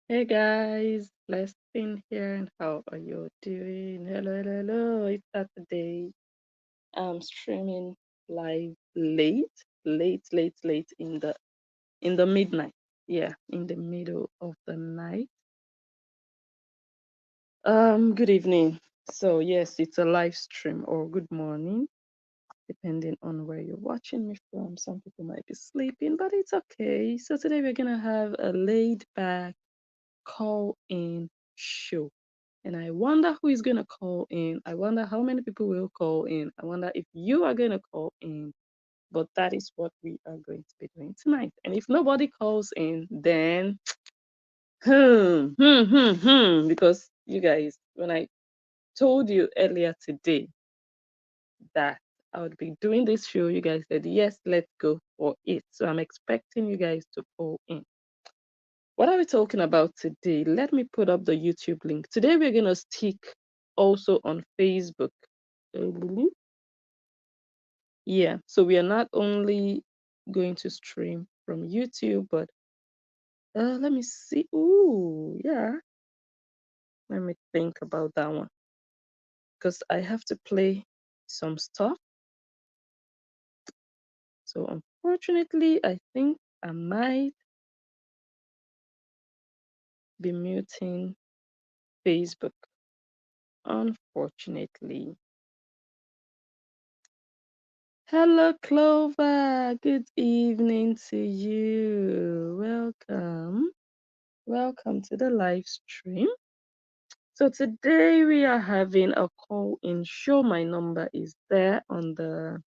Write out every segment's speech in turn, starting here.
Hey guys, blessing here, and how are you doing? Hello, hello, hello. It's Saturday. I'm streaming live late in the midnight. Yeah, in the middle of the night. Good evening. So yes, it's a live stream, or good morning, depending on where you're watching me from. Some people might be sleeping, but it's okay. So today we're gonna have a laid back call in show. And I wonder who is going to call in. I wonder how many people will call in. I wonder if you are going to call in. But that is what we are going to be doing tonight. And if nobody calls in, then because you guys, when I told you earlier today that I would be doing this show, you guys said yes, let's go for it. So I'm expecting you guys to call in. What are we talking about today? Let me put up the YouTube link. Today we're going to stick also on Facebook. Yeah, so we are not only going to stream from YouTube, but let me see. Ooh, yeah. Let me think about that one because I have to play some stuff. So unfortunately, I think I might be muting Facebook. Unfortunately. Hello, Clover. Good evening to you. Welcome. Welcome to the live stream. So today we are having a call in show. My number is there on the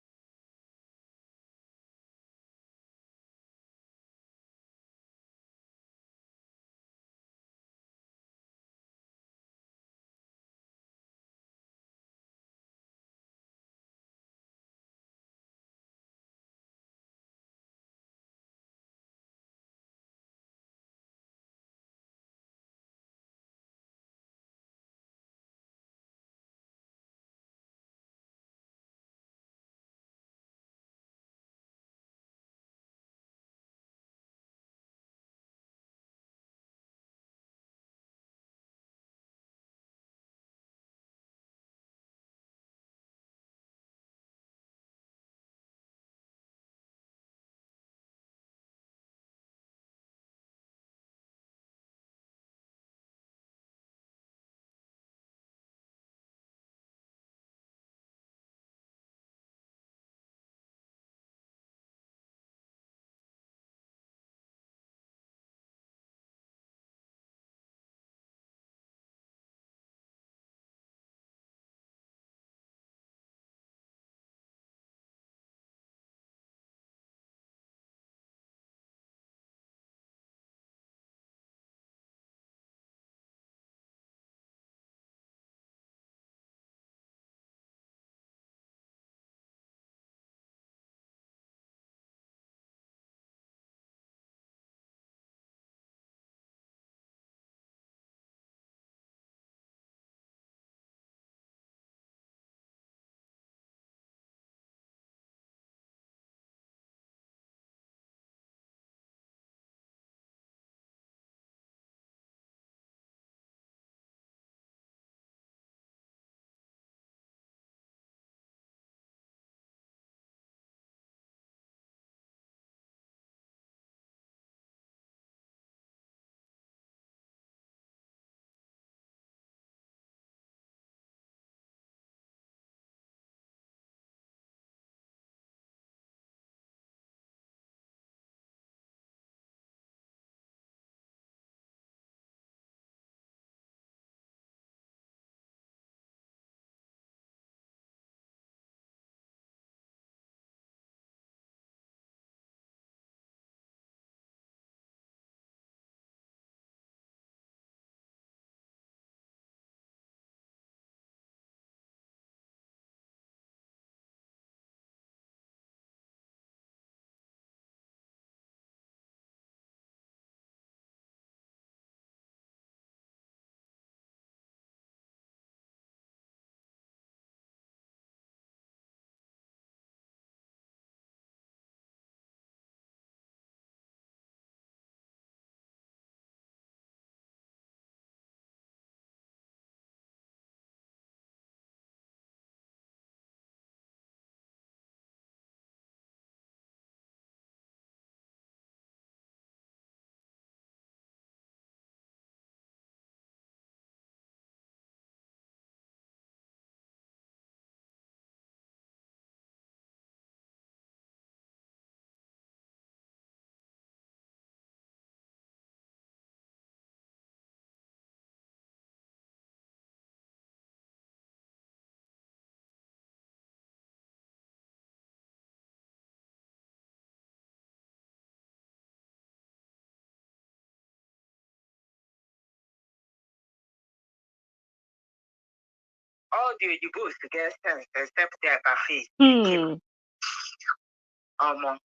all the Yibos to get sense except their face.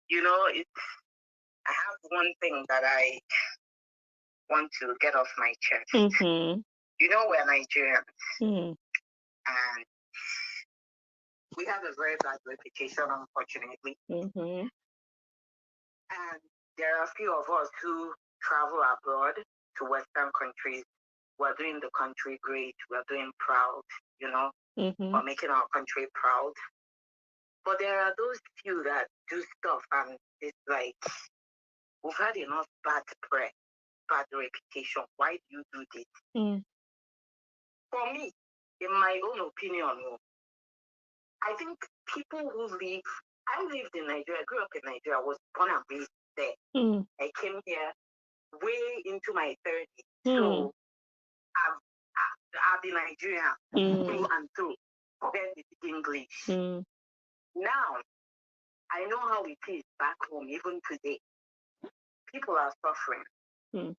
You know, I have one thing that I want to get off my chest. You know, we're Nigerians, and we have a very bad reputation, unfortunately. And there are a few of us who travel abroad to Western countries. We're doing the country great. We're doing proud, you know. We're making our country proud. But there are those few that do stuff, and it's like, we've had enough bad press, bad reputation. Why do you do this? For me, in my own opinion, I think people who live, I lived in Nigeria, I grew up in Nigeria, I was born and raised there. I came here way into my 30s. So I've been Nigerian through and through. Forget the English. Now, I know how it is back home, even today. People are suffering. And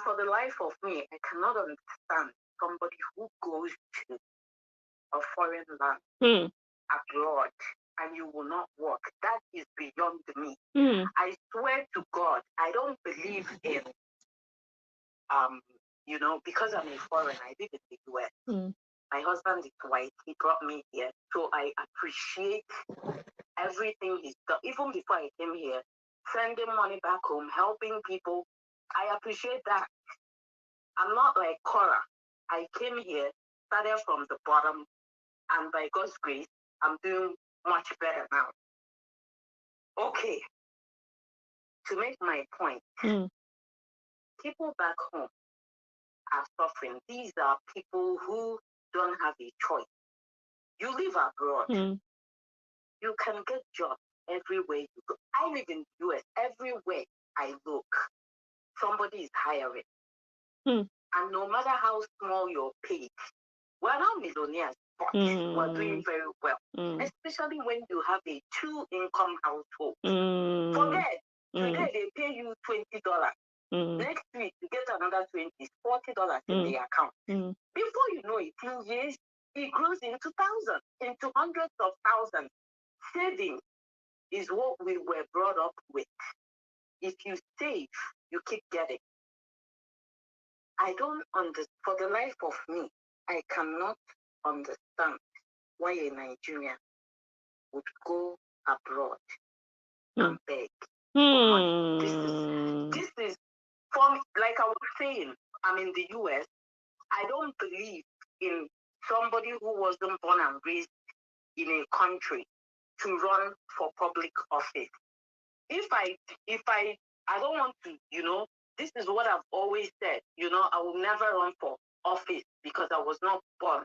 for the life of me, I cannot understand somebody who goes to a foreign land, abroad, and you will not work. That is beyond me. I swear to God, I don't believe in, you know, because I'm a foreigner, I live in the US. My husband is white. He brought me here. So I appreciate everything he's done. Even before I came here, sending money back home, helping people. I appreciate that. I'm not like Cora. I came here, started from the bottom, and by God's grace, I'm doing much better now. Okay. To make my point, people back home are suffering. These are people who don't have a choice. You live abroad. You can get jobs everywhere you go. I live in the US. Everywhere I look, somebody is hiring. And no matter how small your pay, we're not millionaires, but we're doing very well. Especially when you have a 2-income household. Forget, today they pay you $20. Next week, you get another $20, $40 in the account. Before you know it, 2 years, it grows into thousands, into hundreds of thousands. Saving is what we were brought up with. If you save, you keep getting. I don't understand. For the life of me, I cannot understand why a Nigerian would go abroad and beg for money. This is, for me, like I was saying, I'm in the US. I don't believe in somebody who wasn't born and raised in a country to run for public office. If I don't want to, you know, this is what I've always said, you know, I will never run for office because I was not born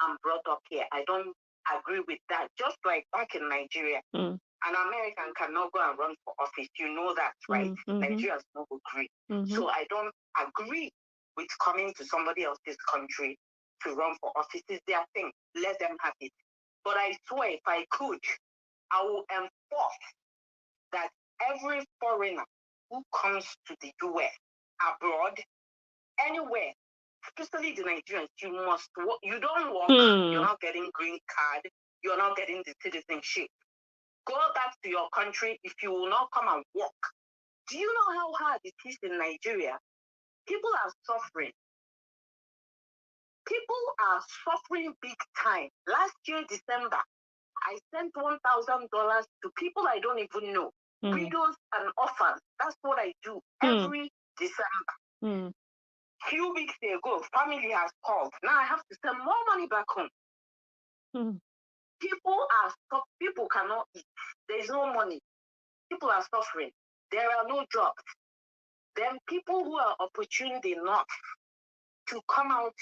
and brought up here. I don't agree with that. Just like back in Nigeria, an American cannot go and run for office. You know that, right? Nigerians don't agree. So I don't agree with coming to somebody else's country to run for office. It's their thing. Let them have it. But I swear, if I could, I will enforce that every foreigner who comes to the US, abroad, anywhere, especially the Nigerians, you must work. You don't work, you're not getting green card, you're not getting the citizenship. Go back to your country if you will not come and work. Do you know how hard it is in Nigeria? People are suffering. People are suffering big time. Last year, December, I sent $1,000 to people I don't even know. Widows and orphans. That's what I do every December. Few weeks ago, family has called. Now I have to send more money back home. People cannot eat. There's no money. People are suffering. There are no jobs. Then people who are opportune enough to come out.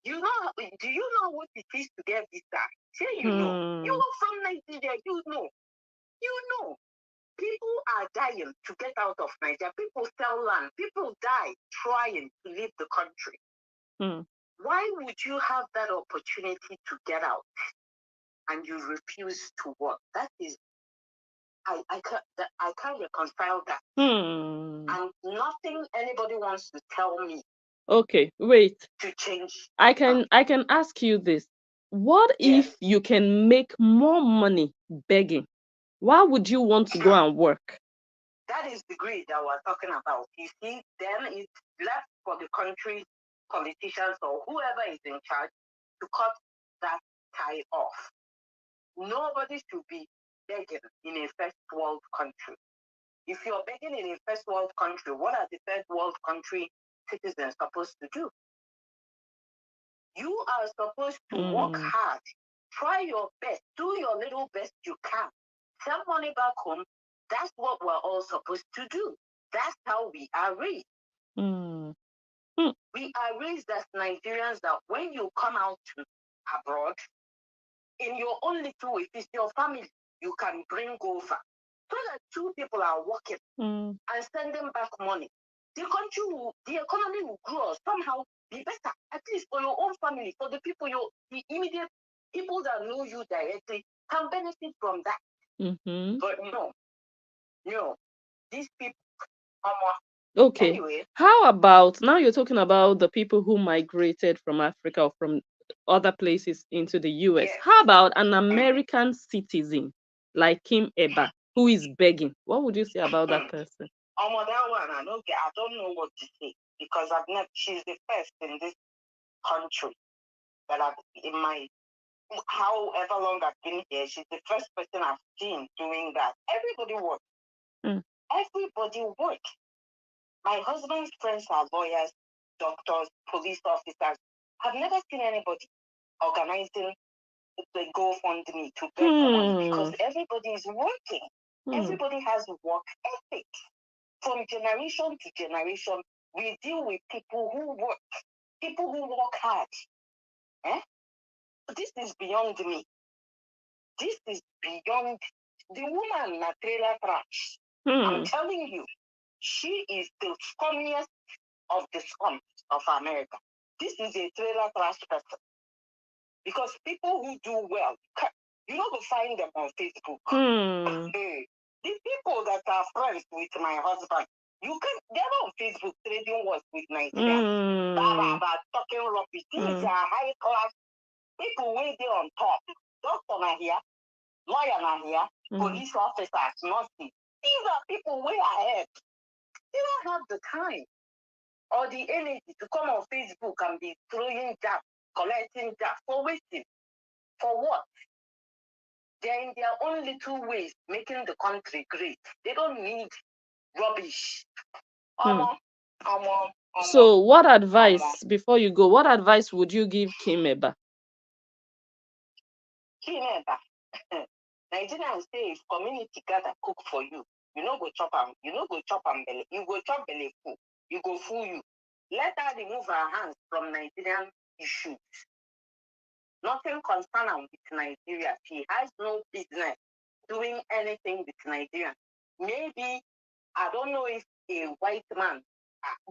You know, do you know what it is to get visa? Say you know. You are from Nigeria, you know. You know. People are dying to get out of Nigeria. People sell land. People die trying to leave the country. Why would you have that opportunity to get out and you refuse to work? That is, I can't reconcile that. And nothing anybody wants to tell me Okay, wait. To change. I can ask you this. What if you can make more money begging? Why would you want to go and work? That is the greed that we're talking about. You see, then it's left for the country's politicians or whoever is in charge to cut that tie off. Nobody should be begging in a first world country. If you're begging in a first world country, what are the third world country citizens supposed to do? You are supposed to work hard, try your best, do your little best you can, send money back home. That's what we're all supposed to do. That's how we are raised. We are raised as Nigerians that when you come out to abroad, in your own little way, if it's your family, you can bring over. So that two people are working and sending back money. The economy will grow, somehow be better, at least for your own family, for the people, the immediate people that know you directly can benefit from that. But no, these people are more. Okay. Anyway, how about now you're talking about the people who migrated from Africa or from other places into the US? How about an American citizen like Kim EBA who is begging? What would you say about that person? That one, I don't know what to say because she's the first in this country that in my however long I've been here, she's the first person I've seen doing that. Everybody works. Everybody works. My husband's friends are lawyers, doctors, police officers. I've never seen anybody organizing the GoFundMe to beg for money because everybody is working. Everybody has work ethic. From generation to generation, we deal with people who work, people who work hard. This is beyond me. This is beyond the woman na trailer trash. I'm telling you, she is the scummiest of the scum of America. This is a trailer trash person. Because people who do well, you know, to find them on Facebook. The people that are friends with my husband, they're on Facebook trading words with Nigerians. Talking rubbish. These are high class people way there on top. Doctor are here, lawyer are here, police officers, nurses. These are people way ahead. They don't have the time or the energy to come on Facebook and be throwing jab, collecting jab for waiting. For what? They're in their own little ways making the country great. They don't need rubbish. So what advice, before you go, what advice would you give Kim EBA? Kim EBA. Nigerians say if community gather cook for you, you know go chop them, belly. You go chop belly food. You go fool you. Let her remove her hands from Nigerian issues. Nothing concerned with Nigeria. She has no business doing anything with Nigeria. Maybe, I don't know if a white man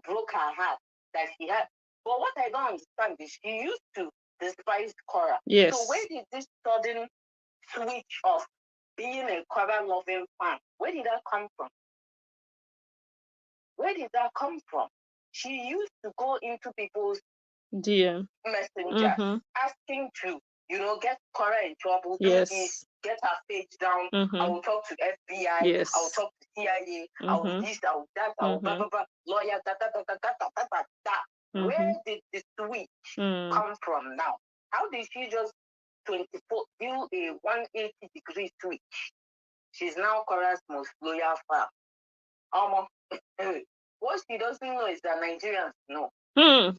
broke her heart that she had. But what I don't understand is she used to despise Cora. Yes. So where did this sudden switch of being a Cora-loving fan, where did that come from? Where did that come from? She used to go into people's messengers, asking to, get Cora in trouble, do this, get her page down. I will talk to FBI, I will talk to CIA, I will this, I will that, I will blah, blah, blah, lawyer, Where did the switch come from now? How did she just 24 do a 180-degree switch? She's now Cora's most loyal fan. What she doesn't know is that Nigerians know. No,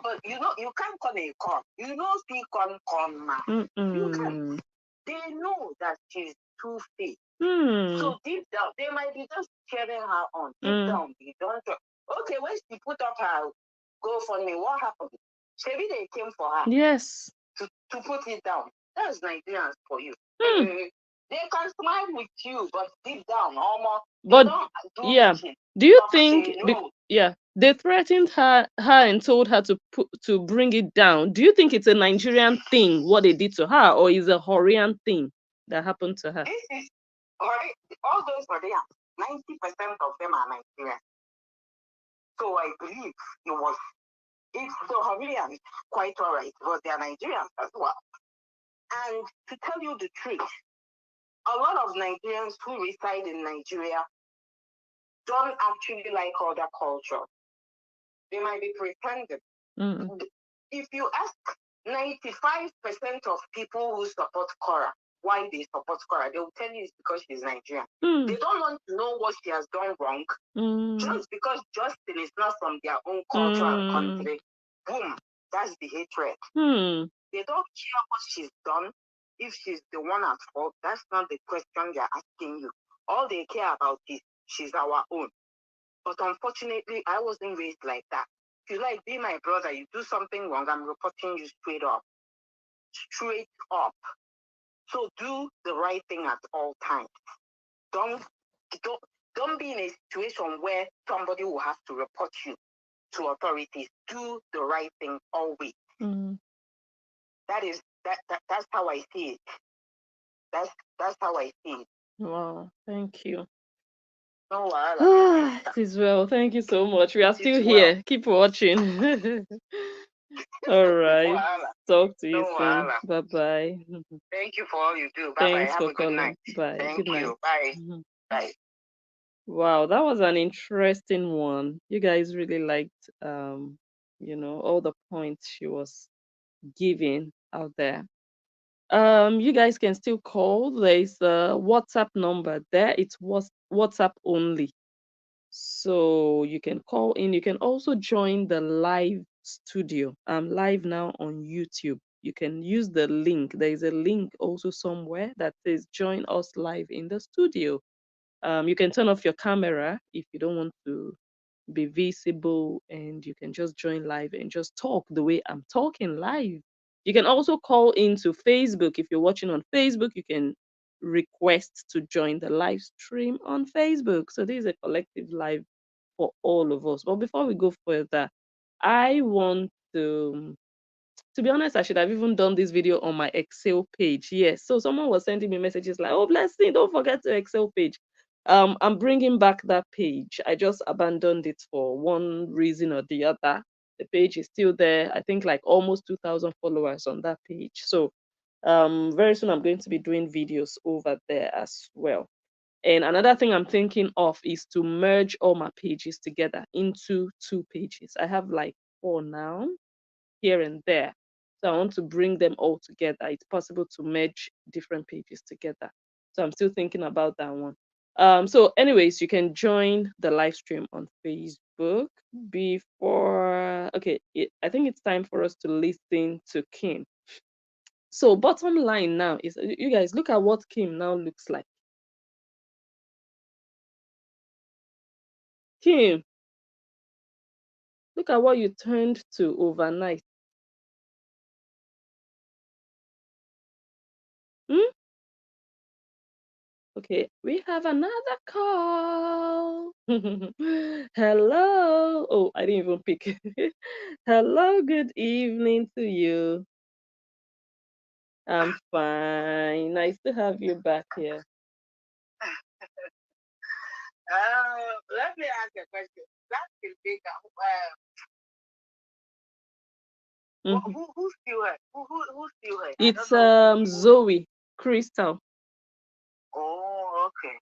but you can't call a con. You know, she con man. You can't. They know that she's two-faced. So deep down, they might be just cheering her on. Deep down, they don't. Okay, when she put up her GoFundMe, what happened? Maybe they came for her. Yes. To put it down. That's Nigerians for you. They can smile with you, but deep down, almost. But do you think? They threatened her and told her to bring it down. Do you think it's a Nigerian thing what they did to her, or is a Horian thing that happened to her? This is all those Horians. 90% of them are Nigerians. So I believe it was It's Soharians, quite all right, but they are Nigerians as well. And to tell you the truth, a lot of Nigerians who reside in Nigeria don't actually like other culture. They might be pretending. If you ask 95% of people who support Cora why they support Cora, they will tell you it's because she's Nigerian. They don't want to know what she has done wrong. Just because Justin is not from their own culture and country, boom, that's the hatred. They don't care what she's done. If she's the one at fault, that's not the question they're asking you. All they care about is she's our own. But unfortunately, I wasn't raised like that. If you like, be my brother, you do something wrong, I'm reporting you straight up. Straight up. So do the right thing at all times. Don't be in a situation where somebody will have to report you to authorities. Do the right thing always. That's how I see it. That's how I see it. Wow, thank you. No, it is well. Thank you so much. We are still here. Well. Keep watching. All right. Talk to you soon. Bye-bye. Thank you for all you do. Bye-bye. Thanks Have for a good calling. night. Bye. Thank good you. Night. Bye. Bye. Wow, that was an interesting one. You guys really liked all the points she was giving out there. You guys can still call. There's a WhatsApp number there. It's WhatsApp only. So you can call in. You can also join the live studio. I'm live now on YouTube. You can use the link. There is a link also somewhere that says join us live in the studio. You can turn off your camera if you don't want to be visible, and you can just join live and just talk the way I'm talking live. You can also call into Facebook. If you're watching on Facebook, you can request to join the live stream on Facebook. So this is a collective live for all of us. But before we go further, I want to be honest, I should have even done this video on my Excel page. Yes. So someone was sending me messages like, oh, Blessing, don't forget the Excel page. I'm bringing back that page. I just abandoned it for one reason or the other. The page is still there. I think like almost 2,000 followers on that page. So very soon I'm going to be doing videos over there as well. And another thing I'm thinking of is to merge all my pages together into 2 pages. I have like 4 now, here and there. So I want to bring them all together. It's possible to merge different pages together. So I'm still thinking about that one. So anyways, you can join the live stream on Facebook before, okay, I think it's time for us to listen to Kim. So bottom line now is, you guys look at what Kim now looks like. Kim, look at what you turned to overnight. Okay, we have another call. Hello. Oh, I didn't even pick. Hello, good evening to you. I'm fine. Nice to have you back here. Let me ask a question. That's Begga. Who's still her? Who's still her? It's Zoe Crystal. Oh, okay.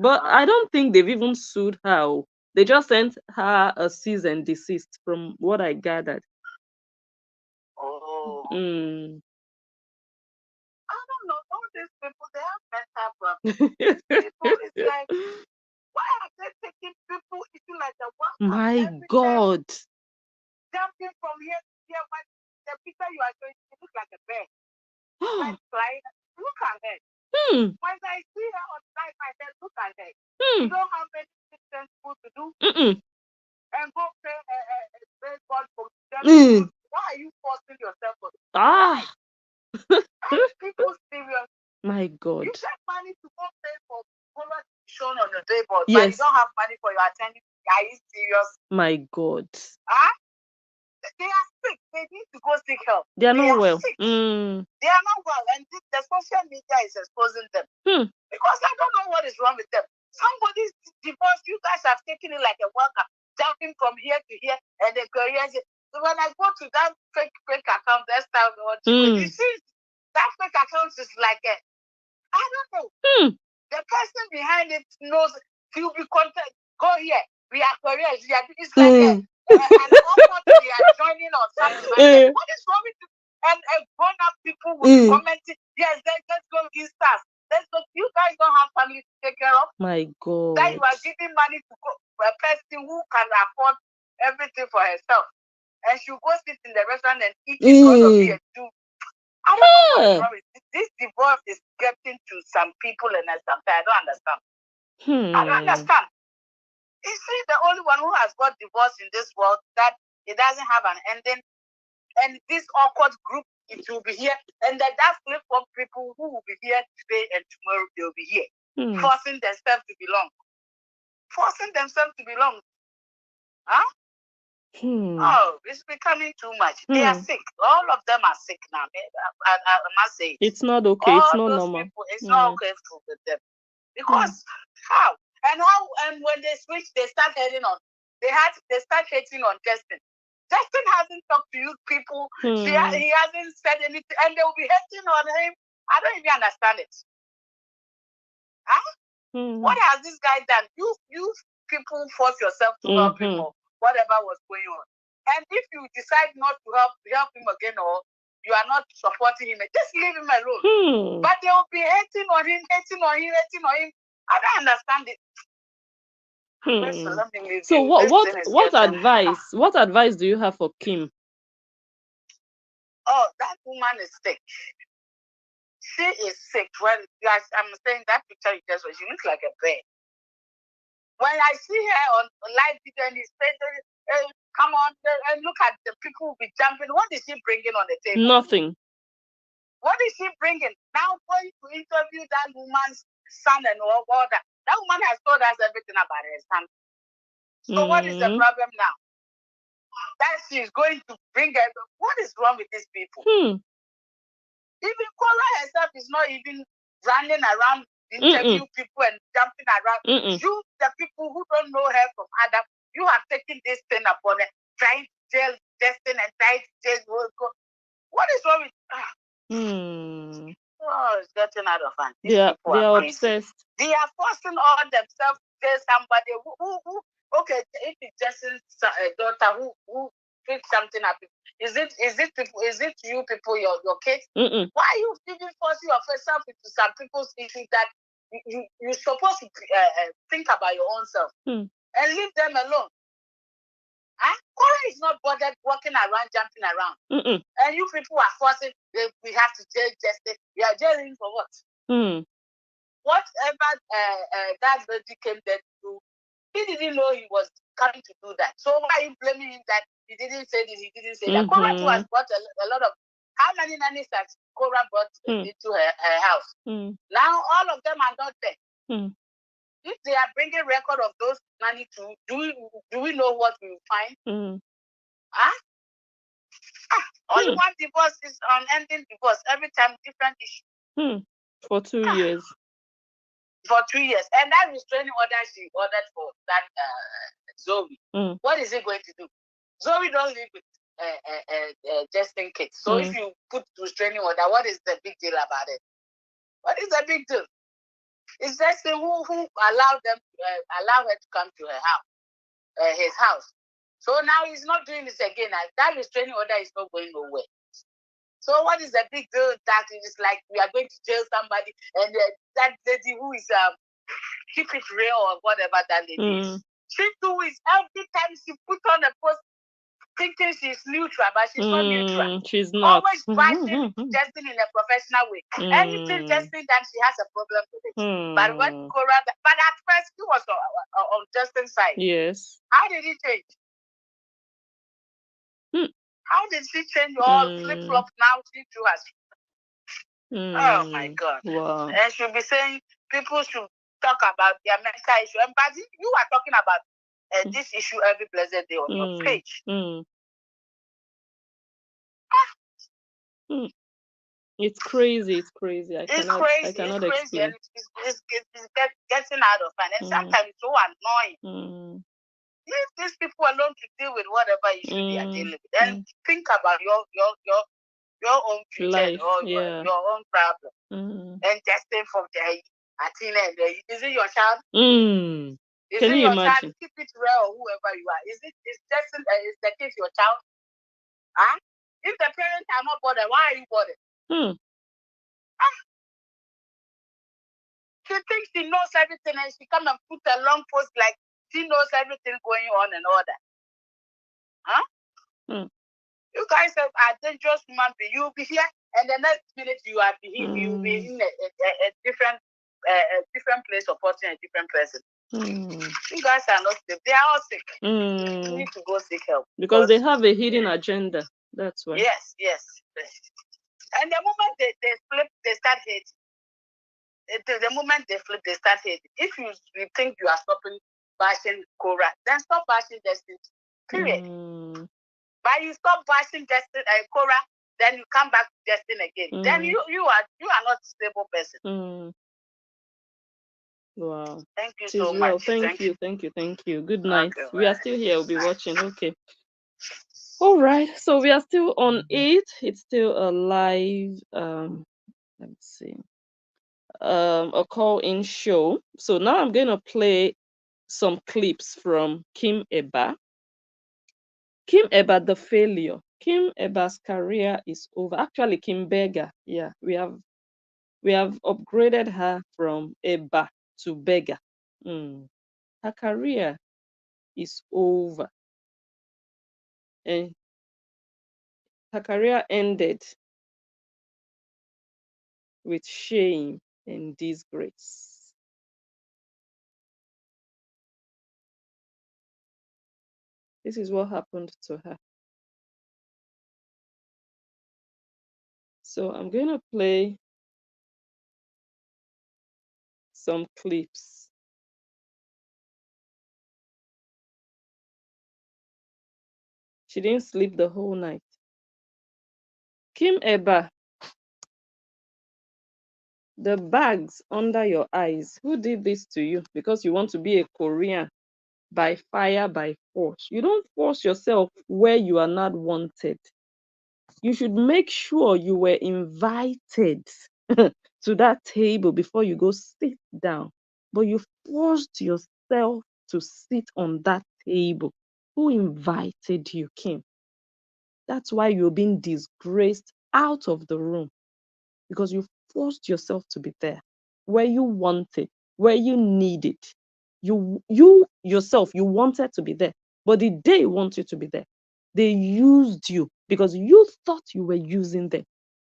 But I don't think they've even sued her. They just sent her a cease and desist, from what I gathered. Oh. I don't know. All these people, they have mental problems. People, it's like, why are they taking people eating like the one? My God. Jumping from here to here, when the picture you are showing, it looks like a bear. Like flying. Look at her. When I see her on live, I said, look at her. You don't have any food to do. And go pay a baseball for them. Why are you forcing yourself on Are people serious? My God. You get money to go pay for shown on the table, but you don't have money for your attending. Are you serious? My God. They are sick. They need to go seek help. They are not well. Sick. They are not well, and the social media is exposing them. Because I don't know what is wrong with them. Somebody's divorced. You guys have taken it like a worker, jumping from here to here, and the careers. when I go to that fake account, that's how you see that fake account is like I don't know. The person behind it knows he'll be content. Go here. We are Koreans. It's like an awkward we are joining or something like that. What is wrong with you? And grown-up people will be commenting, yes, let's go Easters. Let's go. You guys don't have family to take care of. My God. That you are giving money to a person who can afford everything for herself. And she'll go sit in the restaurant and eat it because of you too. I don't know what's wrong with this. This divorce is getting to some people and something I don't understand. I don't understand. Is she the only one who has got divorced in this world that it doesn't have an ending? And this awkward group, it will be here. And that flip-flop people who will be here today and tomorrow, they'll be here. Forcing themselves to belong. Huh? Oh, it's becoming too much. They are sick. All of them are sick now. I must say it's not okay. All it's not those normal. People, it's not okay with them. Because how? And when they switch, they start heading on. They start hating on Justin. Justin hasn't talked to you people. He hasn't said anything, and they will be hating on him. I don't even understand it. Huh? What has this guy done? You people force yourself to help him or whatever was going on. And if you decide not to help him again, or you are not supporting him, just leave him alone. But they will be hating on him. I don't understand it. So what advice do you have for Kim? Oh, that woman is sick. She is sick. Well, guys, I'm saying that picture you just watched, she looks like a bear. When I see her on live video and he's saying, come on, and look at the people who be jumping. What is she bringing on the table? Nothing. What is she bringing? Now going to interview that woman's son and all that. That woman has told us everything about her son. So what is the problem now? That she's going to bring her. What is wrong with these people? Even Cora herself is not even running around interview people and jumping around. You, the people who don't know her from Adam, you have taken this thing upon her, trying to tell Justin and trying to tell Wolco. What is wrong with Oh, it's getting out of hand. These people are obsessed. They are forcing all themselves to tell somebody who okay, if it's Justin's daughter who picked something up. Is it you people, your kids? Why are you even forcing yourself into some people's issues that you're supposed to think about your own self and leave them alone? Cora is not bothered walking around, jumping around. And you people are forcing, we have to jail Justin. We are jailing for what? Whatever that lady came there to do, he didn't know he was coming to do that. So why are you blaming him that he didn't say this, he didn't say that? Cora too has brought a lot of, how many nannies has Cora brought into her house? Now all of them are not there. If they are bringing record of those nannies too, do we know what we will find? Only one divorce is ending divorce. Every time different issue. For 2 years. For 2 years. And that restraining order she ordered for that Zoe. What is it going to do? Zoe don't live with Justin kids. So if you put restraining order, what is the big deal about it? What is the big deal? It's Justin who allowed them allow her to come to her house, his house. So now he's not doing this again. That restraining order is not going nowhere. So what is the big deal that it is like we are going to jail somebody and that lady who is keep it real or whatever that lady is. She too is every time she put on a post thinking she's neutral, but she's not neutral. She's not. Always writing Justin in a professional way. Anything Justin done, she has a problem with it. But when Cora, but at first he was on Justin's side. Yes. How did he change? How did she change all flip-flop now? She too has. Oh my God. Wow. And she'll be saying people should talk about their mental issue. And but you are talking about this issue every blessed day on your page. It's crazy. It's crazy. I cannot explain. And it's getting out of hand. And sometimes it's so annoying. Leave these people alone to deal with whatever issue they are dealing with. And think about your own future or your own problem. And just think from there. Is it your child? Is Can it you your imagine? child? Keep it real, whoever you are. Is the kid your child? Huh? If the parents are not bothered, why are you bothered? She thinks she knows everything and she come and put a long post like she knows everything going on and all that. Huh? You guys are dangerous human beings. You'll be here and the next minute you'll be in a different place supporting a different person. You guys are not safe. They are all sick. You need to go seek help. Because they have a hidden agenda. That's why. Yes. And the moment they flip, they start hating. The moment they flip, they start hating. If you think you are stopping bashing Cora, then stop bashing Destiny. Period. But you stop bashing Cora, then you come back to Destiny again. Then you are not a stable person. Wow. Thank you so much. Thank you. Good night. Okay, we are still here. We'll be watching. Okay. All right. So we are still on it. It's still a live let's see. A call-in show. So now I'm gonna play some clips from Kim EBA. Kim EBA, the failure. Kim EBA's career is over. Actually, Kim Begga. Yeah, we have upgraded her from EBA to Begga. Her career is over. And her career ended with shame and disgrace. This is what happened to her. So I'm going to play some clips. She didn't sleep the whole night. Kim EBA, the bags under your eyes. Who did this to you? Because you want to be a Korean by fire, by force. You don't force yourself where you are not wanted. You should make sure you were invited to that table before you go sit down. But you forced yourself to sit on that table. Who invited you, Kim? That's why you're being disgraced out of the room, because you forced yourself to be there where you wanted, where you needed. You yourself, you wanted to be there, but did they want you to be there? They used you because you thought you were using them.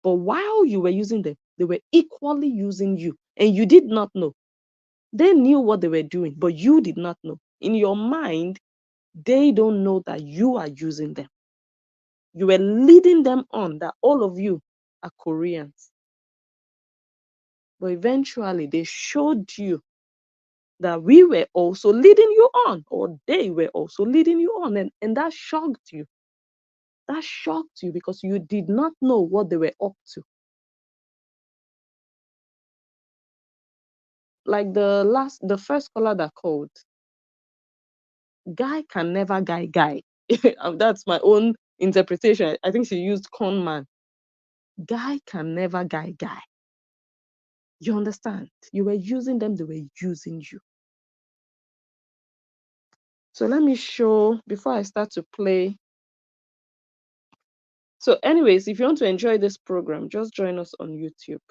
But while you were using them, they were equally using you, and you did not know. They knew what they were doing, but you did not know. In your mind, they don't know that you are using them. You were leading them on that all of you are Koreans. But eventually, they showed you that we were also leading you on, or they were also leading you on, and that shocked you. That shocked you because you did not know what they were up to. Like the first caller that called, guy can never guy. That's my own interpretation. I think she used con man. Guy can never guy. You understand? You were using them, they were using you. So let me show, before I start to play. So anyways, if you want to enjoy this program, just join us on YouTube.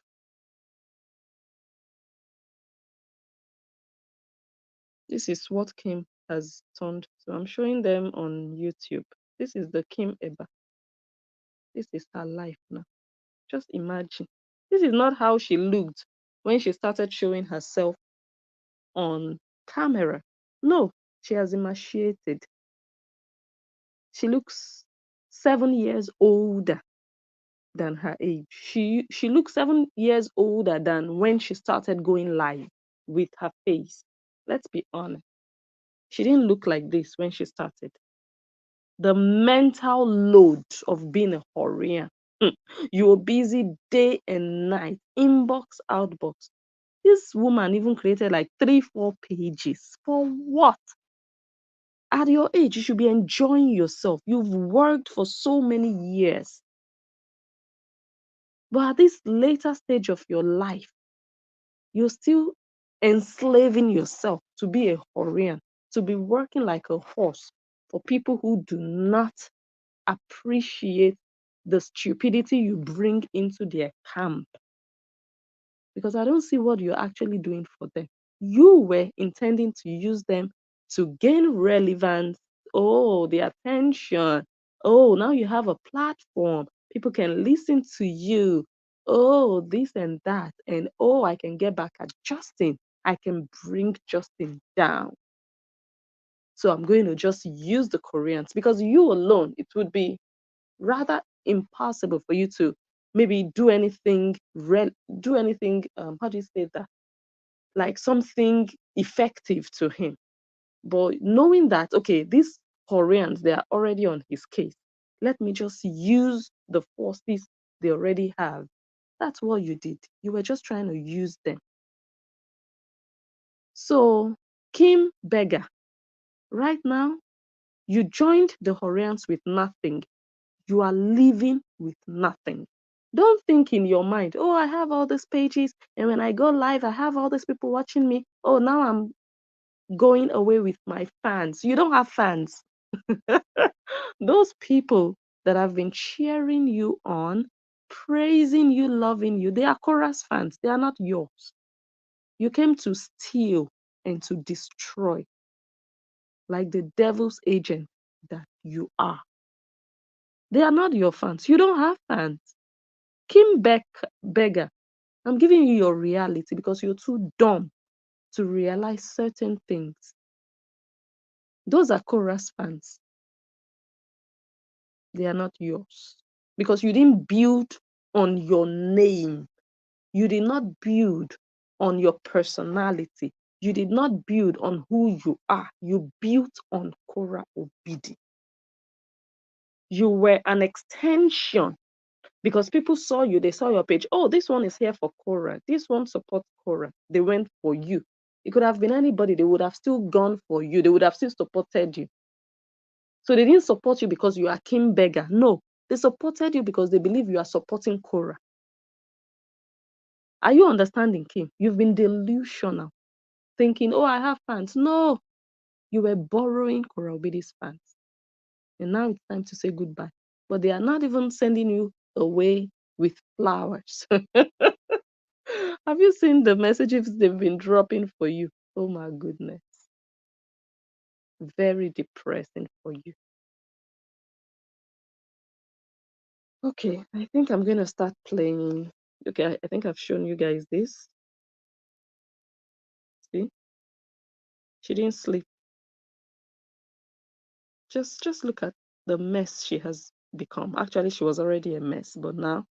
This is what Kim has turned. So I'm showing them on YouTube. This is the Kim EBA. This is her life now. Just imagine. This is not how she looked when she started showing herself on camera. No, she has emaciated. She looks 7 years older than her age. She looks 7 years older than when she started going live with her face. Let's be honest. She didn't look like this when she started. The mental load of being a Korean. You were busy day and night, inbox, outbox. This woman even created like 3-4 pages. For what? At your age, you should be enjoying yourself. You've worked for so many years. But at this later stage of your life, you're still enslaving yourself to be a Horian, to be working like a horse for people who do not appreciate the stupidity you bring into their camp. Because I don't see what you're actually doing for them. You were intending to use them to gain relevance. Oh, the attention. Oh, now you have a platform. People can listen to you. Oh, this and that. And oh, I can get back at Justin. I can bring Justin down. So I'm going to just use the Koreans because you alone, it would be rather impossible for you to maybe do anything, how do you say that? Like something effective to him. But knowing that, okay, these Koreans, they are already on his case. Let me just use the forces they already have. That's what you did. You were just trying to use them. So, Kim Begga, right now, you joined the Koreans with nothing. You are living with nothing. Don't think in your mind, oh, I have all these pages, and when I go live, I have all these people watching me. Oh, now I'm going away with my fans. You don't have fans. Those people that have been cheering you on, praising you, loving you, they are chorus fans. They are not yours. You came to steal and to destroy, like the devil's agent that you are. They are not your fans. You don't have fans. Kim Begga, I'm giving you your reality because you're too dumb to realize certain things. Those are chorus fans. They are not yours because you didn't build on your name. You did not build on your personality. You did not build on who you are. You built on Korra Obidi. You were an extension because people saw you, they saw your page. Oh, this one is here for Korra. This one supports Korra. They went for you. It could have been anybody. They would have still gone for you. They would have still supported you. So they didn't support you because you are Kim Begga. No, they supported you because they believe you are supporting Korra. Are you understanding, Kim? You've been delusional, thinking, oh, I have fans. No, you were borrowing Korra Obidi's fans. And now it's time to say goodbye. But they are not even sending you away with flowers. Have you seen the messages they've been dropping for you? Oh my goodness. Very depressing for you. Okay, I think I'm going to start playing. Okay, I think I've shown you guys this. See? She didn't sleep. Just look at the mess she has become. Actually, she was already a mess, but now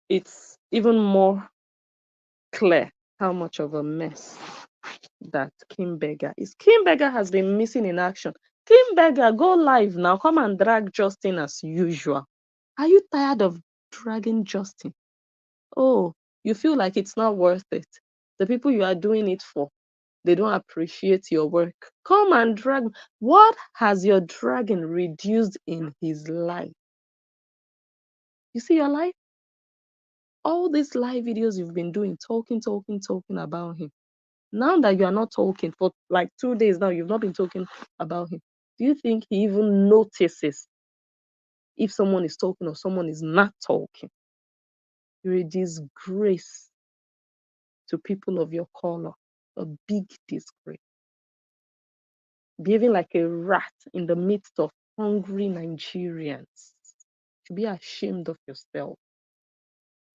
it's even more clear how much of a mess that Kim Begga is. Kim Begga has been missing in action. Kim Begga, go live now. Come and drag Justin as usual. Are you tired of dragging Justin? Oh, you feel like it's not worth it. The people you are doing it for, they don't appreciate your work. Come and drag. What has your dragging reduced in his life? You see your life? All these live videos you've been doing, talking about him. Now that you are not talking for like 2 days now, you've not been talking about him. Do you think he even notices if someone is talking or someone is not talking? You're a disgrace to people of your color, a big disgrace. Behaving like a rat in the midst of hungry Nigerians. You should be ashamed of yourself.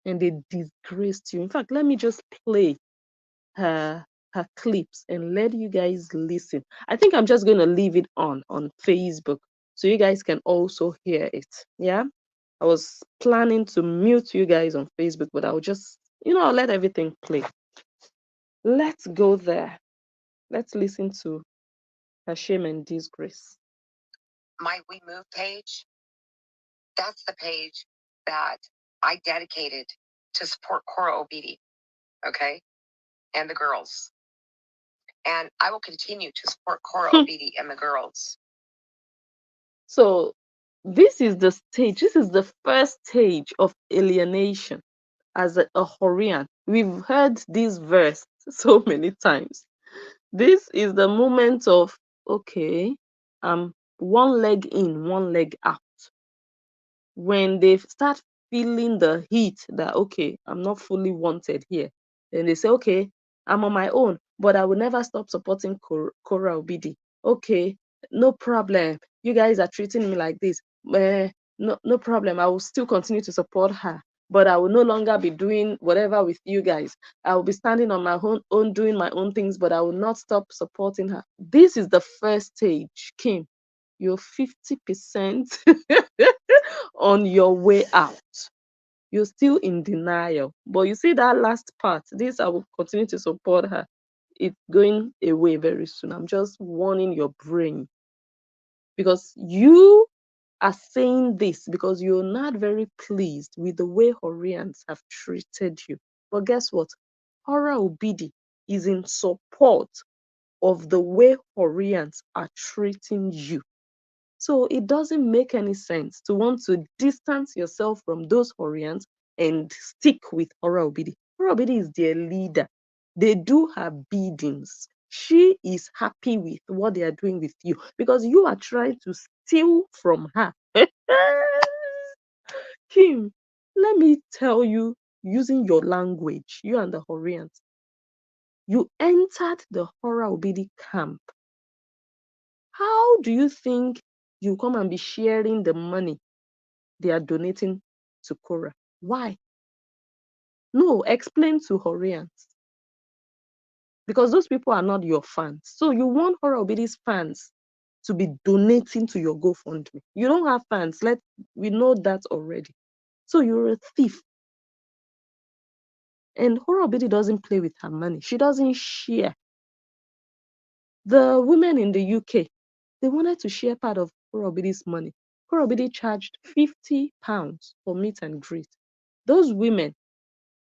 And they disgraced you. In fact, let me just play her clips and let you guys listen. I think I'm just going to leave it on Facebook so you guys can also hear it. Yeah, I was planning to mute you guys on Facebook, but I'll just, I'll let everything play. Let's go there. Let's listen to her shame and disgrace. My We Move page, that's the page that I dedicated to support Korra Obidi, okay, and the girls. And I will continue to support Cora Obidi and the girls. So this is the stage. This is the first stage of alienation as a Horian. We've heard this verse so many times. This is the moment of, okay, I'm one leg in, one leg out. When they start feeling the heat that, okay, I'm not fully wanted here, then they say, okay, I'm on my own, but I will never stop supporting Cora Obidi. Okay, no problem. You guys are treating me like this. No problem. I will still continue to support her, but I will no longer be doing whatever with you guys. I will be standing on my own doing my own things, but I will not stop supporting her. This is the first stage, Kim. You're 50% on your way out. You're still in denial. But you see that last part, this I will continue to support her. It's going away very soon. I'm just warning your brain. Because you are saying this because you're not very pleased with the way Horians have treated you. But guess what? Hora Obidi is in support of the way Horians are treating you. So it doesn't make any sense to want to distance yourself from those Horians and stick with Hora Obidi. Hora Obidi is their leader. They do her biddings. She is happy with what they are doing with you because you are trying to steal from her. Kim, let me tell you, using your language, you and the Horians, you entered the Hora Obidi camp. How do you think you come and be sharing the money they are donating to Cora? Why? No, explain to Horians. Because those people are not your fans. So you want Hora Obidi's fans to be donating to your GoFundMe. You don't have fans. We know that already. So you're a thief. And Hora Obidi doesn't play with her money. She doesn't share. The women in the UK, they wanted to share part of Cora Obidi's money. Cora Obidi charged £50 for meet and greet. Those women,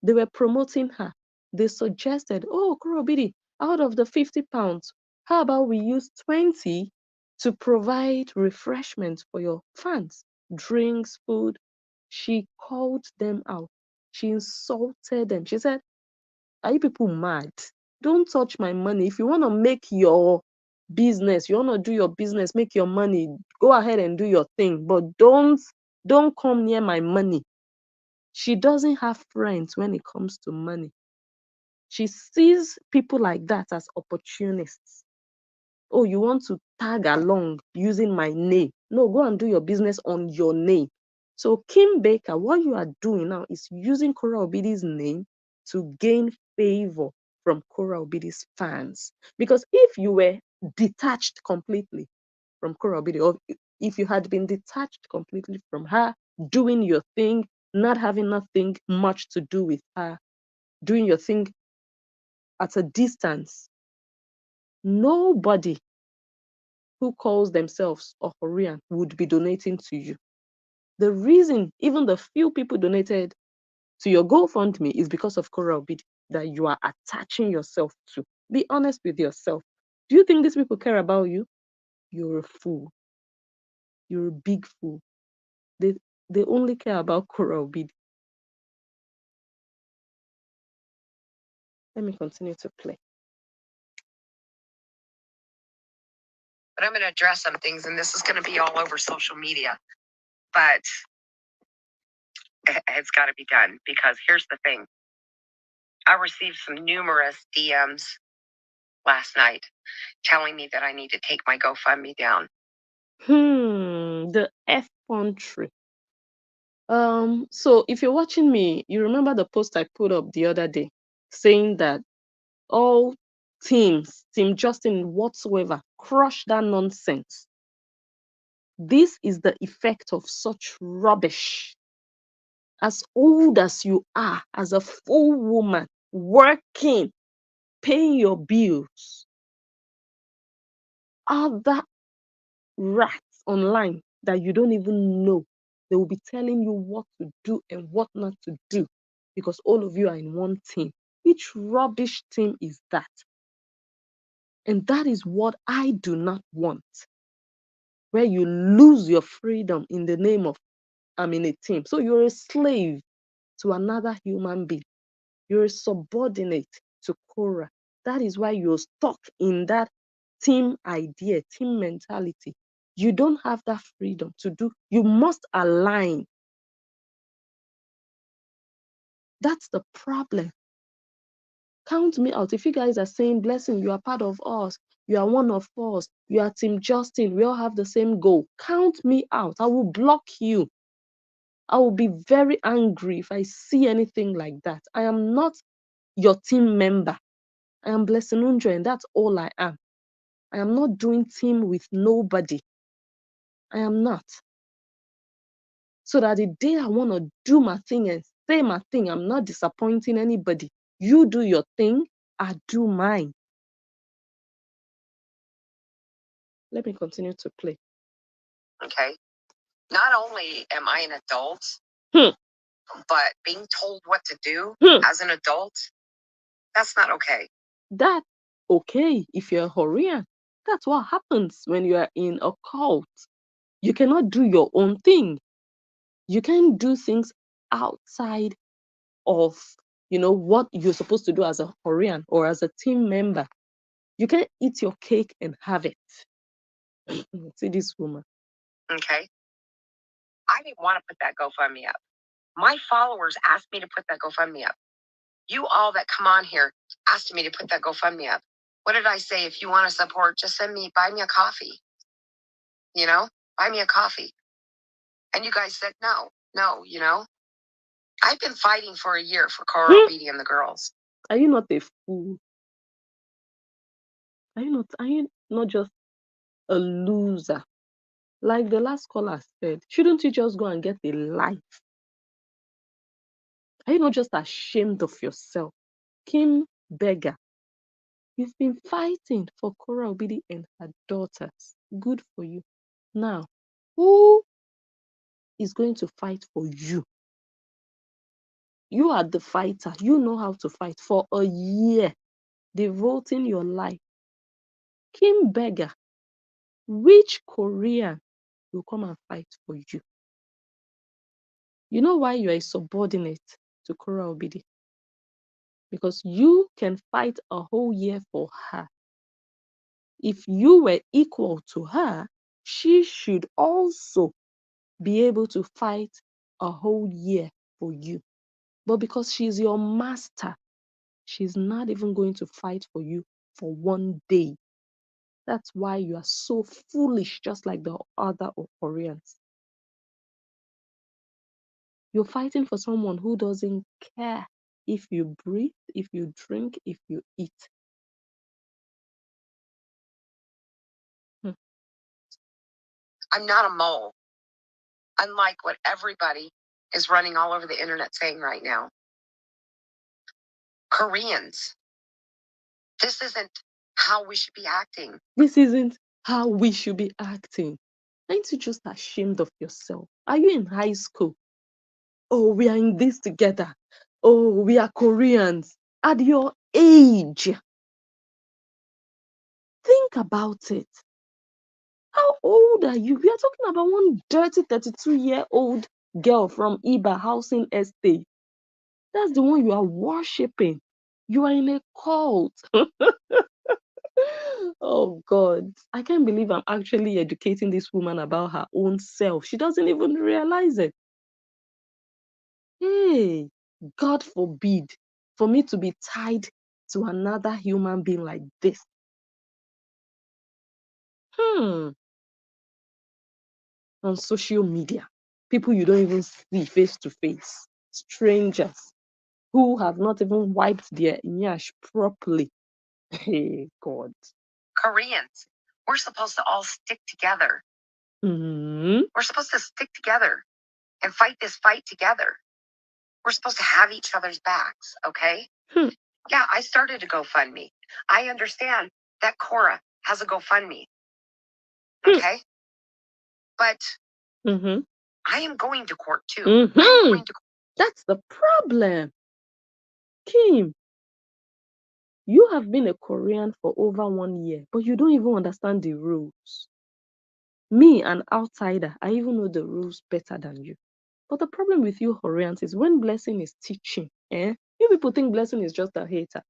they were promoting her. They suggested, oh, Cora Obidi, out of the £50, how about we use 20 to provide refreshments for your fans, drinks, food. She called them out. She insulted them. She said, are you people mad? Don't touch my money. If you want to make your business, you want to do your business, make your money, go ahead and do your thing, but don't come near my money. She doesn't have friends when it comes to money. She sees people like that as opportunists. Oh, you want to tag along using my name? No, go and do your business on your name. So Kim Baker, what you are doing now is using Cora Obidi's name to gain favor from Cora Obidi's fans. Because if you were detached completely from Cora Obidi, or if you had been detached completely from her, doing your thing, not having nothing much to do with her, doing your thing at a distance, nobody who calls themselves a Horian would be donating to you. The reason even the few people donated to your GoFundMe is because of Cora Obidi that you are attaching yourself to. Be honest with yourself. Do you think these people care about you? You're a fool. You're a big fool. They only care about Cora Obidi. Let me continue to play. But I'm going to address some things, and this is going to be all over social media. But it's got to be done because here's the thing. I received some numerous DMs last night telling me that I need to take my GoFundMe down. The F country. So if you're watching me, you remember the post I put up the other day saying that all teams, Team Justin whatsoever, crush that nonsense. This is the effect of such rubbish. As old as you are, as a full woman, working, paying your bills, other rats online that you don't even know, they will be telling you what to do and what not to do because all of you are in one team. Which rubbish team is that? And that is what I do not want. Where you lose your freedom in the name of, I'm in a team. So you're a slave to another human being. You're a subordinate to Korah. That is why you're stuck in that team idea, team mentality. You don't have that freedom to do. You must align. That's the problem. Count me out. If you guys are saying, Blessing, you are part of us, you are one of us, you are Team Justin, we all have the same goal. Count me out. I will block you. I will be very angry if I see anything like that. I am not your team member. I am Blessing Unjo, and that's all I am. I am not doing team with nobody. I am not. So that the day I want to do my thing and say my thing, I'm not disappointing anybody. You do your thing, I do mine. Let me continue to play. Okay. Not only am I an adult, but being told what to do as an adult, that's not okay. That's okay if you're a Horian. That's what happens when you are in a cult. You cannot do your own thing. You can't do things outside of, what you're supposed to do as a Horian or as a team member. You can't eat your cake and have it. See this woman. Okay. I didn't want to put that GoFundMe up. My followers asked me to put that GoFundMe up. You all that come on here asked me to put that GoFundMe up. What did I say? If you want to support, just buy me a coffee. Buy me a coffee. And you guys said no. I've been fighting for a year for Korah Obidi and the girls. Are you not a fool? Are you not just a loser? Like the last caller said, shouldn't you just go and get a life? Are you not just ashamed of yourself? Kim Begga, you've been fighting for Korah Obidi and her daughters. Good for you. Now, who is going to fight for you? You are the fighter. You know how to fight for a year, devoting your life. Kim Begga, which Korean will come and fight for you? You know why you are a subordinate to Korah Obidi? Because you can fight a whole year for her. If you were equal to her, she should also be able to fight a whole year for you. But because she's your master, she's not even going to fight for you for one day. That's why you are so foolish, just like the other Koreans. You're fighting for someone who doesn't care if you breathe, if you drink, if you eat. I'm not a mole. Unlike what everybody is running all over the internet saying right now. Koreans, this isn't how we should be acting. This isn't how we should be acting. Aren't you just ashamed of yourself? Are you in high school? Oh, we are in this together. Oh, we are Koreans. At your age, think about it. How old are you? We are talking about one dirty 32-year-old girl from EBA housing estate. That's the one you are worshipping. You are in a cult. Oh God, I can't believe I'm actually educating this woman about her own self. She doesn't even realize it. Hey, God forbid for me to be tied to another human being like this. On social media, people you don't even see face to face, strangers who have not even wiped their nyash properly. Hey, God. Koreans, we're supposed to all stick together. We're supposed to stick together and fight this fight together. We're supposed to have each other's backs, okay? Yeah, I started a GoFundMe. I understand that Korah has a GoFundMe. Okay? But I am going to court too. That's the problem. Kim, You have been a Korean for over 1 year, but you don't even understand the rules. Me, an outsider, I even know the rules better than you. But the problem with you Koreans is when Blessing is teaching, you people think Blessing is just a hater.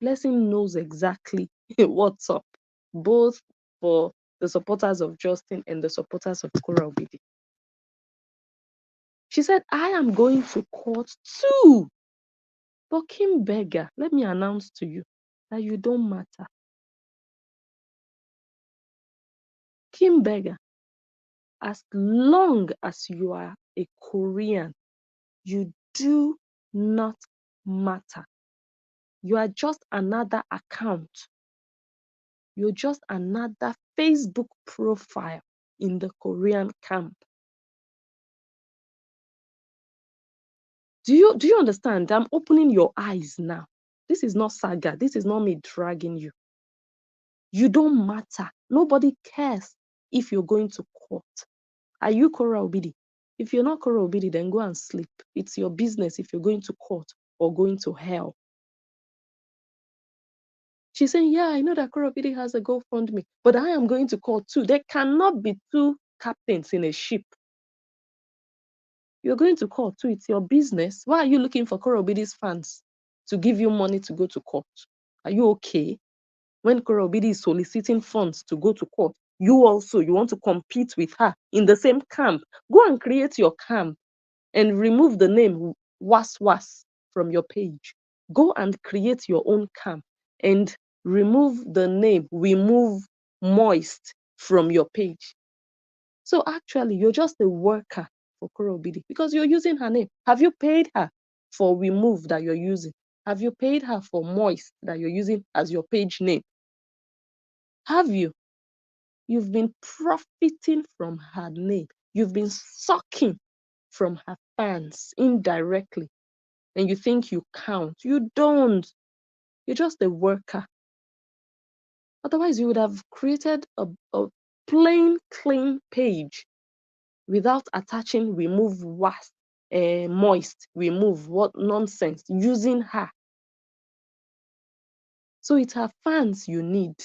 Blessing knows exactly what's up, both for the supporters of Justin and the supporters of Kora Obidi. She said, I am going to court too. But Kim Begga, let me announce to you that you don't matter. Kim Begga, as long as you are a Korean, you do not matter. You are just another account. You're just another Facebook profile in the Korean camp. Do you understand? I'm opening your eyes now. This is not saga. This is not me dragging you. You don't matter. Nobody cares if you're going to court. Are you Kora Obidi? If you're not Kora Obidi, then go and sleep. It's your business if you're going to court or going to hell. She's saying, yeah, I know that Kora Obidi has a GoFundMe, but I am going to court too. There cannot be two captains in a ship. You're going to court too. It's your business. Why are you looking for Kora Obidi's fans to give you money to go to court? Are you okay? When Kora Obidi is soliciting funds to go to court, you want to compete with her in the same camp. Go and create your camp and remove the name Was from your page. Go and create your own camp and remove the name We Move Moist from your page. So actually, you're just a worker for Kora Obidi because you're using her name. Have you paid her for We Move that you're using? Have you paid her for Moist that you're using as your page name? Have you? You've been profiting from her name. You've been sucking from her fans indirectly. And you think you count. You don't. You're just a worker. Otherwise, you would have created a plain, clean page without attaching remove moist, remove what nonsense, using her. So it's her fans you need.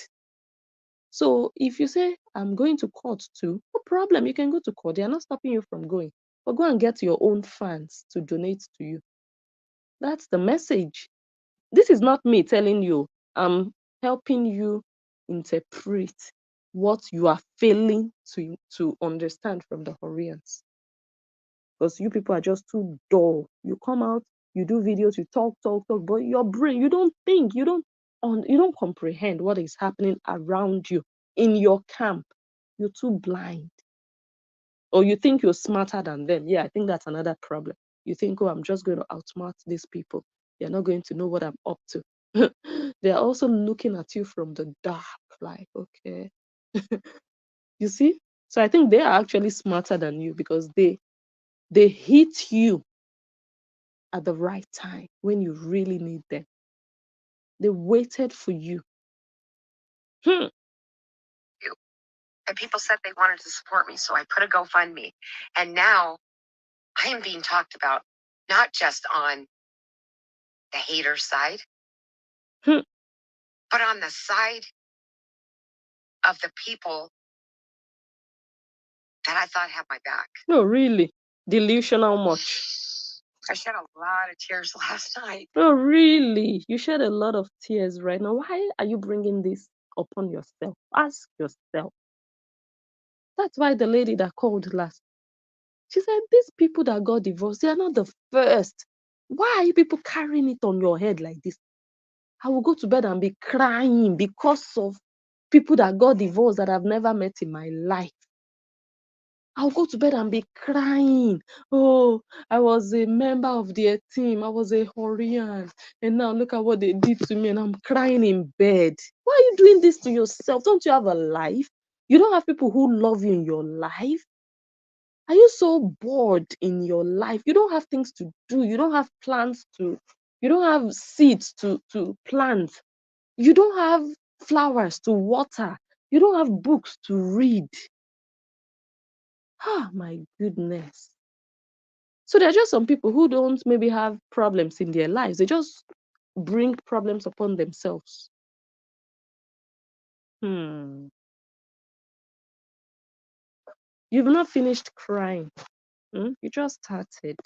So if you say, I'm going to court too, no problem, you can go to court. They are not stopping you from going. But go and get your own fans to donate to you. That's the message. This is not me telling you. I'm helping you interpret what you are failing to understand from the Koreans. Because you people are just too dull. You come out, you do videos, you talk, but your brain, you don't think, you don't comprehend what is happening around you in your camp. You're too blind. Or you think you're smarter than them. Yeah, I think that's another problem. You think, oh, I'm just going to outsmart these people. They're not going to know what I'm up to. They're also looking at you from the dark, like, okay. You see? So I think they are actually smarter than you because they hit you at the right time when you really need them. They waited for you. And people said they wanted to support me, so I put a GoFundMe. And now I am being talked about, not just on the hater side, but on the side of the people that I thought had my back. No, really? Delusional much? I shed a lot of tears last night. No, really? You shed a lot of tears right now. Why are you bringing this upon yourself? Ask yourself. That's why the lady that called last, she said, these people that got divorced, they are not the first. Why are you people carrying it on your head like this? I will go to bed and be crying because of people that got divorced that I've never met in my life. I'll go to bed and be crying. Oh, I was a member of their team. I was a Horian. And now look at what they did to me. And I'm crying in bed. Why are you doing this to yourself? Don't you have a life? You don't have people who love you in your life? Are you so bored in your life? You don't have things to do. You don't have plans to, you don't have seeds to plant. You don't have flowers to water. You don't have books to read. Ah, my goodness. So there are just some people who don't maybe have problems in their lives. They just bring problems upon themselves. You've not finished crying. You just started.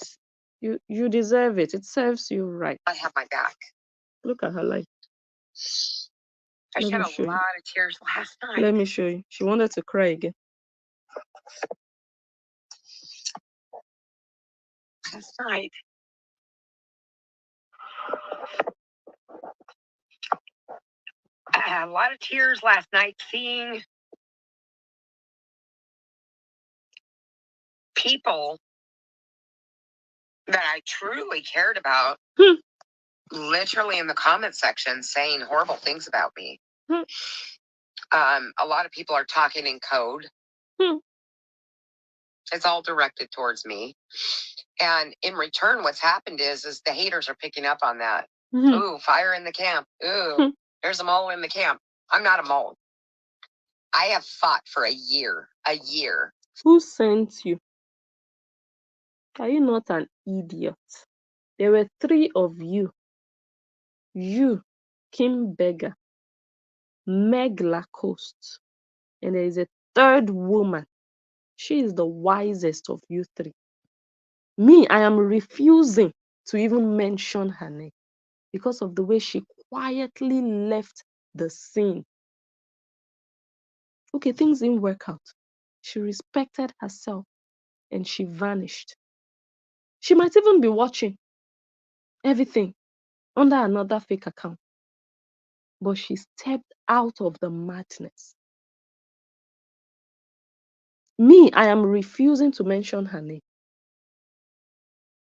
You deserve it. It serves you right. I have my back. Look at her life. I shed a lot of tears last night. Let me show you. She wanted to cry again. Last night. I had a lot of tears last night seeing people that I truly cared about literally in the comment section saying horrible things about me. A lot of people are talking in code. It's all directed towards me. And in return, what's happened is the haters are picking up on that. Ooh, fire in the camp. Ooh, there's a mole in the camp. I'm not a mole. I have fought for a year. A year. Who sent you? Are you not an idiot? There were 3 of you. You, Kim Begga, Meg Lacoste, and there is a 3rd woman. She is the wisest of you 3. Me, I am refusing to even mention her name because of the way she quietly left the scene. Okay, things didn't work out. She respected herself and she vanished. She might even be watching everything under another fake account, but she stepped out of the madness. Me, I am refusing to mention her name.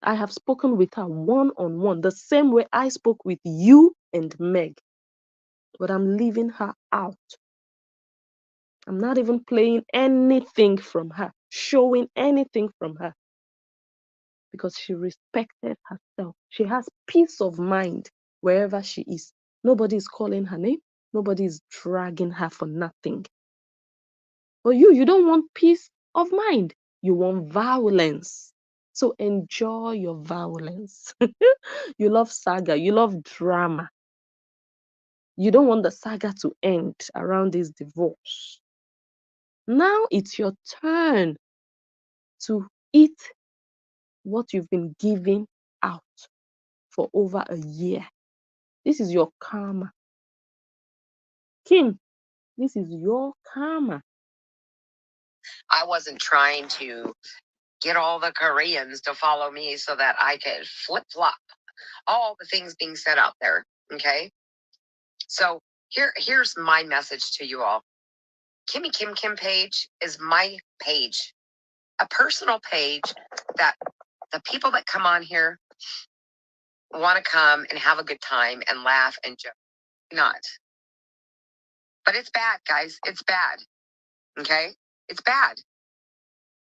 I have spoken with her one-on-one, the same way I spoke with you and Meg, but I'm leaving her out. I'm not even playing anything from her, showing anything from her, because she respected herself. She has peace of mind wherever she is. Nobody is calling her name. Nobody is dragging her for nothing. But you don't want peace of mind. You want violence. So enjoy your violence. You love saga. You love drama. You don't want the saga to end around this divorce. Now it's your turn to eat what you've been giving out for over a year. This is your karma. Kim, this is your karma. I wasn't trying to get all the Koreans to follow me so that I could flip-flop all the things being said out there. Okay? So here's my message to you all. Kimmy Kim page is my page. A personal page that the people that come on here want to come and have a good time and laugh and joke. Not. But it's bad, guys. It's bad. Okay? It's bad.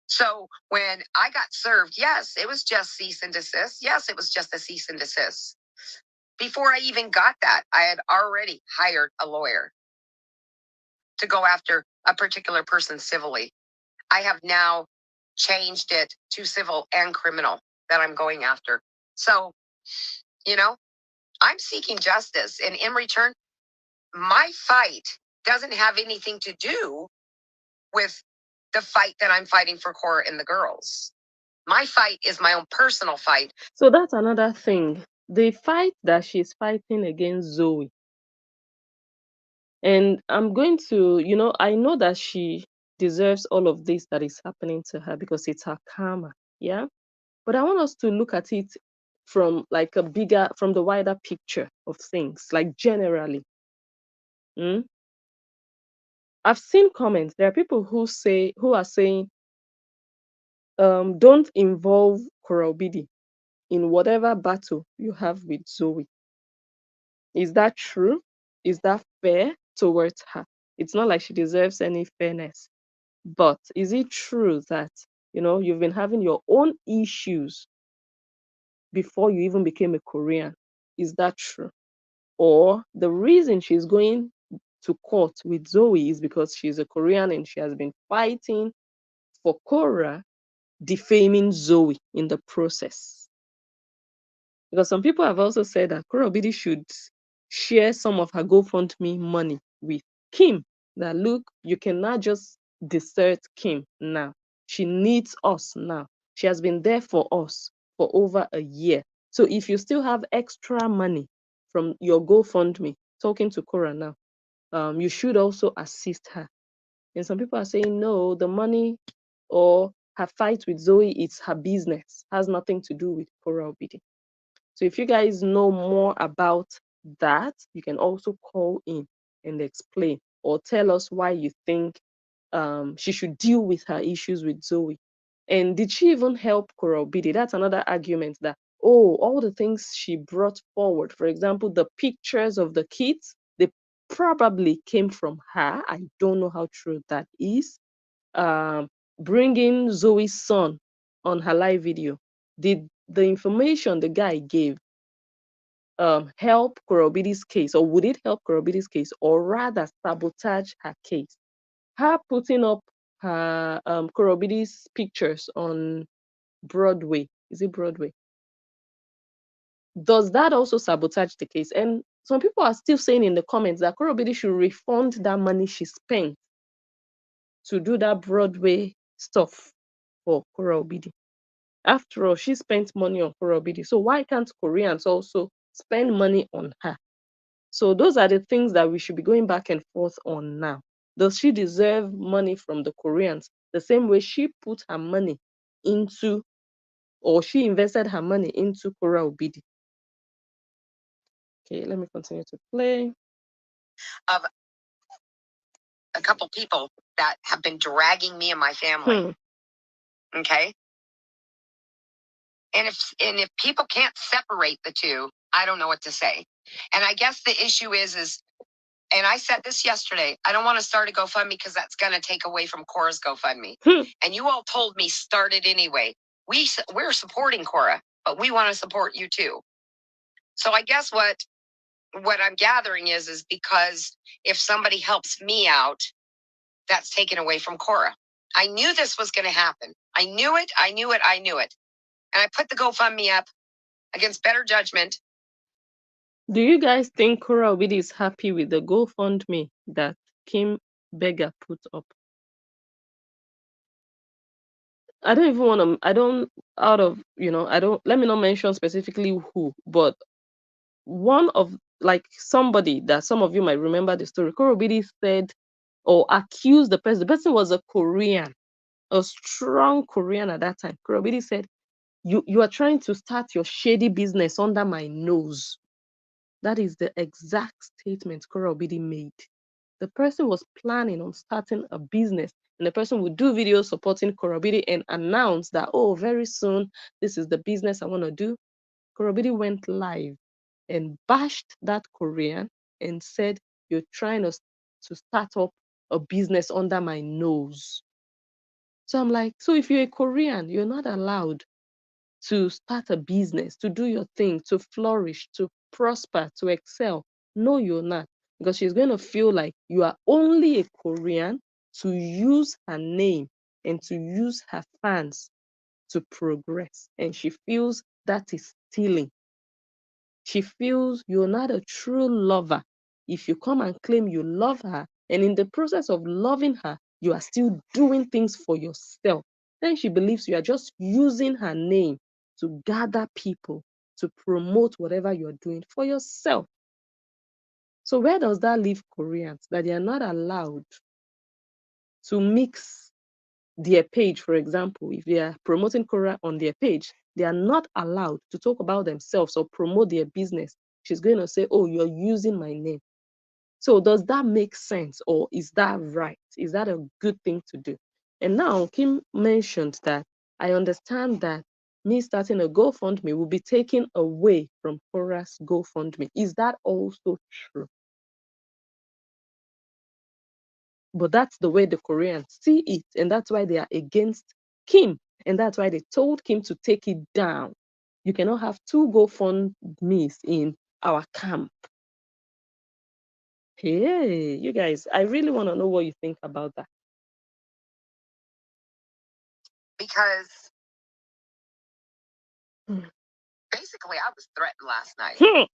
So when I got served, yes, it was just cease and desist. Yes, it was just a cease and desist. Before I even got that, I had already hired a lawyer to go after a particular person civilly. I have now changed it to civil and criminal that I'm going after. So, I'm seeking justice. And in return, my fight doesn't have anything to do with the fight that I'm fighting for Cora and the girls. My fight is my own personal fight. So that's another thing. The fight that she's fighting against Zoe. And I'm going to, I know that she deserves all of this that is happening to her because it's her karma. Yeah. But I want us to look at it from from the wider picture of things, like generally. I've seen comments. There are people who are saying, don't involve Korobidi in whatever battle you have with Zoe. Is that true? Is that fair towards her? It's not like she deserves any fairness. But is it true that, you've been having your own issues before you even became a Korean? Is that true? Or the reason she's going to court with Zoe is because she's a Korean and she has been fighting for Cora, defaming Zoe in the process. Because some people have also said that Kora Obidi should share some of her GoFundMe money with Kim. That look, you cannot just desert Kim now. She needs us now. She has been there for us for over a year. So if you still have extra money from your GoFundMe, talking to Kora now, you should also assist her. And some people are saying, no, the money or her fight with Zoe, it's her business, has nothing to do with Kora Obidi. So if you guys know more about that, you can also call in and explain or tell us why you think she should deal with her issues with Zoe. And did she even help Kora Obidi? That's another argument that, oh, all the things she brought forward, for example, the pictures of the kids, they probably came from her. I don't know how true that is. Bringing Zoe's son on her live video. Did the information the guy gave help Kora Obidi's case, or would it help Kora Obidi's case, or rather sabotage her case? Her putting up her Kora Obidi's pictures on Broadway, is it Broadway? Does that also sabotage the case? And some people are still saying in the comments that Kora Obidi should refund that money she spent to do that Broadway stuff for Kora Obidi. After all, she spent money on Kora Obidi, so why can't Koreans also spend money on her? So those are the things that we should be going back and forth on now. Does she deserve money from the Koreans the same way she put her money into, or she invested her money into Kora Obidi? Okay, let me continue to play. Of a couple people that have been dragging me and my family. Okay. And if people can't separate the two, I don't know what to say. And I guess the issue is, and I said this yesterday, I don't want to start a GoFundMe because that's going to take away from Cora's GoFundMe. And you all told me start it anyway. We're supporting Cora, but we want to support you too. So I guess what I'm gathering is because if somebody helps me out, that's taken away from Cora. I knew this was going to happen. I knew it. And I put the GoFundMe up against better judgment. Do you guys think Kora Obidi is happy with the GoFundMe that Kim Begga put up? I don't even want to, let me not mention specifically who, but one of, like, somebody that some of you might remember the story, Kora Obidi said or accused the person. The person was a Korean, a strong Korean at that time. Kora Obidi said, you are trying to start your shady business under my nose. That is the exact statement Kora Obidi made. The person was planning on starting a business, and the person would do videos supporting Kora Obidi and announce that, oh, very soon, this is the business I want to do. Kora Obidi went live and bashed that Korean and said, you're trying to start up a business under my nose. So I'm like, so if you're a Korean, you're not allowed to start a business, to do your thing, to flourish, to prosper, to excel. No, you're not. Because she's going to feel like you are only a Korean to use her name and to use her fans to progress. And she feels that is stealing. She feels you're not a true lover if you come and claim you love her, and in the process of loving her, you are still doing things for yourself. Then she believes you are just using her name to gather people, to promote whatever you're doing for yourself. So where does that leave Koreans? That they are not allowed to mix their page, for example. If they are promoting Korea on their page, they are not allowed to talk about themselves or promote their business. She's going to say, oh, you're using my name. So does that make sense, or is that right? Is that a good thing to do? And now Kim mentioned that I understand that me starting a GoFundMe will be taken away from Kora's GoFundMe. Is that also true? But that's the way the Koreans see it, and that's why they are against Kim, and that's why they told Kim to take it down. You cannot have two GoFundMes in our camp. Hey, you guys, I really want to know what you think about that. Because Basically, I was threatened last night.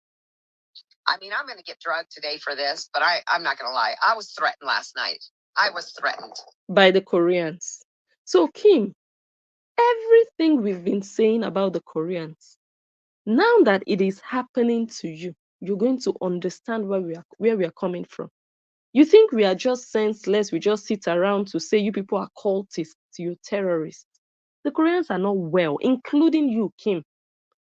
I mean, I'm going to get drugged today for this, but I'm not going to lie. I was threatened last night. I was threatened. By the Koreans. So, Kim, everything we've been saying about the Koreans, now that it is happening to you, you're going to understand where we are coming from. You think we are just senseless, we just sit around to say you people are cultists, you're terrorists. The Koreans are not well, including you, Kim.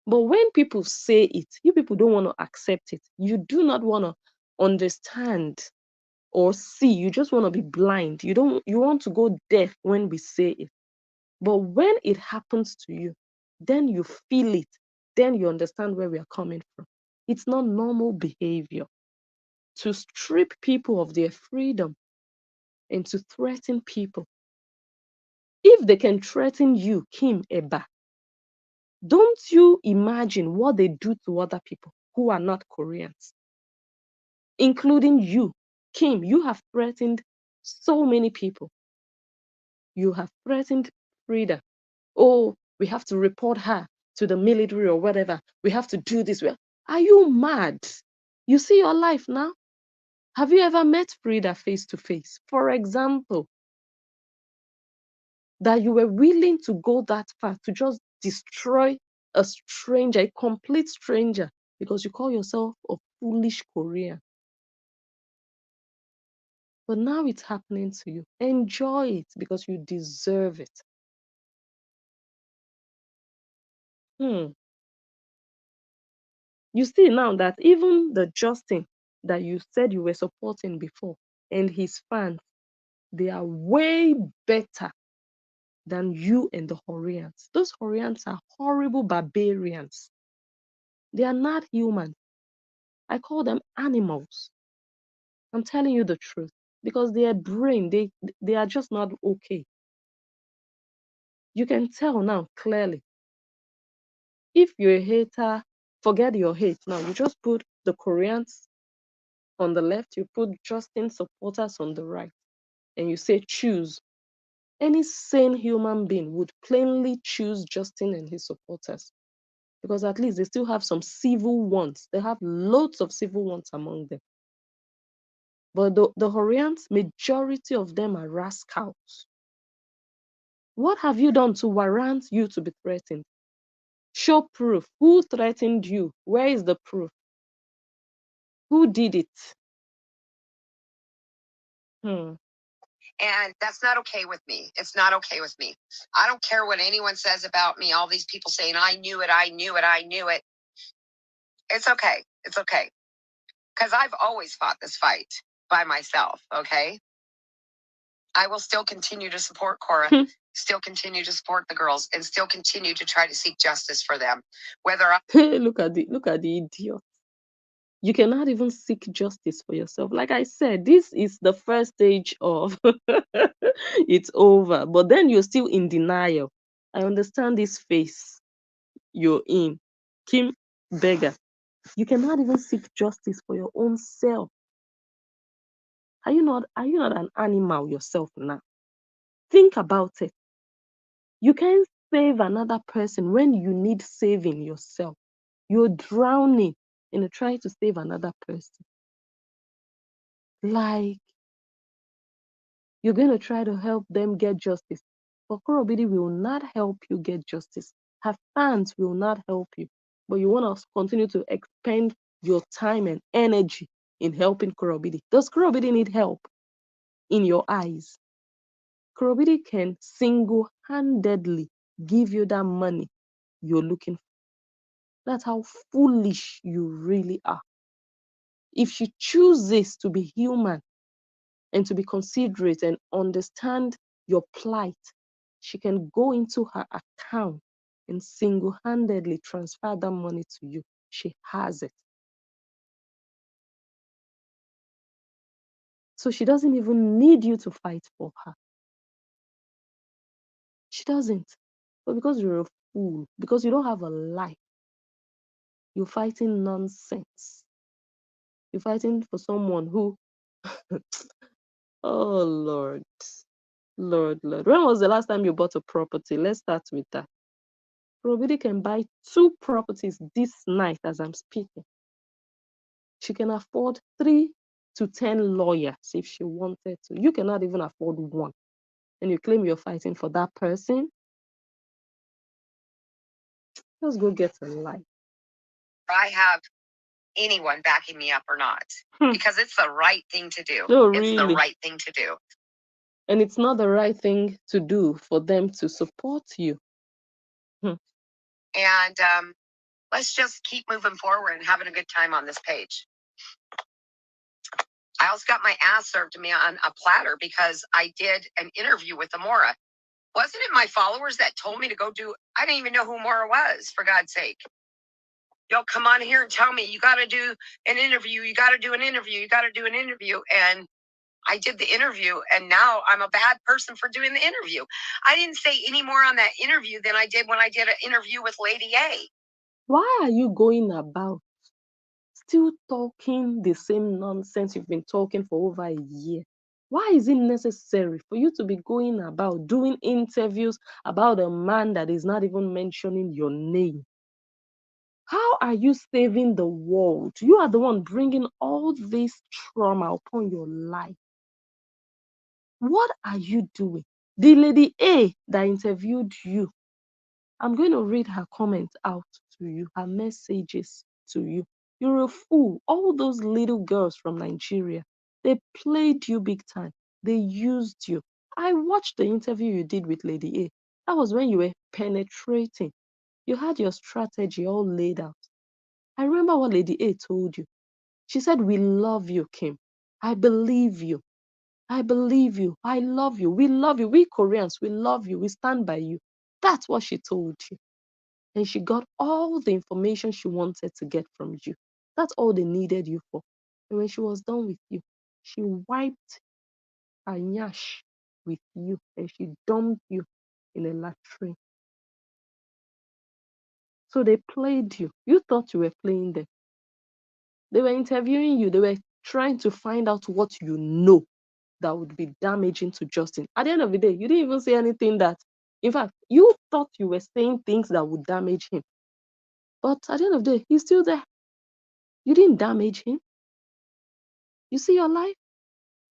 But when people say it, you people don't want to accept it. You do not want to understand or see. You just want to be blind. You want to go deaf when we say it. But when it happens to you, then you feel it. Then you understand where we are coming from. It's not normal behavior to strip people of their freedom and to threaten people. If they can threaten you, Kim EBA, don't you imagine what they do to other people who are not Koreans, including you. Kim, you have threatened so many people. You have threatened Frida. Oh, we have to report her to the military or whatever. We have to do this. Are you mad? You see your life now? Have you ever met Frida face to face? For example, that you were willing to go that far to just destroy a stranger, a complete stranger, because you call yourself a foolish Korean. But now it's happening to you. Enjoy it because you deserve it. You see now that even the Justin that you said you were supporting before and his fans, they are way better than you and the Horians. Those Horians are horrible barbarians. They are not human. I call them animals. I'm telling you the truth. Because their brain, they are just not okay. You can tell now clearly. If you're a hater, forget your hate now. You just put the Koreans on the left, you put Justin supporters on the right, and you say choose. Any sane human being would plainly choose Justin and his supporters because at least they still have some civil ones. They have loads of civil ones among them. But the Horians, majority of them are rascals. What have you done to warrant you to be threatened? Show proof. Who threatened you? Where is the proof? Who did it? And that's not okay with me. It's not okay with me. I don't care what anyone says about me. All these people saying, I knew it, I knew it, I knew it. It's okay. It's okay. Because I've always fought this fight by myself, okay? I will still continue to support Cora, still continue to support the girls, and still continue to try to seek justice for them. Whether I look at the idiot. You cannot even seek justice for yourself. Like I said, this is the first stage of it's over, but then you're still in denial. I understand this phase you're in. Kim Begga, you cannot even seek justice for your own self. Are you not an animal yourself now? Think about it. You can't save another person when you need saving yourself. You're drowning in trying to save another person. Like, you're going to try to help them get justice. But Korobidi will not help you get justice. Her fans will not help you. But you want to continue to expend your time and energy in helping Korobidi. Does Korobidi need help in your eyes? Korobidi can single-handedly give you that money you're looking for. That's how foolish you really are. If she chooses to be human and to be considerate and understand your plight, she can go into her account and single-handedly transfer that money to you. She has it. So she doesn't even need you to fight for her. She doesn't. But because you're a fool, because you don't have a life, you're fighting nonsense. You're fighting for someone who, oh Lord. Lord. When was the last time you bought a property? Let's start with that. Korobidi can buy 2 properties this night as I'm speaking. She can afford 3 to 10 lawyers if she wanted to. You cannot even afford 1. And you claim you're fighting for that person. Just go get a life. I have anyone backing me up or not. Because it's the right thing to do. No, It's really. the right thing to do. And it's not the right thing to do for them to support you. And let's just keep moving forward and having a good time on this page. I also got my ass served to me on a platter because I did an interview with Amora. Wasn't it my followers that told me to go do? I didn't even know who Amora was, for God's sake. Y'all come on here and tell me you got to do an interview. You got to do an interview. You got to do an interview. And I did the interview, and now I'm a bad person for doing the interview. I didn't say any more on that interview than I did when I did an interview with Lady A. Why are you going about still talking the same nonsense you've been talking for over a year? Why is it necessary for you to be going about doing interviews about a man that is not even mentioning your name? How are you saving the world? You are the one bringing all this trauma upon your life. What are you doing? The Lady A that interviewed you, I'm going to read her comments out to you, her messages to you. You're a fool. All those little girls from Nigeria, they played you big time. They used you. I watched the interview you did with Lady A. That was when you were penetrating. You had your strategy all laid out. I remember what Lady A told you. She said, "We love you, Kim. I believe you. I believe you. I love you. We love you. We Koreans, we love you. We stand by you." That's what she told you. And she got all the information she wanted to get from you. That's all they needed you for. And when she was done with you, she wiped her nyash with you and she dumped you in a latrine. So they played you. You thought you were playing them. They were interviewing you. They were trying to find out what you know that would be damaging to Justin. At the end of the day, you didn't even say anything that, in fact, you thought you were saying things that would damage him. But at the end of the day, he's still there. You didn't damage him. You see your life?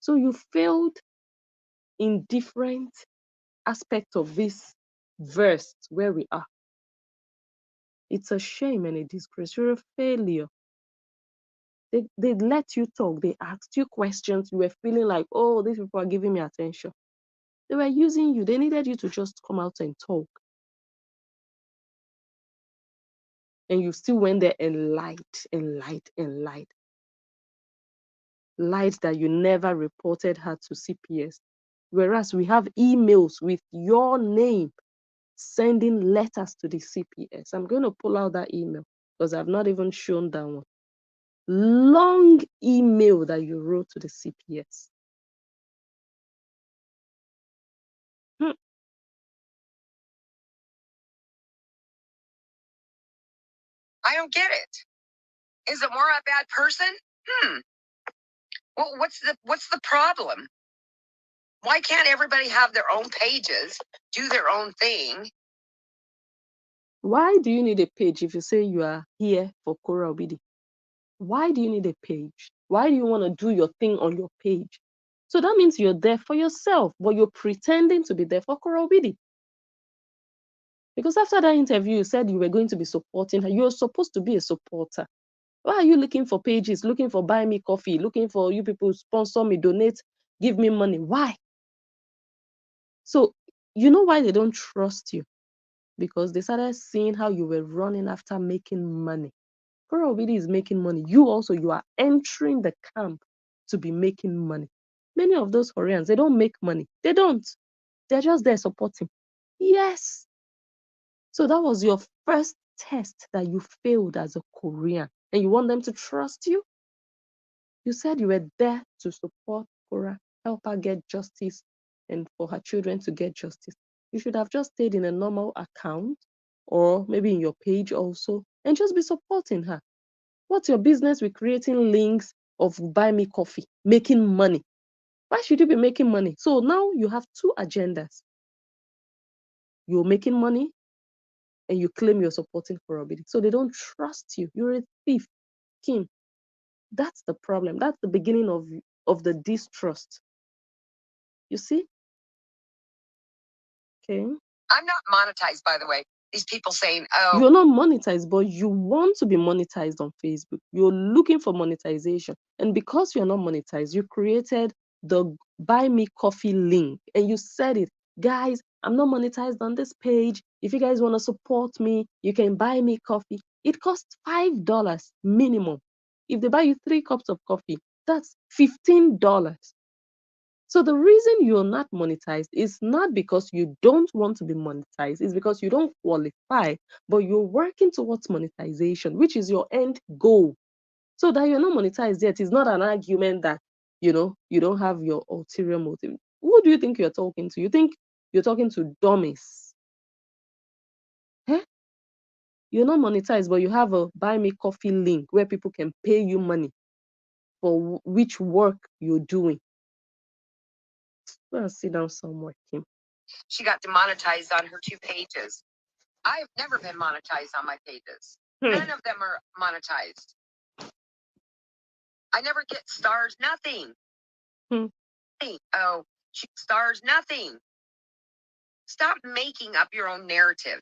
So you failed in different aspects of this verse where we are. It's a shame and a disgrace. You're a failure. They let you talk. They asked you questions. You were feeling like, oh, these people are giving me attention. They were using you. They needed you to just come out and talk. And you still went there and lied and lied and lied. Lied that you never reported her to CPS. Whereas we have emails with your name sending letters to the CPS. I'm going to pull out that email because I've not even shown that one. Long email that you wrote to the CPS. I don't get it. Is Amora a bad person? Well, what's the problem? Why can't everybody have their own pages, do their own thing? Why do you need a page if you say you are here for Kora Obidi? Why do you need a page? Why do you want to do your thing on your page? So that means you're there for yourself, but you're pretending to be there for Kora Obidi. Because after that interview, you said you were going to be supporting her. You're supposed to be a supporter. Why are you looking for pages, looking for buy me coffee, looking for you people sponsor me, donate, give me money? Why? So you know why they don't trust you? Because they started seeing how you were running after making money. Kora Obidi is making money. You are entering the camp to be making money. Many of those Koreans, they don't make money. They don't. They're just there supporting. Yes. So that was your first test that you failed as a Korean. And you want them to trust you? You said you were there to support Kora, help her get justice, and for her children to get justice. You should have just stayed in a normal account or maybe in your page also and just be supporting her. What's your business with creating links of buy me coffee, making money? Why should you be making money? So now you have 2 agendas. You're making money and you claim you're supporting corruption. So they don't trust you. You're a thief, Kim. That's the problem. That's the beginning of the distrust. You see? Okay. I'm not monetized, by the way. These people saying, oh. You're not monetized, but you want to be monetized on Facebook. You're looking for monetization. And because you're not monetized, you created the buy me coffee link and you said it. Guys, I'm not monetized on this page. If you guys want to support me, you can buy me coffee. It costs $5 minimum. If they buy you 3 cups of coffee, that's $15. So the reason you're not monetized is not because you don't want to be monetized, it's because you don't qualify, but you're working towards monetization, which is your end goal. So that you're not monetized yet is not an argument that, you don't have your ulterior motive. Who do you think you're talking to? You think you're talking to dummies? Eh? You're not monetized, but you have a buy me coffee link where people can pay you money for which work you're doing. Go and sit down somewhere, Kim. She got demonetized on her 2 pages. I've never been monetized on my pages. None of them are monetized. I never get stars, nothing. Oh, stars, nothing. Stop making up your own narrative.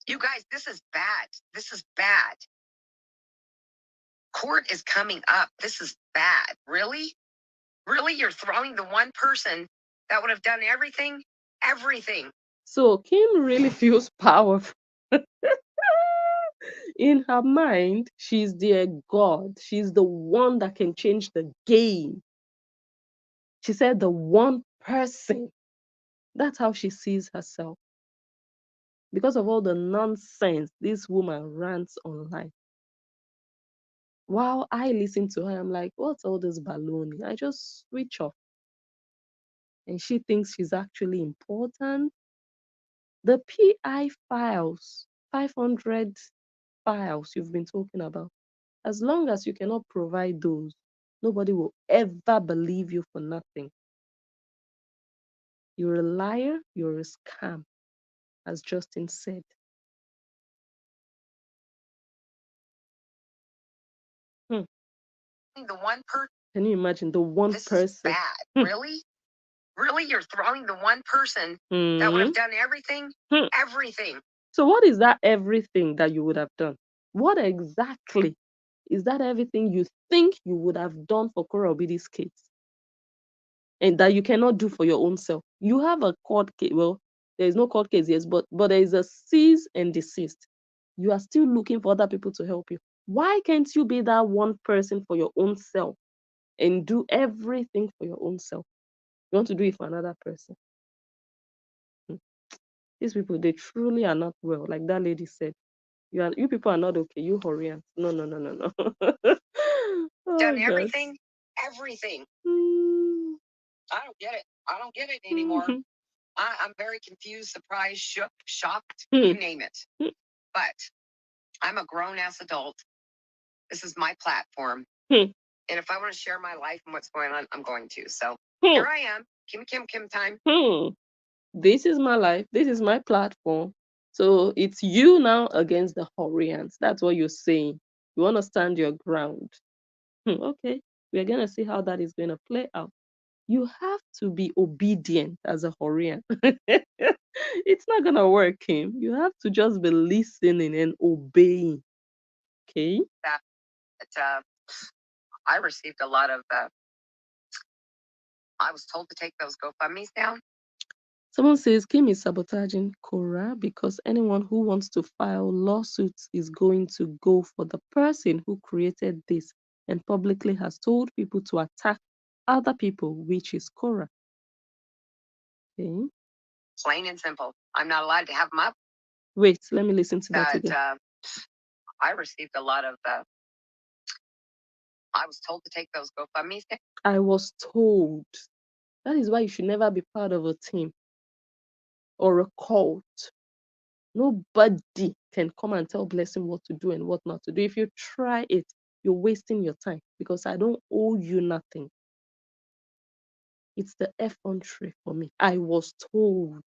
You guys, this is bad. This is bad. Court is coming up. This is bad. Really? Really? You're throwing the one person that would have done everything? Everything. So Kim really feels powerful. In her mind, she's their God. She's the one that can change the game. She said the one person. That's how she sees herself. Because of all the nonsense this woman rants online. While I listen to her, I'm like, what's all this baloney? I just switch off. And she thinks she's actually important. The PI files, 500 files you've been talking about, as long as you cannot provide those, nobody will ever believe you for nothing. You're a liar, you're a scam, as Justin said. The one person. Can you imagine the one person? This is bad. Really? Really? You're throwing the one person that would have done everything? Everything. So what is that everything that you would have done? What exactly is that everything you think you would have done for Kora Obidi's case? And that you cannot do for your own self. You have a court case. Well, there is no court case, yes, but there is a cease and desist. You are still looking for other people to help you. Why can't you be that one person for your own self and do everything for your own self? You want to do it for another person. These people, they truly are not well. Like that lady said, you people are not okay. You Horians. No. Done everything. Everything. I don't get it. I don't get it anymore. I'm very confused, surprised, shook, shocked, you name it. But I'm a grown-ass adult. This is my platform. And if I want to share my life and what's going on, I'm going to. So here I am. Kim time. This is my life. This is my platform. So it's you now against the Horians. That's what you're saying. You want to stand your ground. Okay. We're going to see how that is going to play out. You have to be obedient as a Horian. It's not going to work, Kim. You have to just be listening and obeying. Okay? I received a lot of, I was told to take those GoFundMes down. Someone says Kim is sabotaging Kora because anyone who wants to file lawsuits is going to go for the person who created this and publicly has told people to attack other people, which is Kora. Okay. Plain and simple. I'm not allowed to have them up. Wait, let me listen to that again. I received a lot of, I was told to take those GoFundMes down. I was told. That is why you should never be part of a team or a cult. Nobody can come and tell Blessing what to do and what not to do. If you try it, you're wasting your time because I don't owe you nothing. It's the effrontery for me. I was told.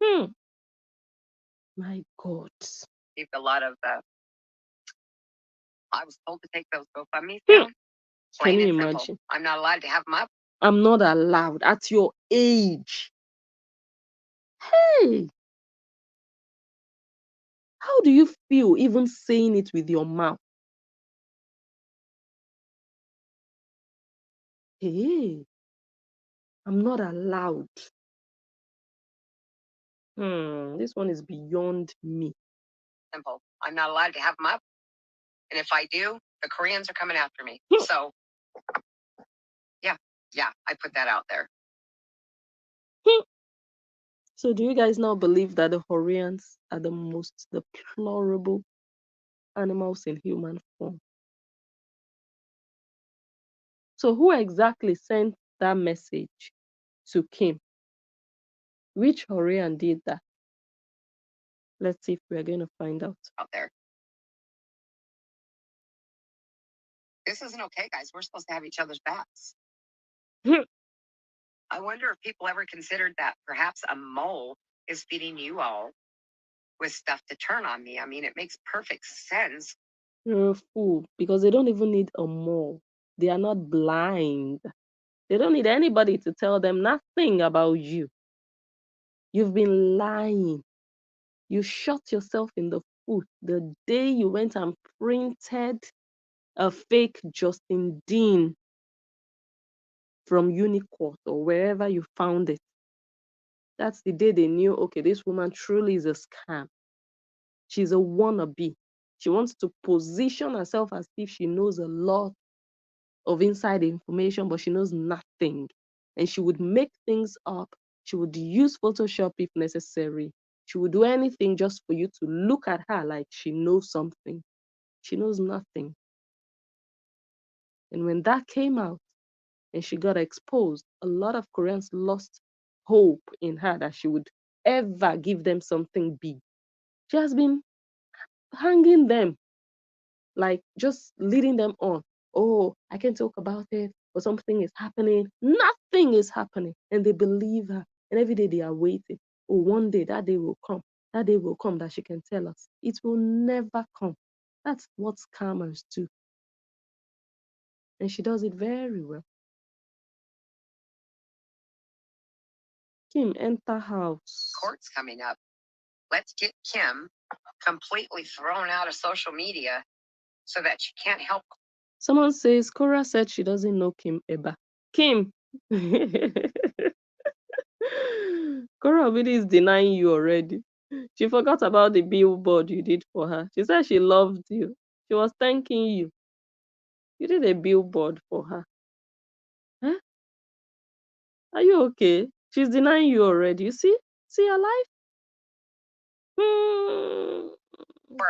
My God. A lot of I was told to take those GoFundMes down. Can you imagine? I'm not allowed to have them up. I'm not allowed at your age. Hey, how do you feel even saying it with your mouth? Hey, I'm not allowed. This one is beyond me. Simple. I'm not allowed to have them up. And if I do, the Koreans are coming after me. So, yeah, I put that out there. So do you guys now believe that the Horians are the most deplorable animals in human form? So who exactly sent that message to Kim? Which Horian did that? Let's see if we're going to find out. Out there. This isn't okay, guys. We're supposed to have each other's backs. I wonder if people ever considered that perhaps a mole is feeding you all with stuff to turn on me. I mean, it makes perfect sense. You're a fool, because they don't even need a mole. They are not blind. They don't need anybody to tell them nothing about you. You've been lying. You shot yourself in the foot the day you went and printed a fake Justin Dean from Unicourt or wherever you found it. That's the day they knew, okay, this woman truly is a scam. She's a wannabe. She wants to position herself as if she knows a lot of inside information, but she knows nothing. And she would make things up. She would use Photoshop if necessary. She would do anything just for you to look at her like she knows something. She knows nothing. And when that came out and she got exposed, a lot of Koreans lost hope in her that she would ever give them something big. She has been hanging them, like just leading them on. Oh, I can talk about it, but something is happening. Nothing is happening. And they believe her. And every day they are waiting. Oh, one day, that day will come. That day will come that she can tell us. It will never come. That's what scammers do. And she does it very well. Kim, enter house. Court's coming up. Let's get Kim completely thrown out of social media so that she can't help. Someone says, Cora said she doesn't know Kim EBA. Kim! Cora already is denying you already. She forgot about the billboard you did for her. She said she loved you. She was thanking you. You did a billboard for her. Huh? Are you okay? She's denying you already. You see? See her life? Cora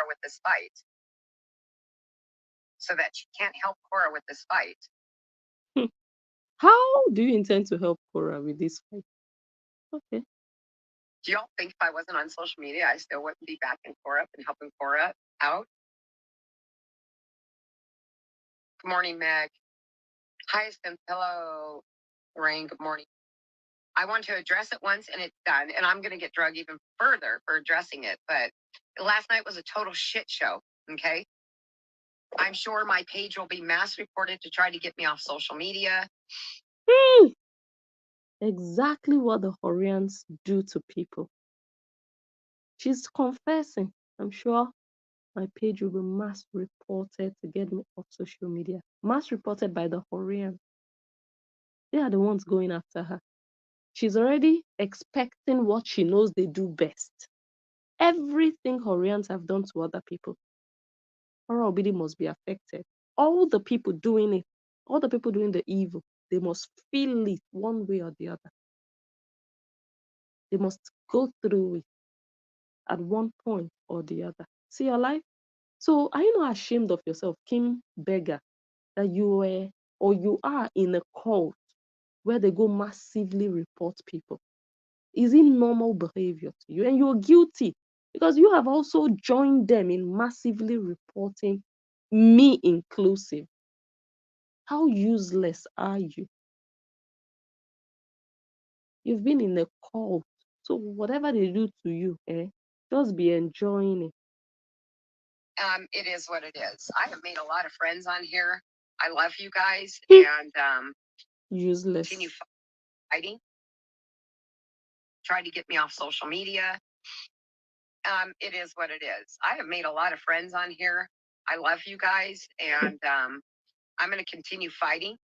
with this fight. So that she can't help Cora with this fight. How do you intend to help Cora with this fight? Okay. Do y'all think if I wasn't on social media, I still wouldn't be backing Cora up and helping Cora out? Good morning, Meg. Hi, Sim. Hello, Rain. Good morning. I want to address it once and it's done, and I'm going to get drug even further for addressing it. But last night was a total shit show, okay? I'm sure my page will be mass reported to try to get me off social media. Exactly what the Horians do to people. She's confessing. I'm sure my page will be mass reported to get me off social media. Mass reported by the Horians. They are the ones going after her. She's already expecting what she knows they do best. Everything Horians have done to other people, Hora Obidi must be affected. All the people doing it, all the people doing the evil, they must feel it one way or the other. They must go through it at one point or the other. See your life? So are you not ashamed of yourself, Kim Begga, that you were or you are in a cult where they go massively report people? Is it normal behavior to you? And you're guilty because you have also joined them in massively reporting, me inclusive. How useless are you? You've been in a cult So whatever they do to you, just be enjoying it. It is what it is. I have made a lot of friends on here. I love you guys, and useless. Continue fighting. Try to get me off social media. It is what it is. I have made a lot of friends on here. I love you guys, and I'm going to continue fighting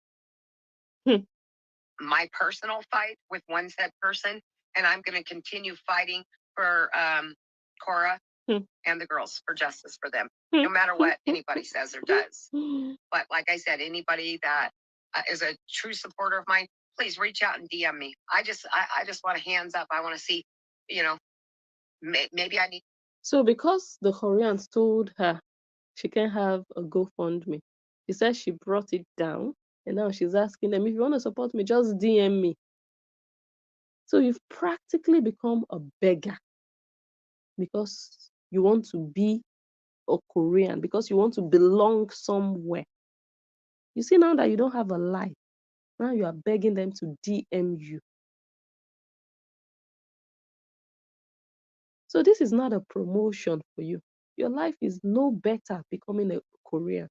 my personal fight with one said person, and I'm going to continue fighting for Cora and the girls, for justice for them, no matter what anybody says or does. But like I said, anybody that is a true supporter of mine, please reach out and DM me. I just want a hands up. I want to see, maybe I need. So because the Koreans told her she can have a GoFundMe, she said she brought it down, and now she's asking them, if you want to support me, just DM me. So you've practically become a beggar because you want to be a Korean, because you want to belong somewhere. You see, now that you don't have a life, now you are begging them to DM you. So this is not a promotion for you. Your life is no better becoming a Korean.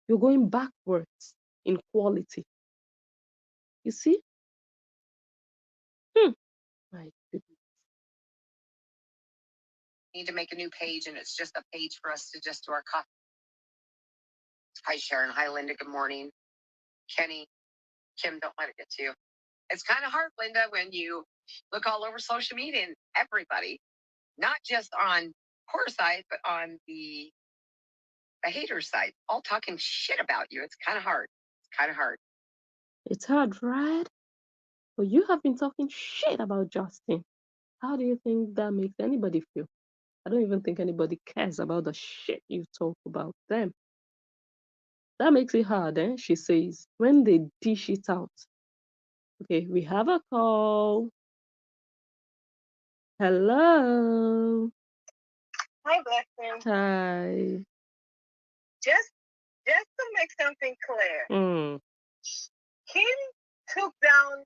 You're going backwards in quality. You see? My goodness. Need to make a new page, and it's just a page for us to just do our coffee. Hi, Sharon. Hi, Linda. Good morning. Kenny, Kim, don't let it get to you. It's kind of hard, Linda, when you look all over social media and everybody, not just on core side, but on the hater side, all talking shit about you. It's kind of hard. It's kind of hard. It's hard, right? But you have been talking shit about Justin. How do you think that makes anybody feel? I don't even think anybody cares about the shit you talk about them. That makes it hard, she says, when they dish it out. Okay, we have a call. Hello. Hi, Blessing. Hi. Just to make something clear, Kim took down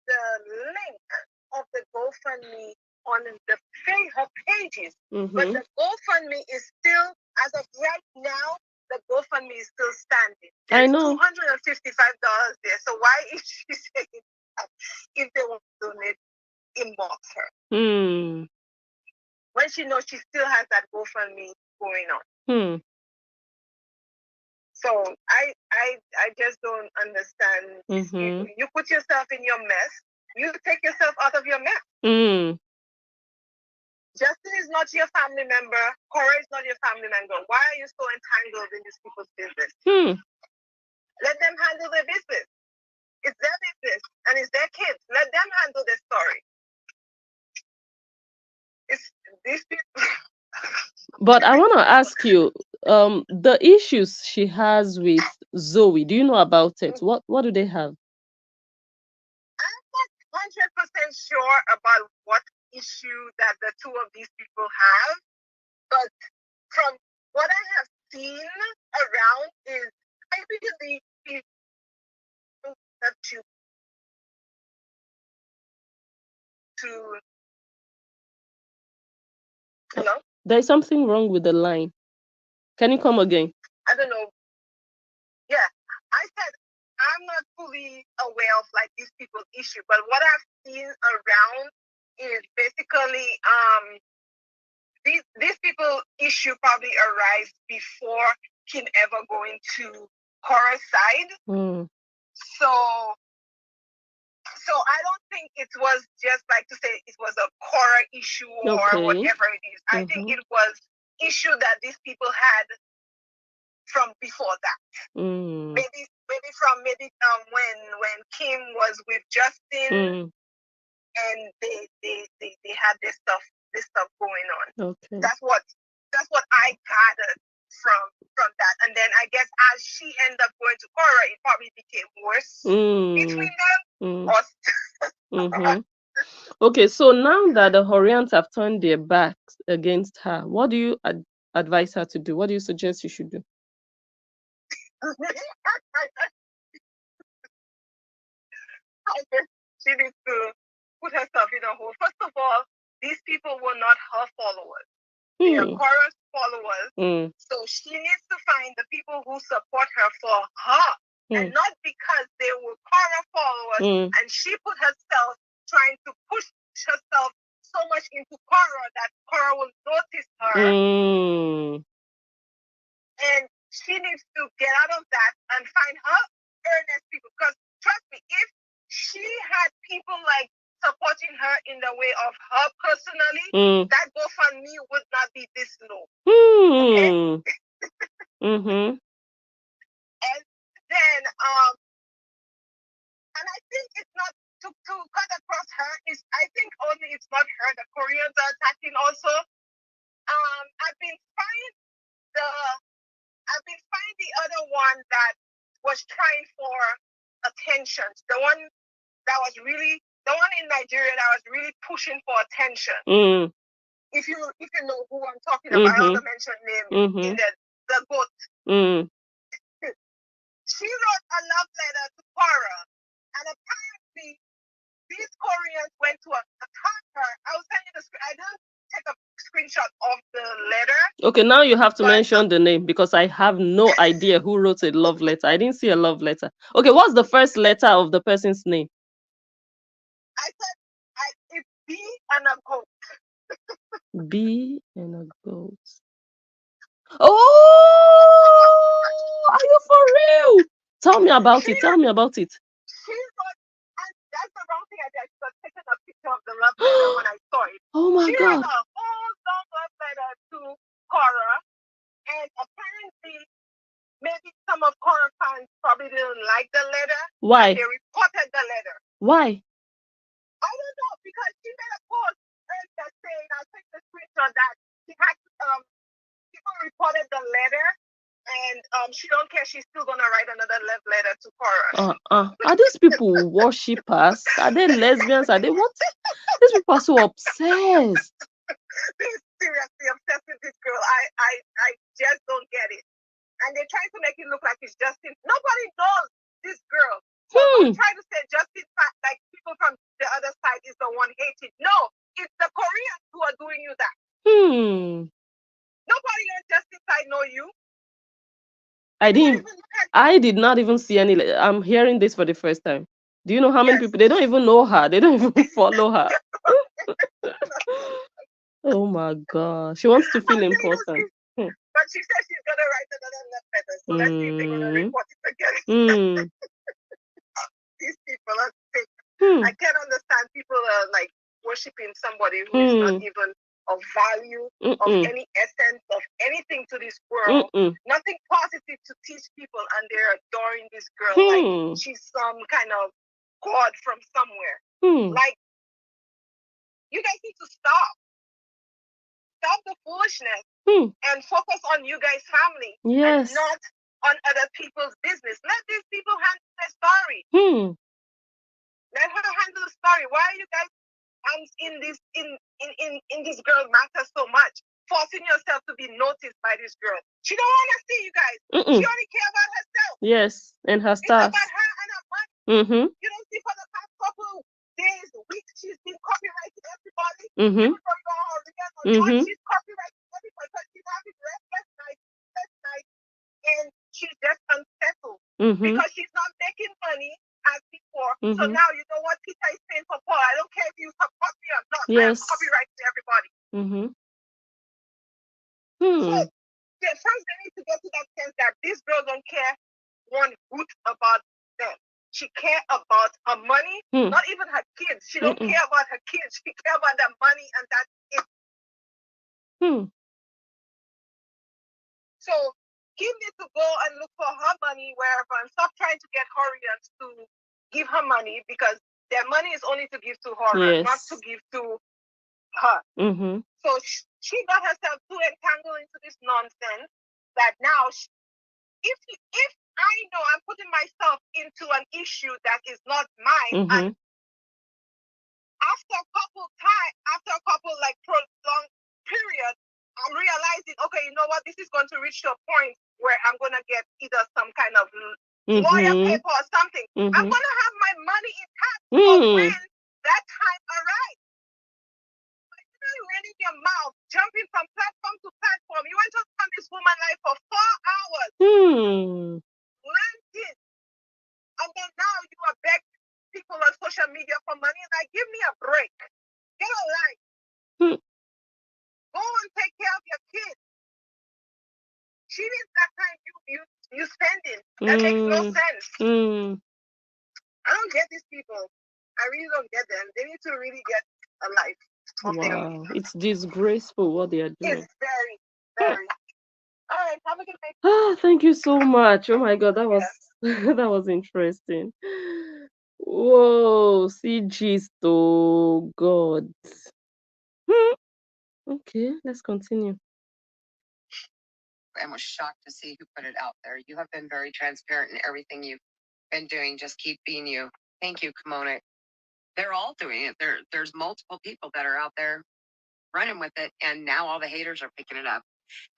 the link of the GoFundMe on her pages, but the GoFundMe is still, as of right now, the GoFundMe is still standing. I know. $255 there. So why is she saying that if they want to donate, inbox her? When she knows she still has that GoFundMe going on. So I just don't understand. You put yourself in your mess. You take yourself out of your mess. Justin is not your family member. Cora is not your family member. Why are you so entangled in these people's business? Let them handle their business. It's their business and it's their kids. Let them handle their story. It's these people. But I want to ask you, the issues she has with Zoe, do you know about it? What do they have? I'm not 100% sure about what issue that the two of these people have, but from what I have seen around is I believe people have to hello? There's something wrong with the line. Can you come again? I don't know. Yeah, I said I'm not fully aware of like these people's issue, but what I've seen around is basically these people issue probably arise before Kim ever going to Cora's side. So I don't think it was just like to say it was a Cora issue or whatever it is. I think it was issue that these people had from before that. Maybe when Kim was with Justin and they had this stuff going on. Okay. That's what I gathered from that. And then I guess as she ended up going to Cora, it probably became worse between them. Okay, so now that the Horians have turned their backs against her, what do you advise her to do? What do you suggest you should do? I guess she needs to put herself in a hole. First of all, these people were not her followers. They are Cora's followers. So she needs to find the people who support her for her. And not because they were Cora followers and she put herself trying to push herself so much into Cora that Cora will notice her. And she needs to get out of that and find her earnest people. Because trust me, if she had people like supporting her in the way of her personally, that GoFundMe would not be this low. Okay? And then and I think it's not to cut across her is I think only it's not her. The Koreans are attacking also. I've been finding the other one that was trying for attention. The one in Nigeria that was really pushing for attention. If you know who I'm talking about, I also mentioned name in the goat. She wrote a love letter to Cora, and apparently these Koreans went to attack her. I was sending I didn't take a screenshot of the letter. Okay, now you have to mention the name because I have no idea who wrote a love letter. I didn't see a love letter. Okay, what's the first letter of the person's name? I said it's B and a goat. B and a goat. Oh, are you for real? Tell me about it. Tell me about it. She wrote, and that's the wrong thing I did. I was taking a picture of the love letter when I saw it. Oh my God. She wrote a whole long love letter to Cora, and apparently, maybe some of Cora fans probably didn't like the letter. Why? They reported the letter. Why? I don't know, because she made a post that saying, I'll take the screenshot that she had people reported the letter, and she don't care. She's still gonna write another love letter to Cora. Are these people worshippers? Are they lesbians? Are they what? These people are so obsessed. They're seriously obsessed with this girl. I just don't get it. And they're trying to make it look like it's Justin. Nobody knows this girl. So don't try to say Justin, like people from the other side is the one hating. No, it's the Koreans who are doing you that. Nobody on Justin's side know you. I did not even see any. I'm hearing this for the first time. Do you know how many people? They don't even know her. They don't even follow her. Oh my God. She wants to feel important. But she said she's going to write another love letter. So let's see if they're going to report it again. These people are sick. I can't understand people are like worshipping somebody who is not even of value, of any essence, of anything to this world. Nothing positive to teach people, and they're adoring this girl like she's some kind of god from somewhere. Like, you guys need to stop the foolishness and focus on you guys' family and not on other people's business. Let these people handle their story. Let her handle the story. Why are you guys in this girl matter so much? Forcing yourself to be noticed by this girl. She don't want to see you guys. She only care about herself. Yes, and her stuff. It's about her and her money. You don't see for the past couple days, weeks, she's been copywriting everybody. People don't know how to get on. She's copywriting everybody because she's having restless night, and she's just unsettled because she's not making money as before. So now you know what Peter is saying for Paul. I don't care if you support me or not. Yes. I'm copywriting everybody. So first they need to get to that sense that this girl don't care one hoot about them. She care about her money, not even her kids. She don't care about her kids. She care about their money, and that's it. So Kim needs to go and look for her money wherever and stop trying to get Koreans to give her money, because their money is only to give to her, not to give to her. So she got herself too entangled into this nonsense that now, if I know I'm putting myself into an issue that is not mine, and after a couple like prolonged period, I'm realizing, okay, you know what, this is going to reach to a point where I'm going to get either some kind of lawyer paper or something. I'm going to have my money intact for when That time arrived. But you know, running your mouth, jumping from platform to platform. You went on this woman's life for 4 hours. Ranting. And then now you are begging people on social media for money. Like, give me a break. Get a life. Go and take care of your kids. She needs that time you spending. That makes no sense. I don't get these people. I really don't get them. They need to really get a life. Wow, it's disgraceful what they are doing. It's very, very. All right, have a good night. Ah, thank you so much. Oh my God, that was that was interesting. Whoa, see gist, oh God. Okay, let's continue. And was shocked to see who put it out there. You have been very transparent in everything you've been doing. Just keep being you. Thank you, Kimona. They're all doing it. There's multiple people that are out there running with it, and now all the haters are picking it up.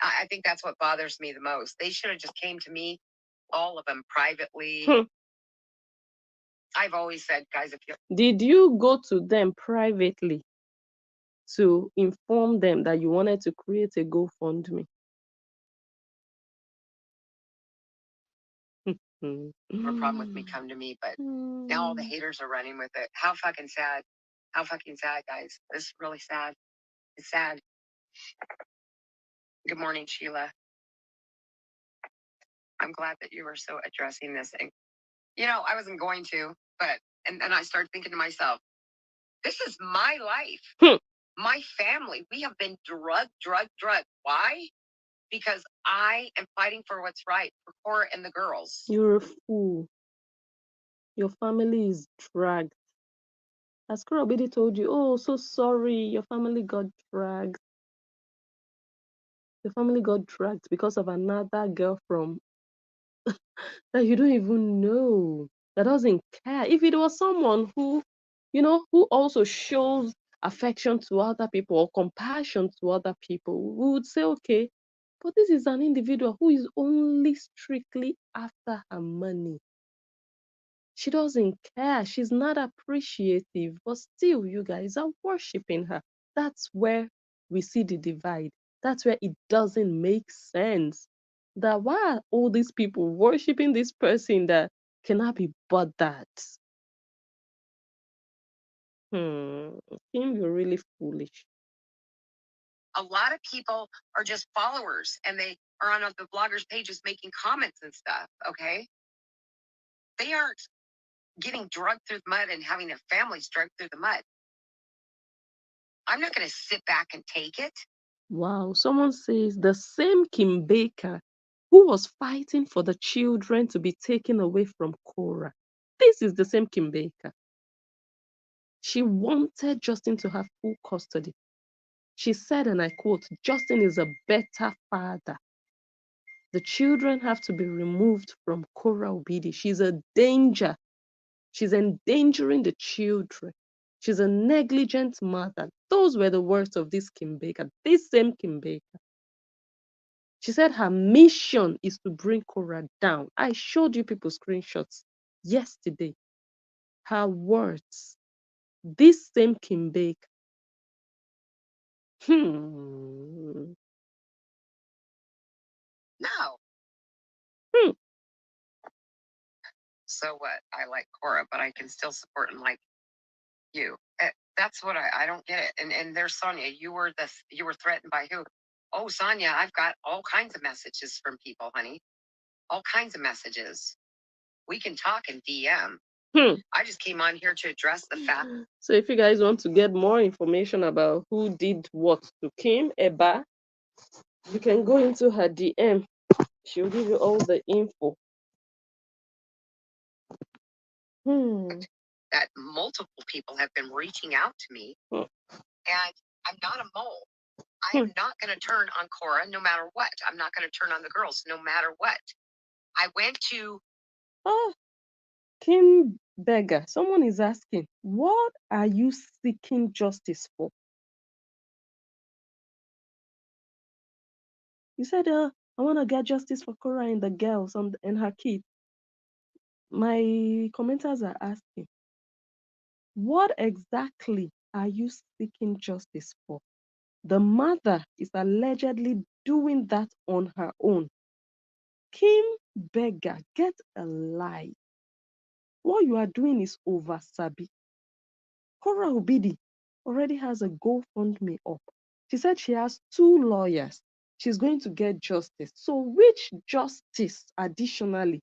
I think that's what bothers me the most. They should have just came to me, all of them, privately. I've always said, guys, if you Did you go to them privately to inform them that you wanted to create a GoFundMe? have a problem with me, come to me. But now all the haters are running with it. How fucking sad. How fucking sad, guys. This is really sad. It's sad. Good morning, Sheila. I'm glad that you were so addressing this thing. You know, I wasn't going to, but, and then I started thinking to myself, this is my life, my family. We have been drugged. Why? Because I am fighting for what's right for Cora and the girls. You're a fool. Your family is dragged. As Kurobidi told you, oh, so sorry, your family got dragged. Your family got dragged because of another girl from that you don't even know, that doesn't care. If it was someone who, who also shows affection to other people or compassion to other people, we would say, okay. But this is an individual who is only strictly after her money. She doesn't care. She's not appreciative. But still, you guys are worshiping her. That's where we see the divide. That's where it doesn't make sense. That why are all these people worshiping this person that cannot be bothered? Kim, you're really foolish. A lot of people are just followers and they are on the bloggers' pages making comments and stuff, okay? They aren't getting drugged through the mud and having their families drugged through the mud. I'm not going to sit back and take it. Wow, someone says the same Kim Baker who was fighting for the children to be taken away from Cora. This is the same Kim Baker. She wanted Justin to have full custody. She said, and I quote, Justin is a better father. The children have to be removed from Cora Obidi. She's a danger. She's endangering the children. She's a negligent mother. Those were the words of this Kim Baker, this same Kim Baker. She said her mission is to bring Cora down. I showed you people screenshots yesterday. Her words. This same Kim Baker. No. So what? I like Cora, but I can still support and like you. That's what I don't get it. And there's Sonia. You were threatened by who? Oh, Sonia, I've got all kinds of messages from people, honey. All kinds of messages. We can talk in DM. I just came on here to address the fact. So if you guys want to get more information about who did what to Kim EBA, you can go into her DM. She'll give you all the info. That multiple people have been reaching out to me, and I'm not a mole. I am not going to turn on Cora no matter what. I'm not going to turn on the girls no matter what. I went to... Oh, Kim Begga, someone is asking, what are you seeking justice for? You said, I want to get justice for Cora and the girls and her kids. My commenters are asking, What exactly are you seeking justice for? The mother is allegedly doing that on her own. Kim Begga, get a life. What you are doing is over sabi. Cora Obidi already has a GoFundMe up. She said she has 2 lawyers. She's going to get justice. So which justice additionally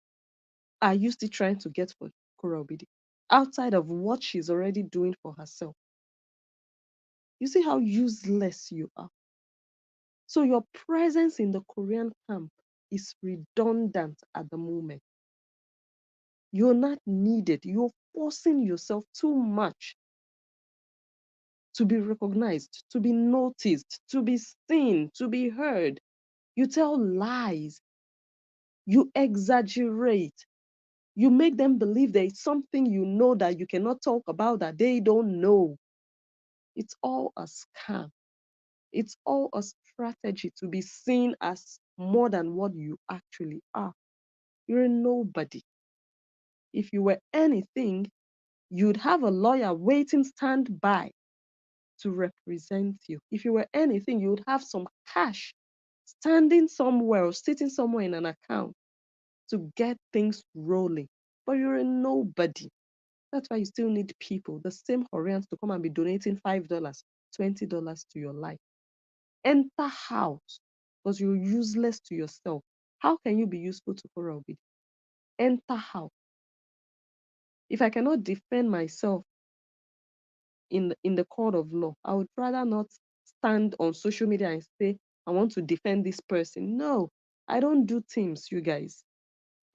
are you still trying to get for Cora Obidi outside of what she's already doing for herself? You see how useless you are. So your presence in the Korean camp is redundant at the moment. You're not needed. You're forcing yourself too much to be recognized, to be noticed, to be seen, to be heard. You tell lies. You exaggerate. You make them believe there is something you know that you cannot talk about that they don't know. It's all a scam. It's all a strategy to be seen as more than what you actually are. You're a nobody. If you were anything, you'd have a lawyer waiting standby to represent you. If you were anything, you would have some cash standing somewhere or sitting somewhere in an account to get things rolling. But you're a nobody. That's why you still need people, the same Koreans, to come and be donating $5, $20 to your life. Enter house because you're useless to yourself. How can you be useful to Kora Obidi? Enter house. If I cannot defend myself in the court of law, I would rather not stand on social media and say, I want to defend this person. No, I don't do teams, you guys.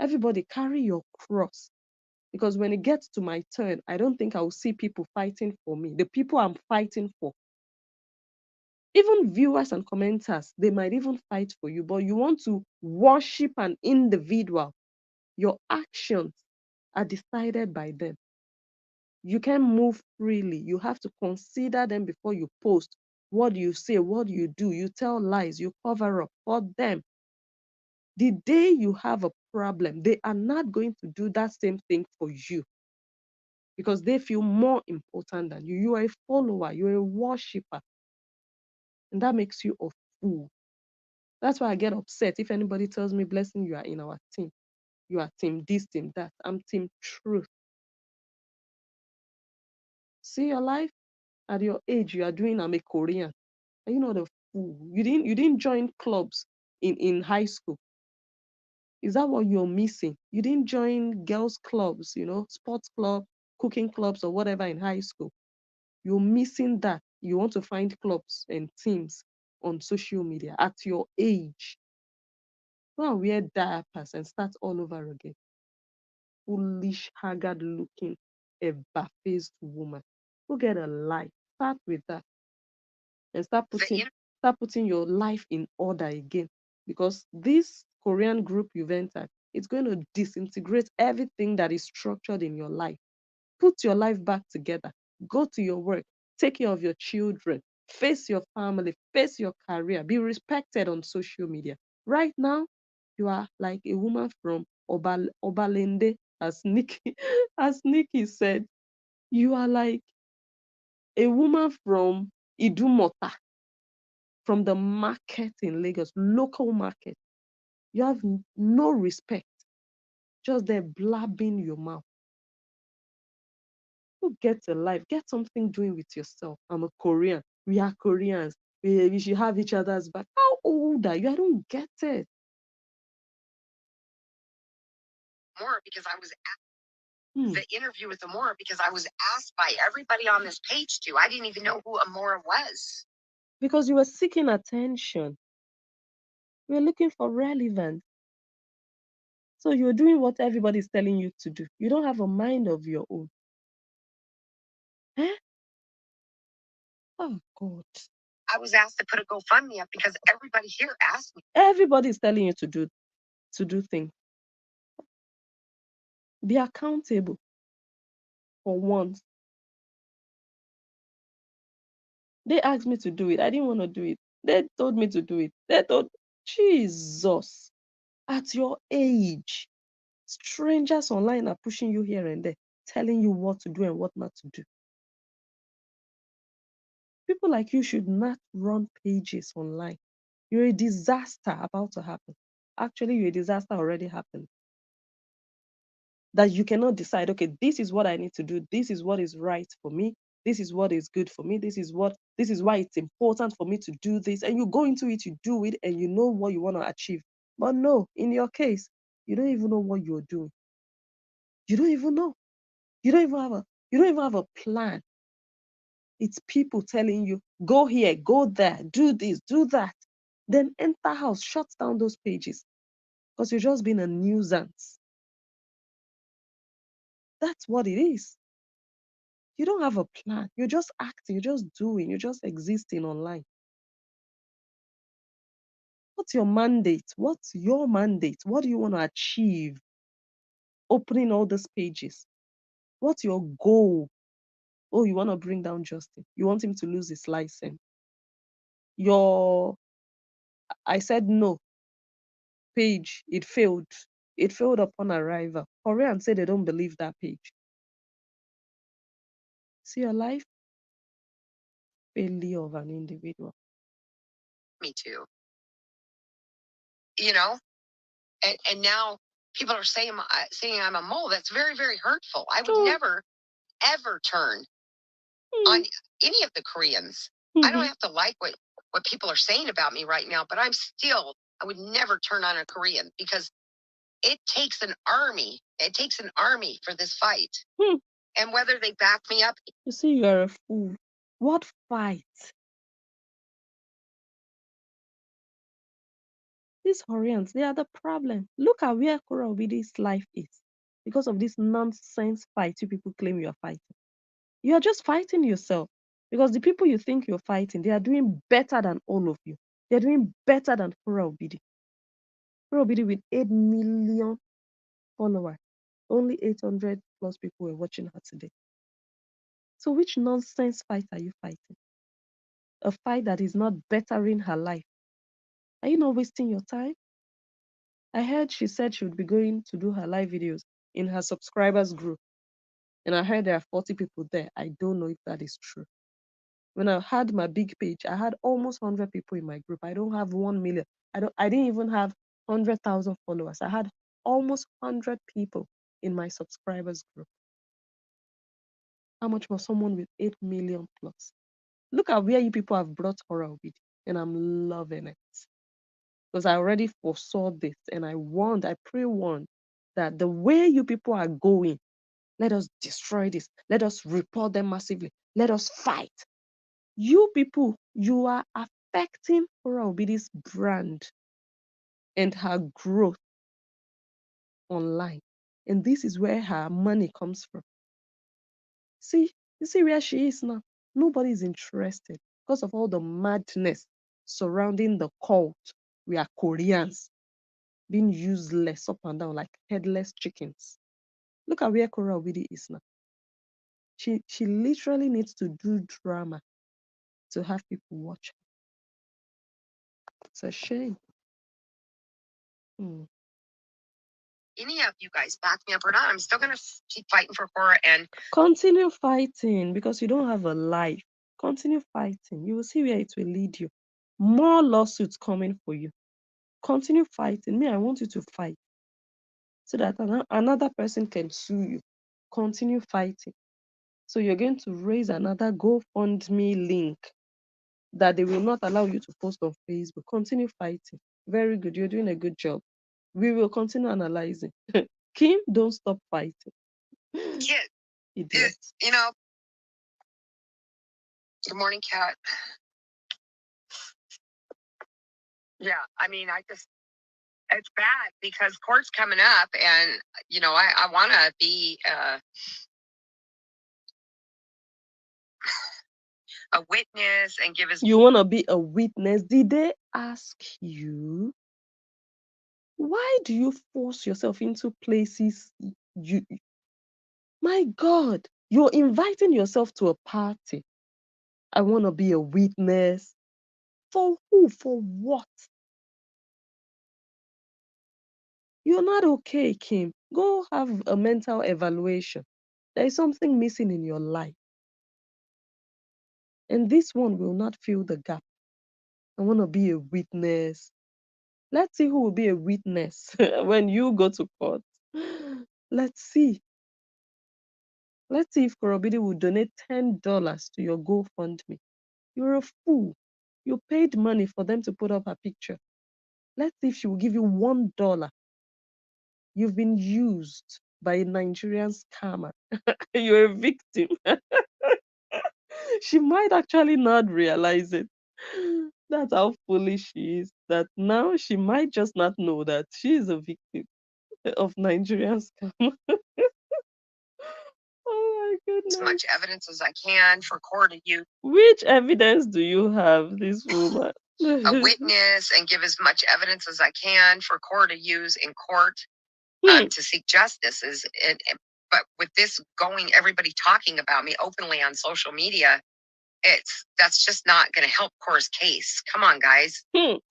Everybody carry your cross. Because when it gets to my turn, I don't think I will see people fighting for me. The people I'm fighting for, even viewers and commenters, they might even fight for you, but you want to worship an individual. Your actions are decided by them. You can move freely. You have to consider them before you post. What you say, what you do, you tell lies, you cover up for them. The day you have a problem, they are not going to do that same thing for you because they feel more important than you. You are a follower, you're a worshiper, and that makes you a fool. That's why I get upset if anybody tells me, Blessing, you are in our team. You are team this, team that. I'm team truth. See your life? At your age, you are doing, I'm a Korean. Are you not a fool? You didn't join clubs in high school. Is that what you're missing? You didn't join girls' clubs, sports club, cooking clubs, or whatever in high school. You're missing that. You want to find clubs and teams on social media at your age. Go and wear diapers and start all over again. Foolish, haggard-looking, eba-faced woman. Go get a life. Start with that. And start putting your life in order again. Because this Korean group you've entered, it's going to disintegrate everything that is structured in your life. Put your life back together. Go to your work. Take care of your children. Face your family. Face your career. Be respected on social media. Right now, you are like a woman from Obalende, as Nikki, as Nikki said. You are like a woman from Idumota, from the market in Lagos, local market. You have no respect, just there blabbing your mouth. Go get a life, get something doing with yourself. I'm a Korean. We are Koreans. We should have each other's back. How old are you? I don't get it. More because I was at the interview with Amora because I was asked by everybody on this page to. I didn't even know who Amora was. Because you were seeking attention. You were looking for relevance. So you're doing what everybody's telling you to do. You don't have a mind of your own. Eh? Oh, God. I was asked to put a GoFundMe up because everybody here asked me. Everybody's telling you to do things. Be accountable for once. They asked me to do it. I didn't want to do it. They told me to do it. They told, Jesus, at your age, strangers online are pushing you here and there, telling you what to do and what not to do. People like you should not run pages online. You're a disaster about to happen. Actually, you're a disaster already happened. That you cannot decide, okay, this is what I need to do. This is what is right for me. This is what is good for me. This is why it's important for me to do this. And you go into it, you do it, and you know what you want to achieve. But no, in your case, you don't even know what you're doing. You don't even know. You don't even have a plan. It's people telling you, go here, go there, do this, do that. Then enter house, shut down those pages because you're just being a nuisance. That's what it is. You don't have a plan. You're just acting, you're just doing, you're just existing online. What's your mandate? What's your mandate? What do you want to achieve? Opening all these pages. What's your goal? Oh, you want to bring down Justin. You want him to lose his license. I said no page, it failed. It failed upon arrival. Koreans say they don't believe that page. See your life? Failure of an individual. Me too. You know, and now people are saying I'm a mole. That's very, very hurtful. I would never, ever turn on any of the Koreans. I don't have to like what people are saying about me right now, but I would never turn on a Korean because it takes an army. It takes an army for this fight. And whether they back me up. You see, you're a fool. What fight? These Koreans, they are the problem. Look at where Kora Obidi's life is because of this nonsense fight you people claim you are fighting. You are just fighting yourself because the people you think you're fighting, they are doing better than all of you. They're doing better than Kora Obidi. Kora Obidi with 8 million followers. Only 800 plus people were watching her today. So which nonsense fight are you fighting? A fight that is not bettering her life. Are you not wasting your time? I heard she said she would be going to do her live videos in her subscribers group. And I heard there are 40 people there. I don't know if that is true. When I had my big page, I had almost 100 people in my group. I don't have 1 million. I didn't even have 100,000 followers. I had almost 100 people in my subscribers group. How much more someone with 8 million plus? Look at where you people have brought horror with, and I'm loving it. Because I already foresaw this, and I pre-warned that the way you people are going, let us destroy this. Let us report them massively. Let us fight. You people, you are affecting Horror Obidi's brand and her growth online. And this is where her money comes from. See, you see where she is now? Nobody is interested because of all the madness surrounding the cult. We are Koreans being useless up and down like headless chickens. Look at where Kora Obidi is now. She literally needs to do drama to have people watch her. It's a shame. Any of you guys back me up or not, I'm still going to keep fighting for Cora and continue fighting because you don't have a life. Continue fighting. You will see where it will lead you. More lawsuits coming for you. Continue fighting. Me, I want you to fight so that another person can sue you. Continue fighting. So you're going to raise another GoFundMe link that they will not allow you to post on Facebook. Continue fighting. Very good. You're doing a good job. We will continue analyzing. Kim, don't stop fighting. Kid, Idiot. You know, good morning, Kat. Yeah, I mean, it's bad because court's coming up and, you know, I want to be a witness and give his... You want to be a witness? Did they ask you? Why do you force yourself into places my God, you're inviting yourself to a party. I want to be a witness. For who? For what? You're not okay, Kim. Go have a mental evaluation. There is something missing in your life. And this one will not fill the gap. I want to be a witness. Let's see who will be a witness when you go to court. Let's see. Let's see if Korobidi will donate $10 to your GoFundMe. You're a fool. You paid money for them to put up a picture. Let's see if she will give you $1. You've been used by a Nigerian scammer. You're a victim. She might actually not realize it. That's how foolish she is. That now she might just not know that she is a victim of Nigerian scam. Oh my goodness. As much evidence as I can for court to use. Which evidence do you have, this woman? A witness and give as much evidence as I can for court to use in court to seek justice. But with this going, everybody talking about me openly on social media, that's just not going to help Cora's case. Come on, guys.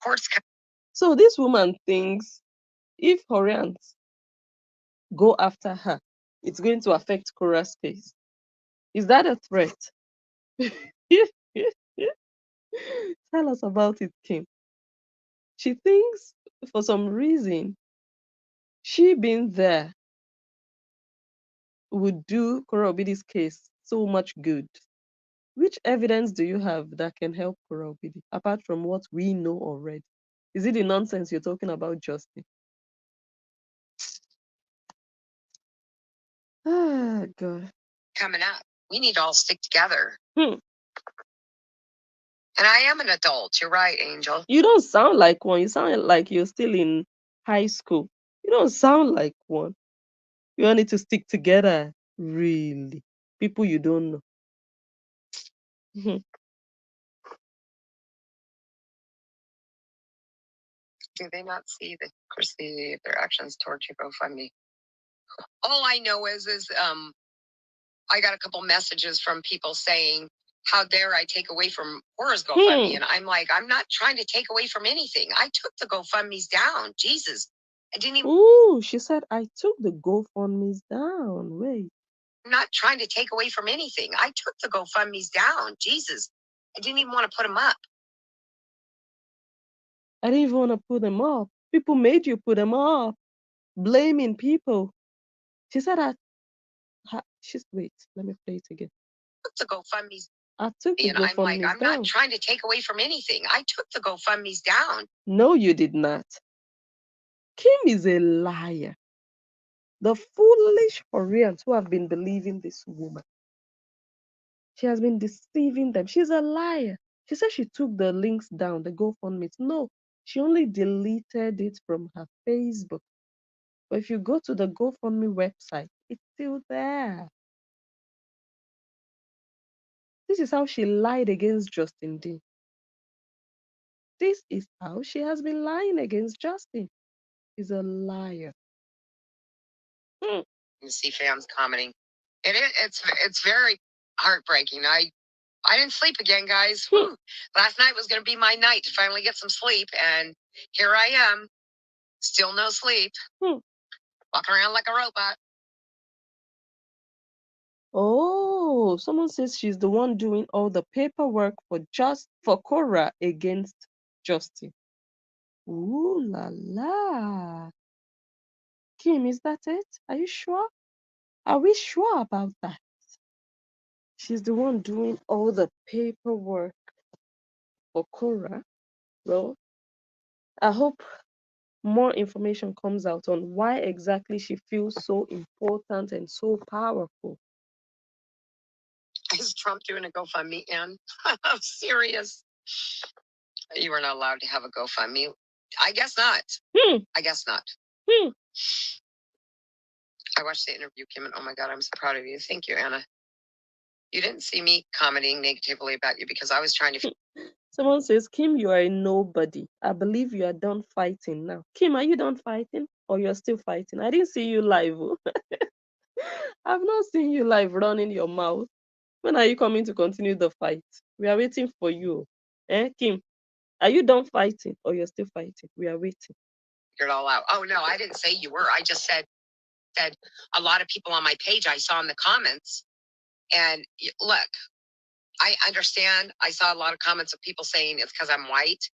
Court's. So this woman thinks if Horians go after her, it's going to affect Cora's case. Is that a threat? Tell us about it, Kim. She thinks for some reason she being there would do Kora Obidi's case so much good. Which evidence do you have that can help Kora Obidi, apart from what we know already? Is it the nonsense you're talking about, Justin? Ah, God. Coming up, we need to all stick together. And I am an adult. You're right, Angel. You don't sound like one. You sound like you're still in high school. You don't sound like one. You all need to stick together, really. People you don't know. Do they not see the perceive their actions towards you GoFundMe? All I know is I got a couple messages from people saying, how dare I take away from Cora's GoFundMe? And I'm like, I'm not trying to take away from anything. I took the GoFundMes down. Jesus. I didn't even. Ooh, she said, I took the GoFundMes down. Wait. I'm not trying to take away from anything. I took the GoFundMes down. Jesus. I didn't even want to put them up. I didn't even want to put them up. People made you put them up. Blaming people. She said, wait, let me play it again. The GoFundMes. I took the GoFundMes I'm like, I'm down. not trying to take away from anything. I took the GoFundMes down. No, you did not. Kim is a liar. The foolish Koreans who have been believing this woman. She has been deceiving them. She's a liar. She said she took the links down, the GoFundMe. No, she only deleted it from her Facebook. But if you go to the GoFundMe website, it's still there. This is how she lied against Justin Dean. This is how she has been lying against Justin. She's a liar. You see fans commenting. It's very heartbreaking. I didn't sleep again, guys. Last night was going to be my night to finally get some sleep, and here I am, still no sleep, walking around like a robot. Oh, someone says she's the one doing all the paperwork for Cora against Justin. Ooh la la. Kim, is that it? Are you sure? Are we sure about that? She's the one doing all the paperwork for Cora. Well, I hope more information comes out on why exactly she feels so important and so powerful. Is Trump doing a GoFundMe, Ann? I'm serious. You were not allowed to have a GoFundMe. I guess not. I guess not. I watched the interview, Kim, and oh my God, I'm so proud of you. Thank you, Anna. You didn't see me commenting negatively about you because I was trying to. Someone says, Kim, you are a nobody. I believe you are done fighting now. Kim, are you done fighting or you're still fighting? I didn't see you live. I've not seen you live running your mouth. When are you coming to continue the fight? We are waiting for you. Kim, are you done fighting or you're still fighting? We are waiting. Figure it all out. Oh, no, I didn't say you were. I just said a lot of people on my page I saw in the comments. And look, I understand. I saw a lot of comments of people saying it's because I'm white.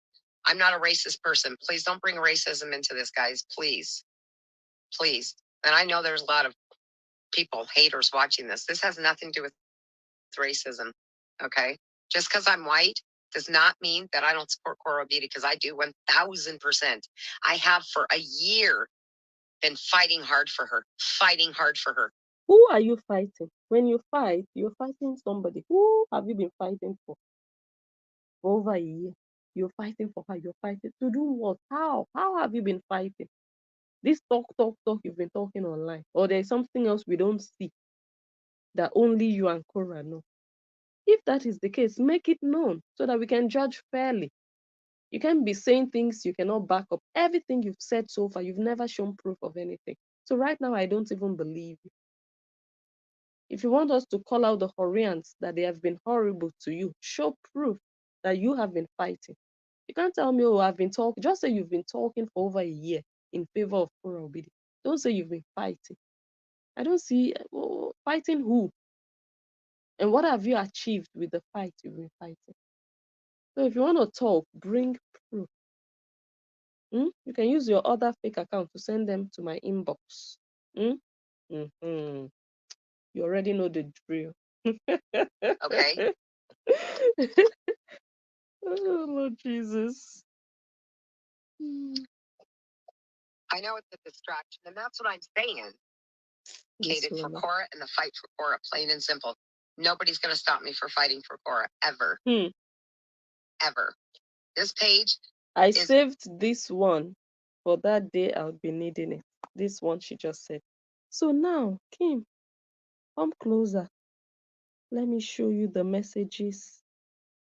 I'm not a racist person. Please don't bring racism into this, guys. Please. Please. And I know there's a lot of people, haters watching this. This has nothing to do with racism. Okay. Just because I'm white does not mean that I don't support Cora Beatty, because I do 1000%. I have for a year been fighting hard for her, fighting hard for her. Who are you fighting? When you fight, you're fighting somebody. Who have you been fighting for over a year? You're fighting for her. You're fighting to do what? How? How have you been fighting? This talk you've been talking online, or there's something else we don't see that only you and Cora know. If that is the case, make it known so that we can judge fairly. You can't be saying things you cannot back up. Everything you've said so far, you've never shown proof of anything. So right now, I don't even believe you. If you want us to call out the Horians that they have been horrible to you, show proof that you have been fighting. You can't tell me, oh, I've been talking. Just say you've been talking for over a year in favor of Kora Obidi. Don't say you've been fighting. I don't see fighting who? And what have you achieved with the fight you've been fighting? So if you want to talk, bring proof. You can use your other fake account to send them to my inbox. Mm-hmm. You already know the drill. Okay. Oh, Lord Jesus. I know it's a distraction, and that's what I'm saying. Advocated for Cora and the fight for Cora, plain and simple. Nobody's going to stop me for fighting for Cora, ever. Ever. This page. I saved this one for that day I'll be needing it. This one she just said. So now, Kim, come closer. Let me show you the messages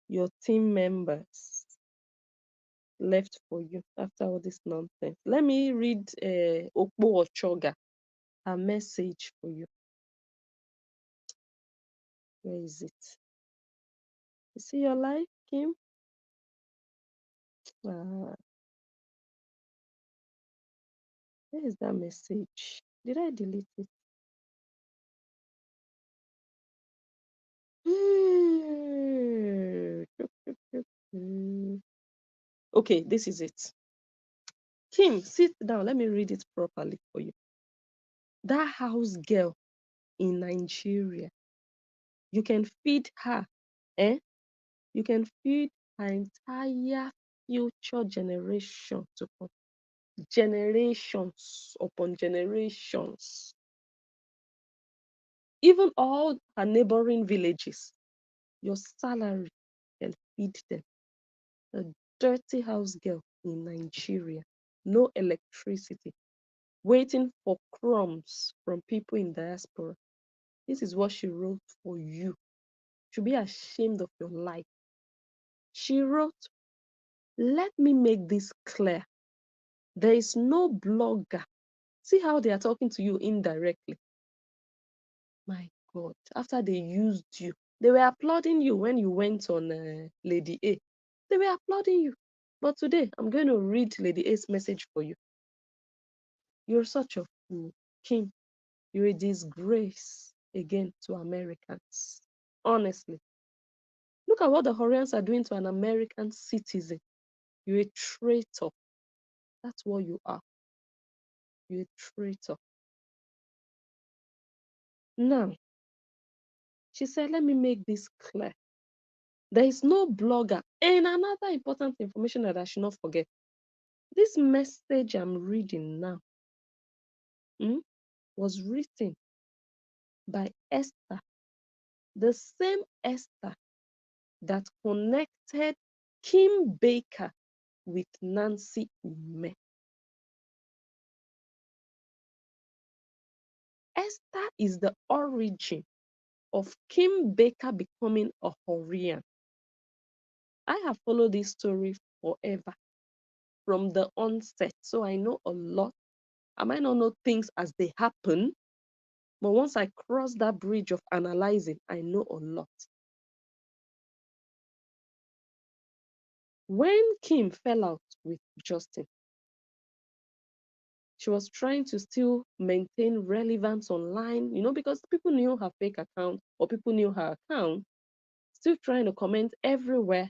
your team members left for you after all this nonsense. Let me read Okpo Ochoga, her message for you. Where is it? You see your life, Kim? Where is that message? Did I delete it? Okay, this is it. Kim, sit down. Let me read it properly for you. That house girl in Nigeria, you can feed her, eh? You can feed her entire future generation to come. Generations upon generations. Even all her neighboring villages, your salary can feed them. A dirty house girl in Nigeria, no electricity, waiting for crumbs from people in diaspora. This is what she wrote for you. You should be ashamed of your life. She wrote, let me make this clear. There is no blogger. See how they are talking to you indirectly. My God, after they used you, they were applauding you when you went on Lady A. They were applauding you. But today, I'm going to read Lady A's message for you. You're such a fool. Kim, you're a disgrace again to Americans. Honestly. Look at what the Horians are doing to an American citizen. You're a traitor. That's what you are. You're a traitor. Now, she said, let me make this clear. There is no blogger. And another important information that I should not forget. This message I'm reading now was written by Esther, the same Esther that connected Kim Baker with Nancy Ume. Esther is the origin of Kim Baker becoming a Horian. I have followed this story forever from the onset, so I know a lot. I might not know things as they happen, but once I cross that bridge of analyzing, I know a lot. When Kim fell out with Justin, she was trying to still maintain relevance online, because people knew her fake account or people knew her account. still trying to comment everywhere.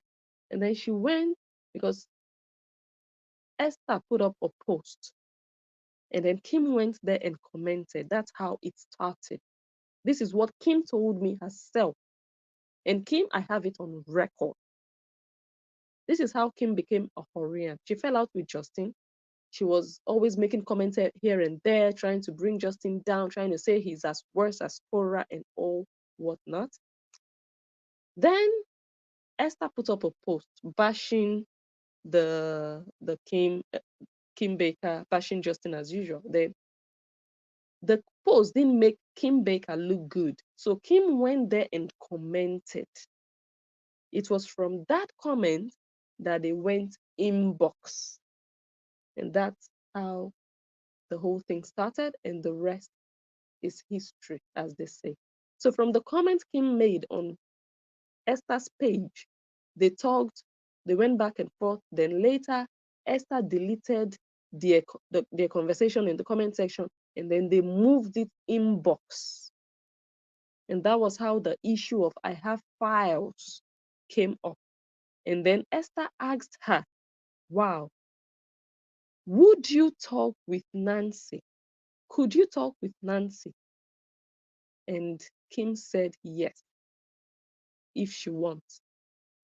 And then she went because Esther put up a post. And then Kim went there and commented. That's how it started. This is what Kim told me herself. And Kim, I have it on record. This is how Kim became a Horian. She fell out with Justin. She was always making comments here and there, trying to bring Justin down, trying to say he's as worse as Korah and all whatnot. Then Esther put up a post bashing the Kim Begga, bashing Justin as usual. The post didn't make Kim Begga look good. So Kim went there and commented. It was from that comment that they went inbox. And that's how the whole thing started, and the rest is history, as they say. So from the comments Kim made on Esther's page, they talked, they went back and forth. Then later, Esther deleted their conversation in the comment section, and then they moved it inbox. And that was how the issue of I have files came up. And then Esther asked her, wow, would you talk with Nancy? Could you talk with Nancy? And Kim said yes, if she wants.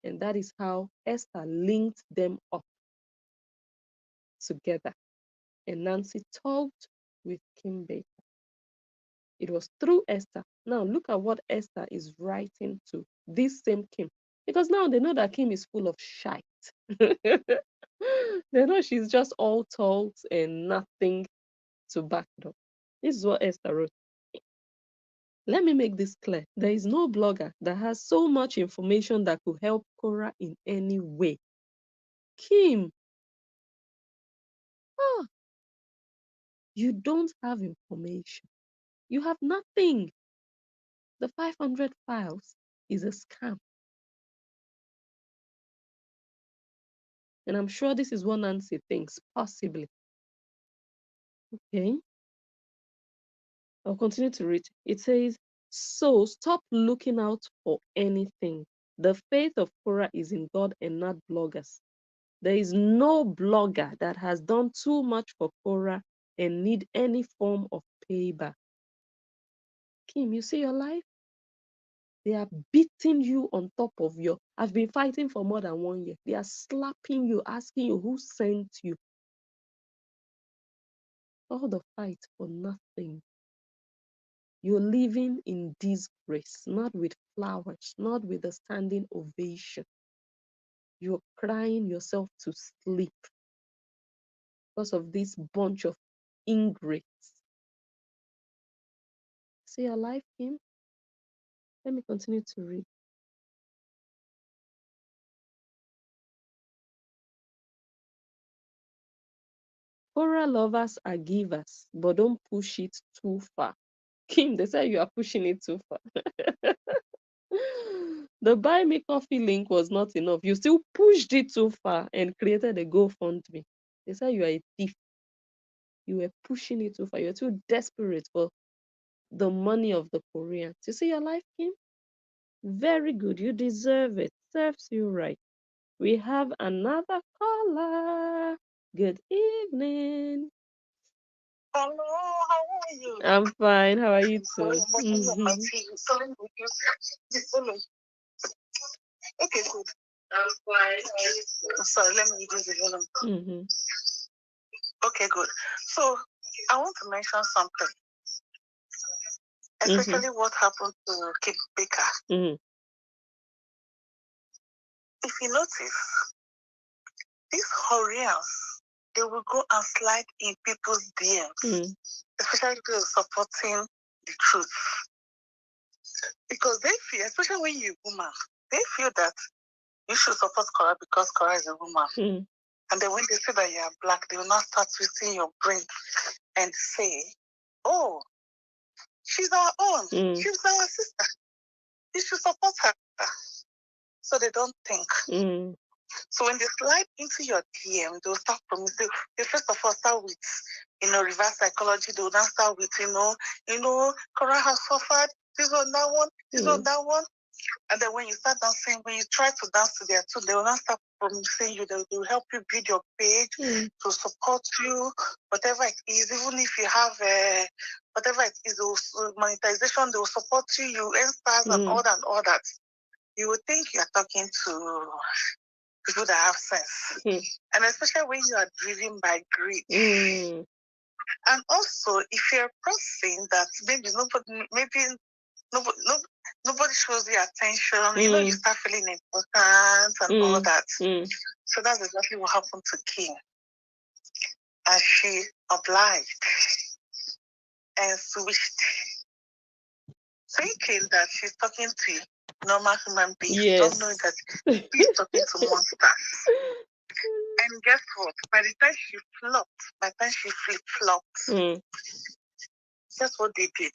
And that is how Esther linked them up together. And Nancy talked with Kim Begga. It was through Esther. Now look at what Esther is writing to this same Kim. Because now they know that Kim is full of shite. They know she's just all talks and nothing to back it up. This is what Esther wrote. Let me make this clear. There is no blogger that has so much information that could help Korah in any way. Kim, you don't have information. You have nothing. The 500 files is a scam. And I'm sure this is what Nancy thinks, possibly. Okay. I'll continue to read. It says, so stop looking out for anything. The faith of Korah is in God and not bloggers. There is no blogger that has done too much for Korah and need any form of payback. Kim, you see your life? They are beating you on top of your... I've been fighting for more than 1 year. They are slapping you, asking you who sent you. All the fight for nothing. You're living in disgrace, not with flowers, not with a standing ovation. You're crying yourself to sleep because of this bunch of ingrates. See your life, Kim? Let me continue to read. Korah lovers are givers, but don't push it too far. Kim, they say you are pushing it too far. The buy me coffee link was not enough. You still pushed it too far and created a GoFundMe. They say you are a thief. You were pushing it too far. You're too desperate for the money of the Koreans. You see your life, Kim? Very good. You deserve it. Serves you right. We have another caller. Good evening. Hello, how are you? I'm fine. How are you too? Okay, good. I'm fine. Sorry, let me reduce the volume. Okay, good. So I want to mention something, especially what happened to Kim Begga. If you notice, these Horians, they will go and slide in people's DMs, especially people supporting the truth. Because they feel, especially when you're a woman, they feel that you should support Korah because Korah is a woman. And then when they say that you are black, they will not start twisting your brain and say, oh, she's our own. She's our sister. You should support her. So they don't think. So when they slide into your DM, they'll start promising. They first of all start with, reverse psychology. They'll now start with, Korah has suffered. This on that one. This on that one. And then when you start dancing, when you try to dance to their tune, they will not start promising you. They will help you build your page to support you, whatever it is. Even if you have whatever it is, monetization, they will support you. You earn stars and all that. You would think you are talking to people that have sense. And especially when you are driven by greed. And also, if you're a person that nobody shows you attention, you start feeling important and all that. So that's exactly what happened to Kim. And she obliged and switched, thinking that she's talking to normal human beings. Yes. Don't know that she's talking to monsters. And guess what? By the time she flip-flopped, guess what they did?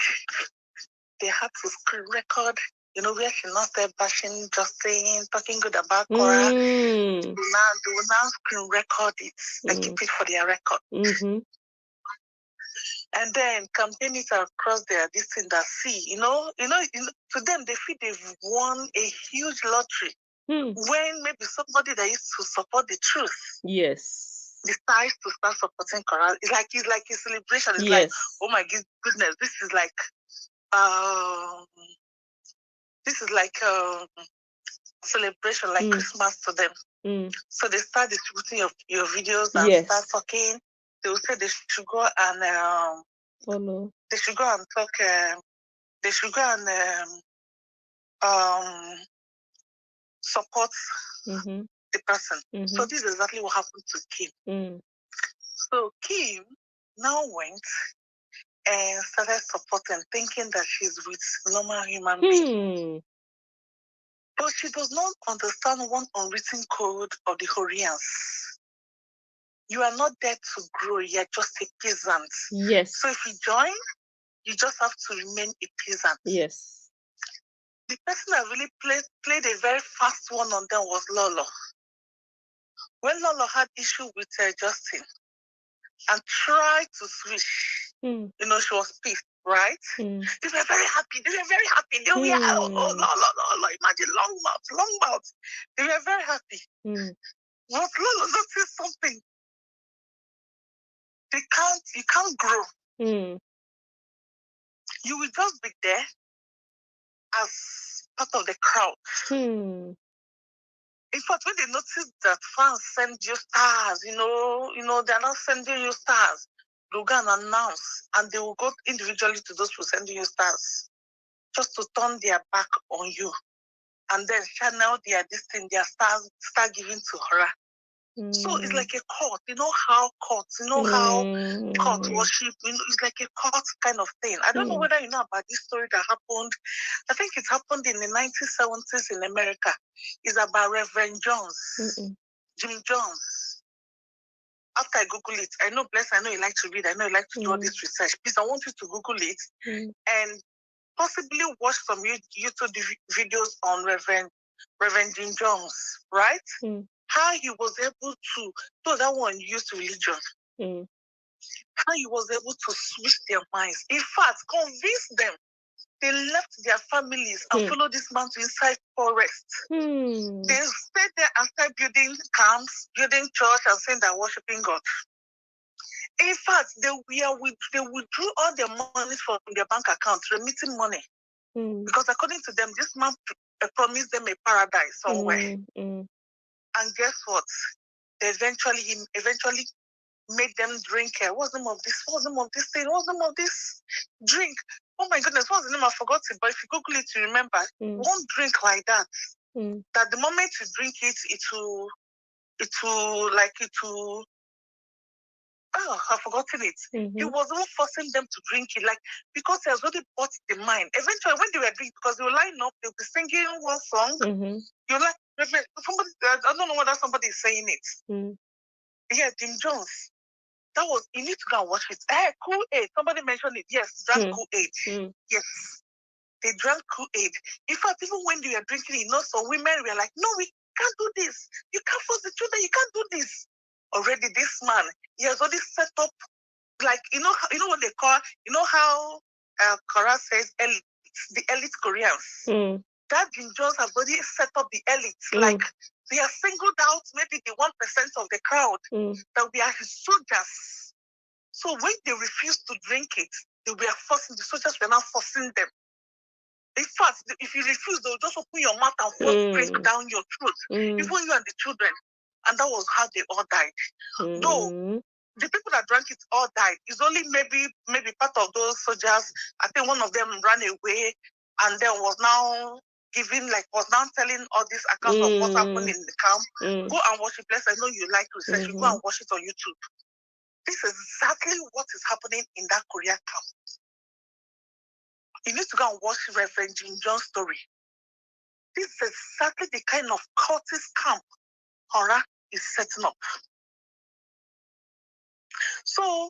They had to screen record, where she not there bashing, just saying, talking good about Cora. They will now screen record it and keep it for their record. And then campaign it across this thing that to them they feel they've won a huge lottery. When maybe somebody that used to support the truth, yes, decides to start supporting Cora. It's like a celebration. It's like, oh my goodness, this is like celebration, like Christmas to them. So they start distributing your videos and start talking. They will say they should go and they should go and talk. They should go and support the person. So this is exactly what happened to Kim. So Kim now went and started supporting, thinking that she's with normal human beings. But she does not understand one unwritten code of the Horians. You are not there to grow, you're just a peasant. Yes. So if you join, you just have to remain a peasant. Yes. The person that really played a very fast one on them was Lolo. When Lolo had issue with Justin and tried to switch, she was pissed, right? They were very happy. They were, Lolo, imagine long mouth. They were very happy. But Lolo noticed something. You can't grow. You will just be there as part of the crowd. In fact, when they notice that fans send you stars, they're not sending you stars, they'll go and announce, and they will go individually to those who send you stars, just to turn their back on you, and then channel their stars, start giving to her. So it's like a cult. You know how cults, how cult worship, it's like a cult kind of thing. I don't know whether you know about this story that happened. I think it happened in the 1970s in America. It's about Reverend Jones, Jim Jones. After I Google it, I know you like to read, I know you like to do all this research. Please, I want you to Google it and possibly watch some YouTube videos on Reverend Jim Jones, right? How he was able to, so that one used religion, how he was able to switch their minds. In fact, convince them. They left their families and followed this man to inside forest. They stayed there and started building camps, building church, and saying they're worshiping God. In fact, they withdrew all their money from their bank account, remitting money. Because according to them, this man promised them a paradise somewhere. And guess what? He eventually made them drink. What's the name of this? What's the name of this thing? What's the name of this drink? Oh my goodness, what's the name? I forgot it. But if you Google it, you remember. One drink like that. That the moment you drink it, it will. Oh, I've forgotten it. He was even forcing them to drink it, like, because he has already bought the mind. Eventually, when they were drinking, because they were lining up, they'll be singing one song. You're like, somebody, I don't know whether somebody is saying it. Yeah, Jim Jones. That was, you need to go and watch it. Kool-Aid. Somebody mentioned it. Yes, drank Kool-Aid. Yes. They drank Kool-Aid. In fact, even when they were drinking it, some women were like, no, we can't do this. You can't force the children. You can't do this. Already, this man, he has already set up, like, what they call, how Kora says, elite, the elite Koreans. that Jinjons have already set up the elites. Like, they are singled out maybe the 1% of the crowd that we are his soldiers. So when they refuse to drink it, they were forcing, the soldiers were now forcing them. In fact, if you refuse, they'll just open your mouth and force drink down your throat, even you and the children. And that was how they all died. Though the people that drank it all died. It's only maybe part of those soldiers. I think one of them ran away and then was now telling all these accounts of what happened in the camp. Go and watch it. Please, I know you like research. You go and watch it on YouTube. This is exactly what is happening in that Korea camp. You need to go and watch Reverend Jin John's story. This is exactly the kind of cultist camp horror is setting up. So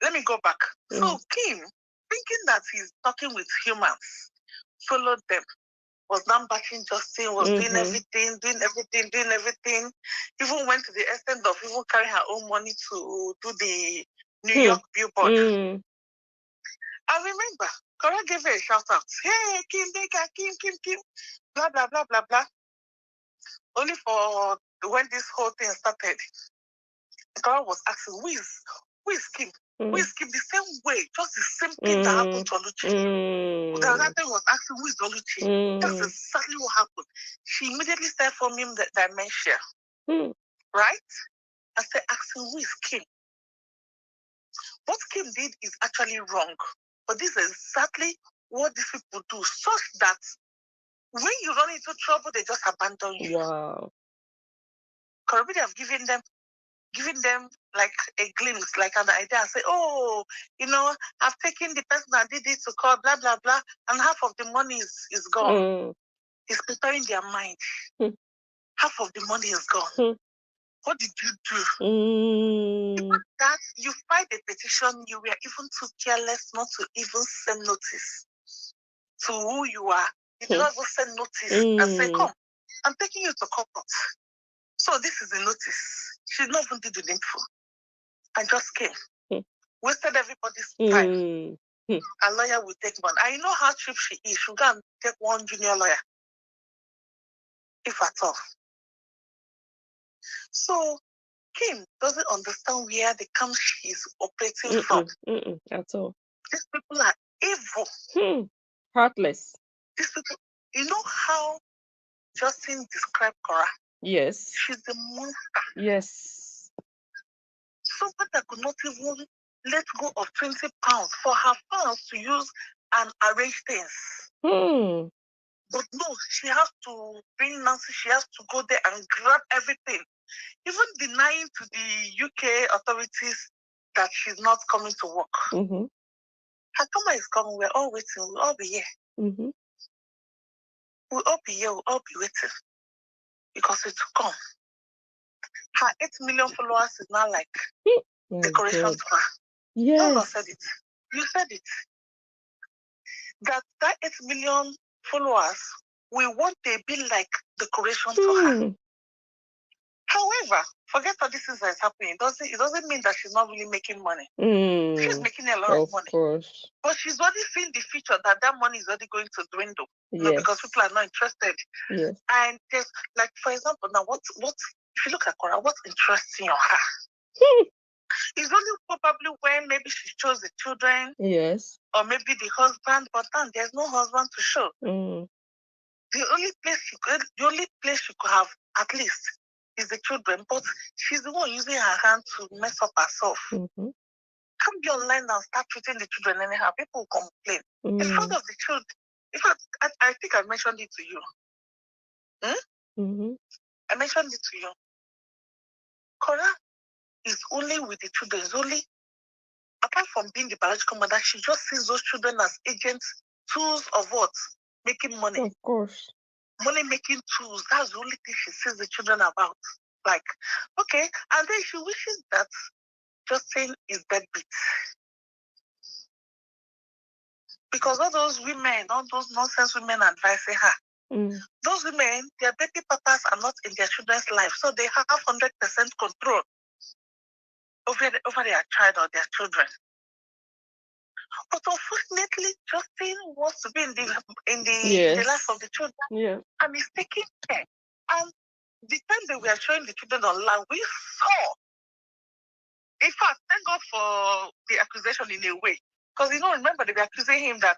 let me go back. So Kim, thinking that he's talking with humans, followed them, was now backing Justin, was doing everything, even went to the extent of even carrying her own money to do the New York billboard. I remember, Cora gave her a shout out. Hey, Kim, Begga, Kim, blah, blah, blah, blah, blah. Only for when this whole thing started, Cora was asking, who is Kim? Who is Kim? The same way, just the same thing that happened to Oluchi. The other thing was asking, who is Oluchi? That's exactly what happened. She immediately started from him the dementia. Right? I started asking, who is Kim? What Kim did is actually wrong. But this is exactly what these people do, such that when you run into trouble, they just abandon you. Wow. Correct, have given them like a glimpse, like an idea, and say, oh, I've taken the person that did it to court, blah, blah, blah, and half of the money is gone. It's preparing their mind. Half of the money is gone. What did you do? That you filed a petition, you were even too careless not to even send notice to who you are. You did not even send notice and say, come, I'm taking you to court. So this is the notice. She not even did the needful. I just came. Wasted everybody's time. A lawyer will take one. I know how cheap she is. She'll go and take one junior lawyer. If at all. So Kim doesn't understand where the camp she is operating from. At all. These people are evil. Heartless. These people, you know how Justin described Cora? Yes. She's the monster. Yes. Someone that could not even let go of 20 pounds for her fans to use and arrange things. But no, she has to bring Nancy, she has to go there and grab everything. Even denying to the UK authorities that she's not coming to work. Her camera is coming, we're all waiting, we'll all be here. We'll all be here, we'll all be waiting. Because it will come. Her 8 million followers is now like decoration to her. Yes. No one said it. You said it. That 8 million followers, we want to be like decoration to her. However, forget all this is that's happening. It doesn't mean that she's not really making money. She's making a lot of money. Of course. But she's already seen the future that money is already going to dwindle. Yes. Because people are not interested. Yes. And just like, for example, now what if you look at Cora, what's interesting on her? It's only probably when maybe she chose the children. Yes. Or maybe the husband, but now there's no husband to show. The only place she could have at least is the children, but she's the one using her hand to mess up herself. Can't be online and start treating the children anyhow. People will complain. In front of the children. In fact, I think I mentioned it to you. I mentioned it to you. Cora is only with the children. Is only, apart from being the biological mother, she just sees those children as agents, tools of what? Making money. Of course. Money making tools. That's the only thing she sees the children about. Like, okay, and then she wishes that Justin is deadbeat. Because all those women, all those nonsense women advising her, those women, their baby papas are not in their children's life, so they have 100% control over their child or their children. But unfortunately, Justin wants to be in the life of the children. Yeah. And he's taking care. And the time that we are showing the children online, we saw. In fact, thank God for the accusation in a way. Because, remember, they were accusing him that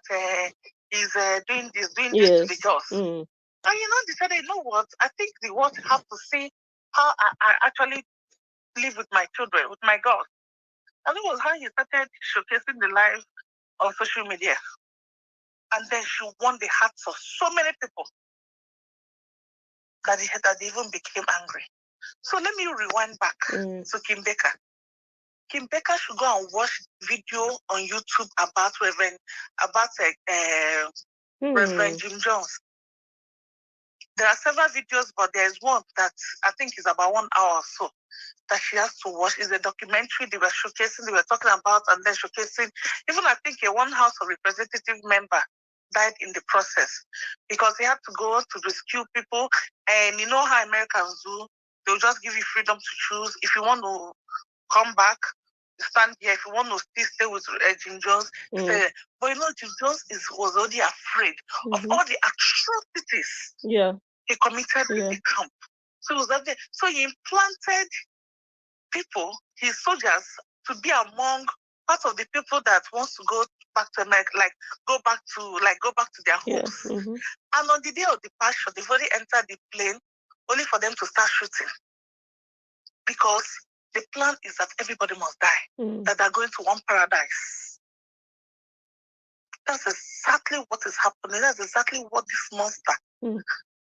he's doing this to the girls. Mm. And, decided, you know what? I think the world have to see how I actually live with my children, with my girls. And it was how he started showcasing the life on social media. And then she won the hearts of so many people that they even became angry. So let me rewind back to Kim Begga. Kim Begga should go and watch video on YouTube about Reverend Jim Jones. There are several videos, but there's one that I think is about 1 hour or so that she has to watch. It's a documentary they were showcasing, they were talking about, and then showcasing. Even I think a one House of Representative member died in the process because he had to go to rescue people. And you know how Americans do, they'll just give you freedom to choose. If you want to come back, stand here. If you want to still stay with Jim Jones, stay there. But Jim Jones was already afraid of all the atrocities he committed in the camp. So he was there. So he implanted people, his soldiers, to be among part of the people that wants to go back to America, go back to their homes. And on the day of departure, they've already entered the plane, only for them to start shooting. Because the plan is that everybody must die, that they're going to one paradise. That's exactly what is happening. That's exactly what this monster,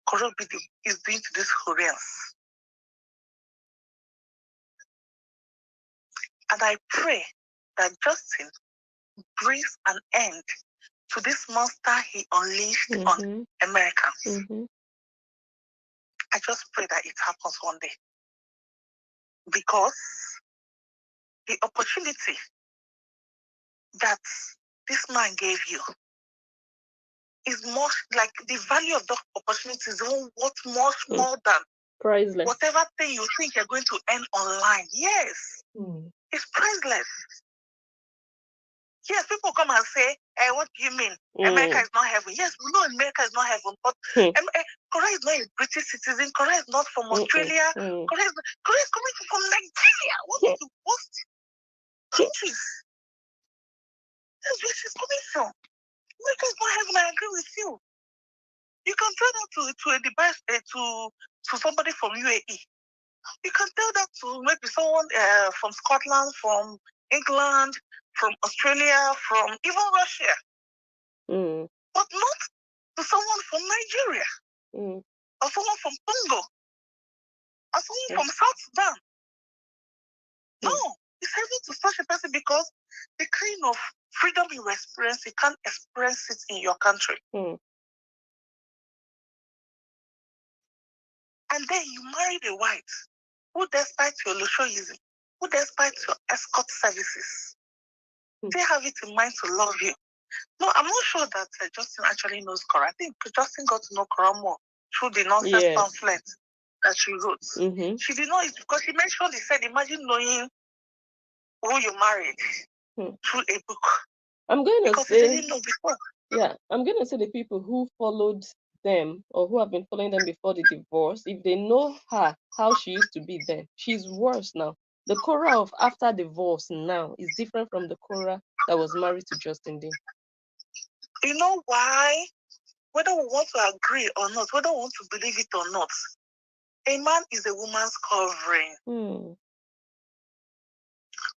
Korobidi, is doing to these Koreans. And I pray that Justin brings an end to this monster he unleashed on Americans. I just pray that it happens one day. Because the opportunity that this man gave you is much like the value of the opportunity is worth much more than priceless. Whatever thing you think you're going to earn online. Yes, it's priceless. Yes, people come and say, hey, what do you mean? America is not heaven. Yes, we know America is not heaven, but Korea is not a British citizen. Korea is not from Australia. Korea is coming from Nigeria. One of the worst countries. That's where she's coming from. America is not heaven. I agree with you. You can tell that to a device to somebody from UAE. You can tell that to maybe someone from Scotland, from England, from Australia, from even Russia. But not to someone from Nigeria, or someone from Congo, or someone from South Sudan. No, it's heavy to such a person because the kind of freedom you experience, you can't experience it in your country. And then you married a white who, despite your Lushoism, who, despite your escort services, they have it in mind to love you. No, I'm not sure that Justin actually knows Cora. I think Justin got to know Cora more through the nonsense pamphlet that she wrote. She did know it because she mentioned, he said, imagine knowing who you married through a book. I'm going to because say, they didn't know before. Yeah, I'm going to say the people who followed them or who have been following them before the divorce, if they know her, how she used to be then, she's worse now. The Cora of after divorce now is different from the Cora that was married to Justin Dean. You know why? Whether we want to agree or not, whether we want to believe it or not, a man is a woman's covering.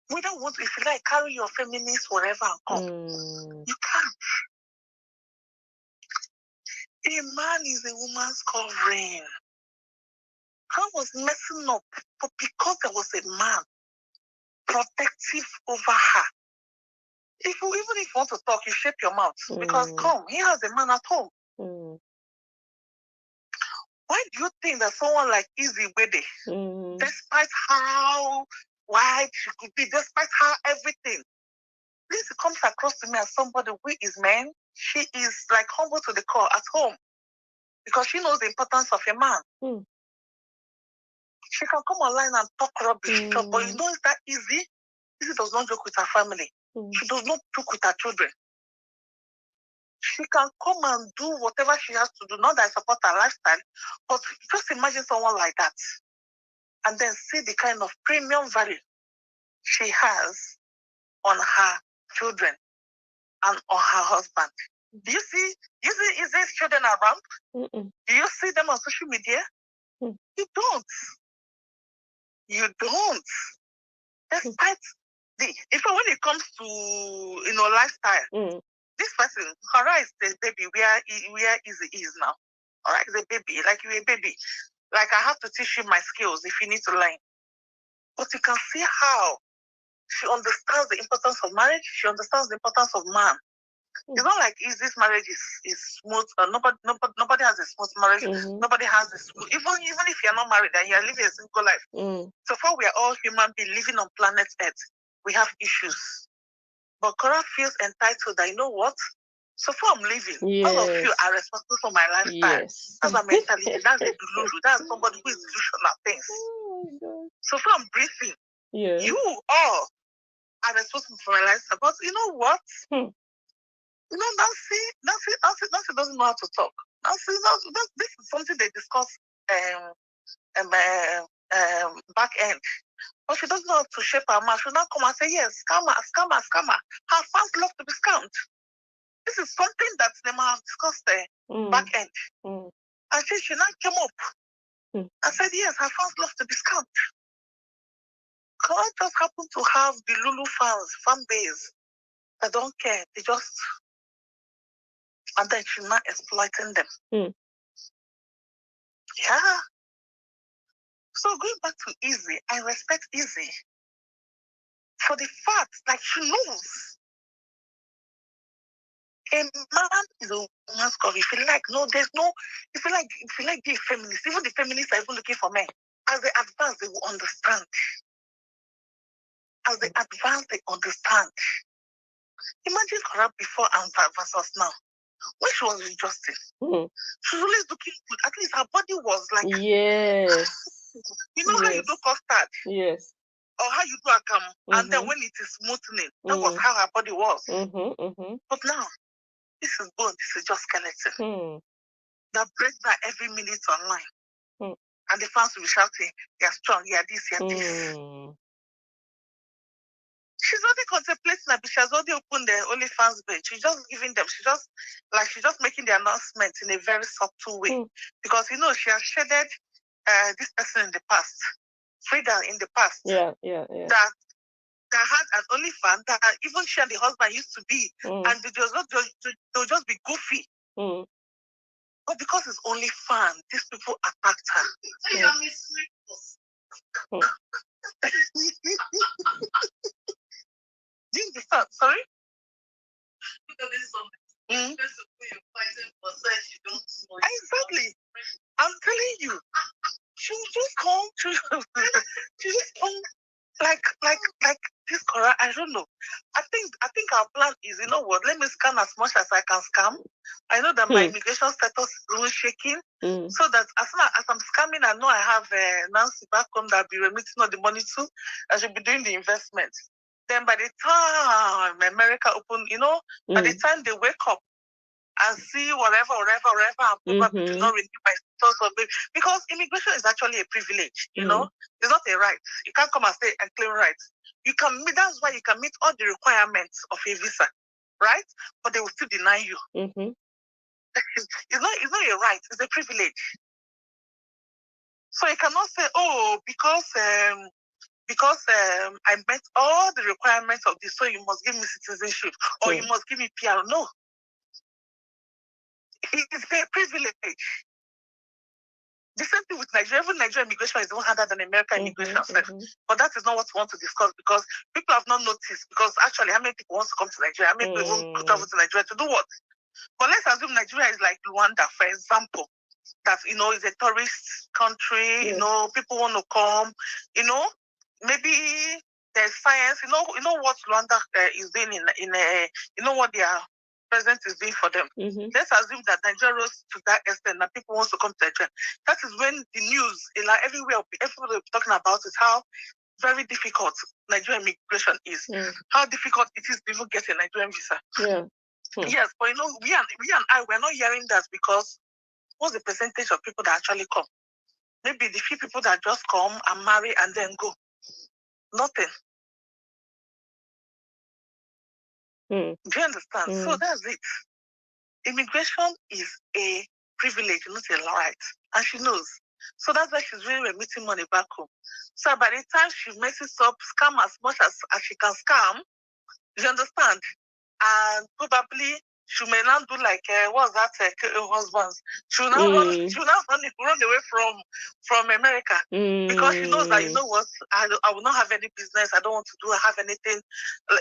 Whether we want, if you like, carry your feminist wherever and come, you can't. A man is a woman's covering. I was messing up, but because there was a man protective over her. Even if you want to talk, you shape your mouth. Because come, he has a man at home. Why do you think that someone like Izzy Wede, despite how wide she could be, despite how everything, this comes across to me as somebody who is man, she is like humble to the core at home. Because she knows the importance of a man. She can come online and talk rubbish, but you know it's that easy. Izzy does not joke with her family. She does not joke with her children. She can come and do whatever she has to do. Not that I support her lifestyle, but just imagine someone like that. And then see the kind of premium value she has on her children and on her husband. Do you see is these children around? Do you see them on social media? You don't. You don't. Despite when it comes to lifestyle, this person, her is the baby where Easy is now. All right, the baby, like you're a baby. Like I have to teach you my skills if you need to learn. But you can see how she understands the importance of marriage. She understands the importance of man. It's not like this marriage is smooth. Nobody has a smooth marriage. Nobody has a smooth. Even if you're not married and you're living a single life. So far, we are all human beings living on planet Earth. We have issues. But Cora feels entitled that, you know what? So far I'm living. Yes. All of you are responsible for my lifestyle. Yes. That's my mentality. That's the Dululu. That's somebody who is delusional things. Oh, so far I'm breathing. Yes. You all are responsible for my lifestyle. But you know what? You know, Nancy doesn't know how to talk. Nancy, this is something they discuss back end. But she doesn't know how to shape her mouth. She'll not come and say, yes, scammer. Her fans love to be scammed. This is something that they might have discussed back end. And she now came up and said, yes, her fans love to be scammed. God just happen to have the Lulu fan base that don't care. They just, and then she's not exploiting them. Yeah. So going back to Izzy, I respect Izzy for the fact that she knows a man is a woman's God. If you like, if you like be a feminist, even the feminists are even looking for men. As they advance, they will understand. As they advance, they understand. Imagine her before and versus now. When she was with Justin, she was always looking good. At least her body was like, yes. You know how you do custard? Yes. Or how you do akam, and then when it is smoothing, that was how her body was. But now, this is bone, this is just skeleton. That breaks down every minute online. And the fans will be shouting, you're strong, you're this, you're this. She's already contemplating that she has already opened the OnlyFans page. She's just giving them, she's just making the announcement in a very subtle way. Because, she has shaded this person in the past, Frida in the past. Yeah. That had an OnlyFans that even she and the husband used to be. And they'll just be goofy. But because it's OnlyFans, these people attacked her. Do you understand? Sorry? Exactly. I'm telling you. She will just come to she just come like this Cora. I don't know. I think our plan is, you know what, let me scan as much as I can scam. I know that my immigration status is really shaking. So that as soon as I'm scamming, I know I have Nancy back home that will be remitting all the money to. I should be doing the investment. Then by the time America open, by the time they wake up and see whatever, and probably do not renew my status, because immigration is actually a privilege, it's not a right. You can't come and say and claim rights. You can meet, that's why you can meet all the requirements of a visa, right? But they will still deny you. It's not a right, it's a privilege. So you cannot say, because I met all the requirements of this, so you must give me citizenship or you must give me PR. No. It's a privilege. The same thing with Nigeria. Even Nigerian immigration is even harder than American immigration. But that is not what we want to discuss, because people have not noticed. Because actually, how many people want to come to Nigeria? How many people want to travel to Nigeria to do what? But let's assume Nigeria is like Rwanda, for example. That, is a tourist country, people want to come, maybe there's science, you know what Rwanda is doing what their president is doing for them. Let's assume that Nigeria rose to that extent that people want to come to Nigeria. That is when the news, everywhere, everybody will be talking about it, how very difficult Nigerian immigration is. How difficult it is to even get a Nigerian visa. Yeah. Yes, but we and I, we're not hearing that because what's the percentage of people that actually come? Maybe the few people that just come and marry and then go. Nothing. Do you understand? So that's it. Immigration is a privilege, not a right. And she knows. So that's why she's really remitting money back home. So by the time she messes up, scam as much as she can scam, you understand? And probably she may not do like what's that husbands. She will now run away from America because she knows that, you know what, I will not have any business. I don't want to have anything.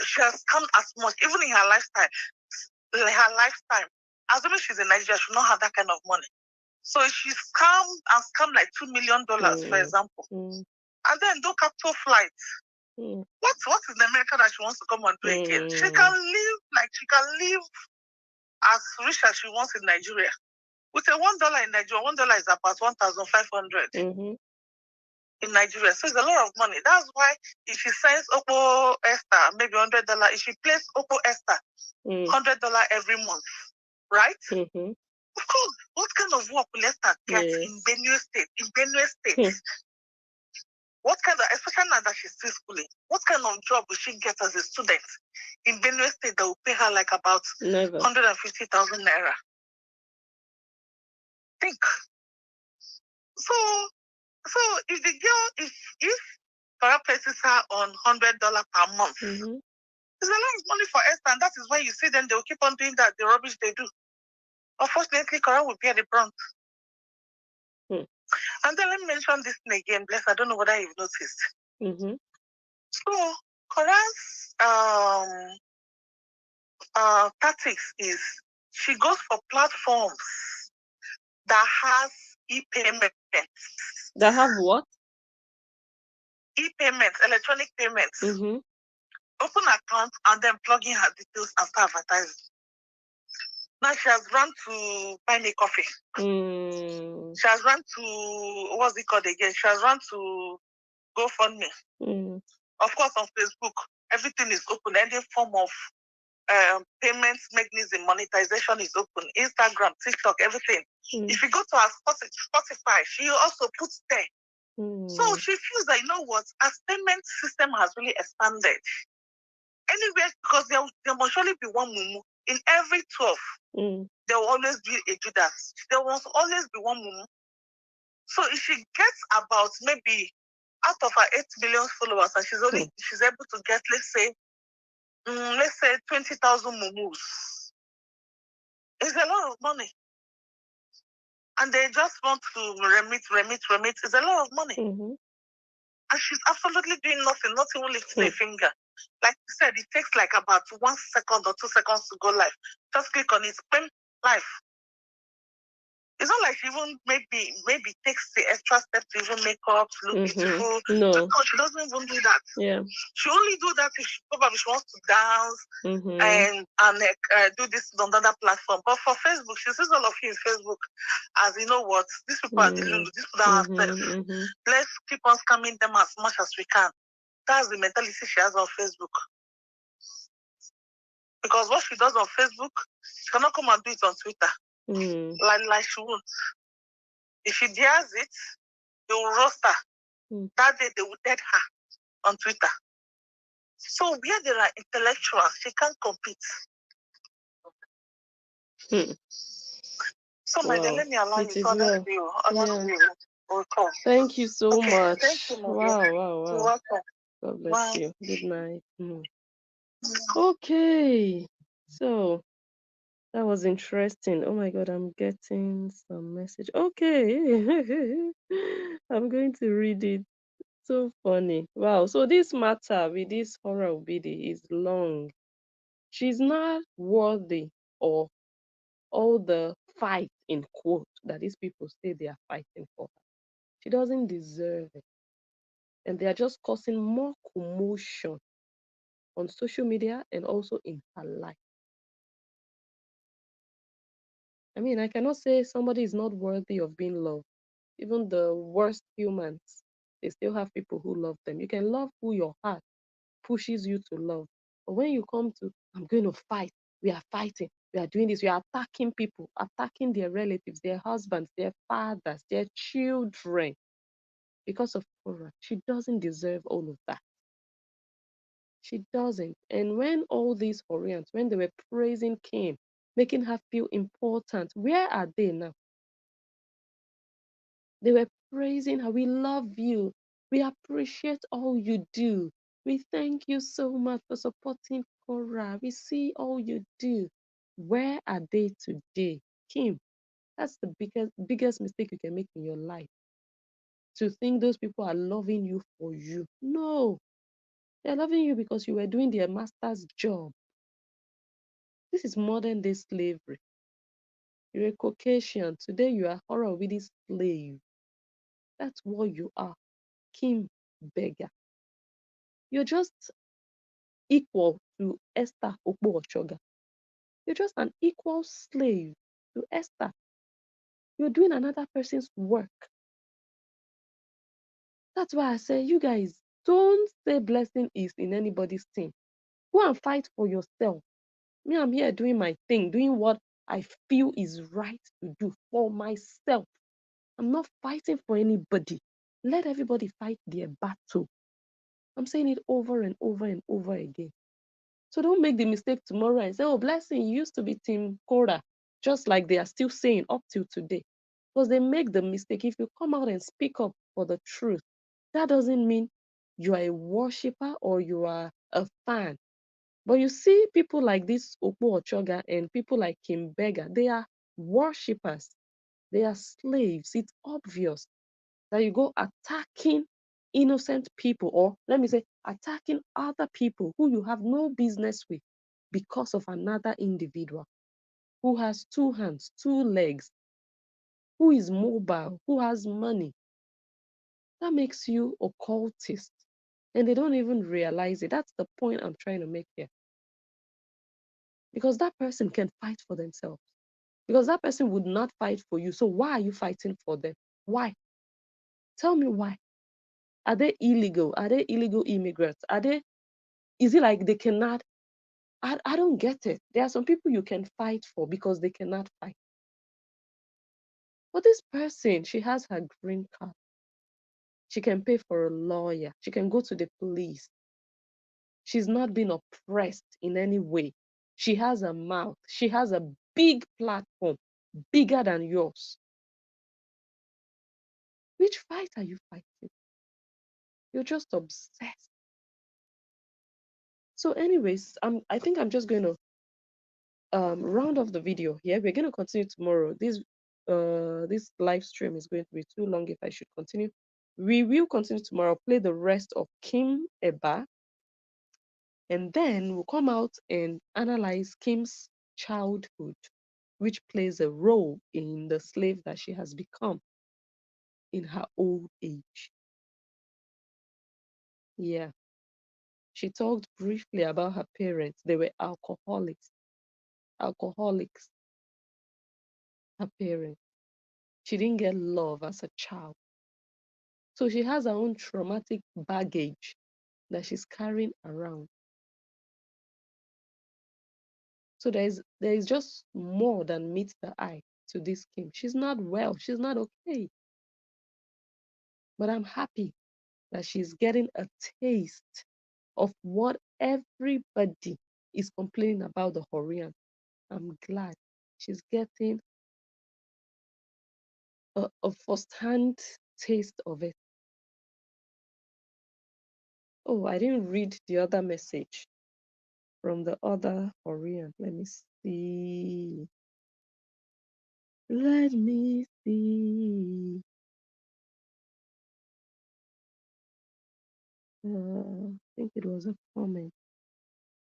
She has come as much, even in her lifetime. Assuming she's in Nigeria, she will not have that kind of money. So she scammed like $2 million, for example, and then do capital flights. What is in America that she wants to come and do again? She can live as rich as she wants in Nigeria. With a $1 in Nigeria, $1 is about 1,500 in Nigeria. So it's a lot of money. That's why if she sends Oppo Esther maybe $100, if she plays Oppo Esther $100 every month, right? Of course, what kind of work will Esther get in Benue State? What kind of, especially now that she's still schooling, what kind of job will she get as a student in Benue State that will pay her like about 150,000 naira? Think. So if the girl, if Farah places her on $100 per month, it's a lot of money for Esther, and that is why you see them, they will keep on doing that, the rubbish they do. Unfortunately, Farah will bear the brunt. And then let me mention this thing again, Bless. I don't know whether you've noticed. So Farah's tactics is she goes for platforms that has e-payments. That have what? E-payments, electronic payments. Open account and then plug in her details and start advertising. Now she has run to buy me coffee. She has run to, what's it called again? She has run to GoFundMe. Of course, on Facebook, everything is open. Any form of payments mechanism, monetization is open. Instagram, TikTok, everything. If you go to her Spotify, she also puts there. So she feels that, you know what, as payment system has really expanded. Anywhere, because there must surely be one mumu. In every 12, there will always be a Judas. There must always be one mumu. So if she gets about maybe out of her 8 million followers, and she's able to get, let's say 20,000 mumus. It's a lot of money. And they just want to remit. It's a lot of money. And she's absolutely doing nothing, not even lifting a finger. Like you said, it takes like about 1 second or 2 seconds to go live. Just click on it, spam live. It's not like she even maybe takes the extra step to even make up, look beautiful. No, she doesn't even do that. Yeah. She only do that if she wants to dance and do this on another platform. But for Facebook, she sees all of you in Facebook as, you know what, these people are the Lulu, these people don't have self. Let's keep on scamming them as much as we can. That's the mentality she has on Facebook. Because what she does on Facebook, she cannot come and do it on Twitter. Like she won't. If she dares it, they will roast her. That day, they will dead her on Twitter. So where there are intellectuals, she can't compete. So, my dear, let me allow you to other people. Thank you so much. Thank you, Wow. You're welcome. God bless you. Good night. Okay. So that was interesting. Oh my God, I'm getting some message. Okay. I'm going to read it. So funny. Wow. So this matter with this horror Obidi is long. She's not worthy of all the fight in quote that these people say they are fighting for her. She doesn't deserve it. And they are just causing more commotion on social media and also in her life. I mean, I cannot say somebody is not worthy of being loved. Even the worst humans They still have people who love them. You can love who your heart pushes you to love. But when you come to, I'm going to fight, we are fighting, we are doing this, we are attacking people, attacking their relatives, their husbands, their fathers, their children, because of Korah. She doesn't deserve all of that. She doesn't. And when all these Horians, when they were praising Kim, making her feel important, where are they now? They were praising her. We love you. We appreciate all you do. We thank you so much for supporting Korah. We see all you do. Where are they today? Kim, that's the biggest mistake you can make in your life. To think those people are loving you for you. No, they're loving you because you were doing their master's job. This is modern day slavery. You're a Caucasian. Today you are horror with this slave. That's what you are. Kim Begga. You're just equal to Esther Okpo-Ochoga. You're just an equal slave to Esther. You're doing another person's work. That's why I say, you guys, don't say blessing is in anybody's team. Go and fight for yourself. Me, I'm here doing my thing, doing what I feel is right to do for myself. I'm not fighting for anybody. Let everybody fight their battle. I'm saying it over and over and over again. So don't make the mistake tomorrow and say, oh, blessing, you used to be Team Korah, just like they are still saying up till today. Because they make the mistake. If you come out and speak up for the truth, that doesn't mean you are a worshiper or you are a fan. But you see people like this Okpo-Ochoga and people like Kim Begga, they are worshippers. They are slaves. It's obvious that you go attacking innocent people, or let me say, attacking other people who you have no business with because of another individual who has two hands, two legs, who is mobile, who has money. That makes you a cultist. And they don't even realize it. That's the point I'm trying to make here. Because that person can fight for themselves. Because that person would not fight for you. So why are you fighting for them? Why? Tell me why. Are they illegal? Are they illegal immigrants? Is it like they cannot? I don't get it. There are some people you can fight for because they cannot fight. But this person, she has her green card. She can pay for a lawyer. She can go to the police. She's not being oppressed in any way. She has a mouth. She has a big platform, bigger than yours. Which fight are you fighting? You're just obsessed. So anyways, I think I'm just going to round off the video here. We're going to continue tomorrow. This live stream is going to be too long if I should continue. We will continue tomorrow, play the rest of Kim EBA, and then we'll come out and analyze Kim's childhood, which plays a role in the slave that she has become in her old age. Yeah. She talked briefly about her parents. They were alcoholics. Alcoholics, her parents. She didn't get love as a child. So she has her own traumatic baggage that she's carrying around. So there is just more than meets the eye to this Kim. She's not well. She's not okay. But I'm happy that she's getting a taste of what everybody is complaining about the Horian. I'm glad she's getting a first-hand taste of it. Oh, I didn't read the other message from the other Horian. Let me see. Let me see. I think it was a comment.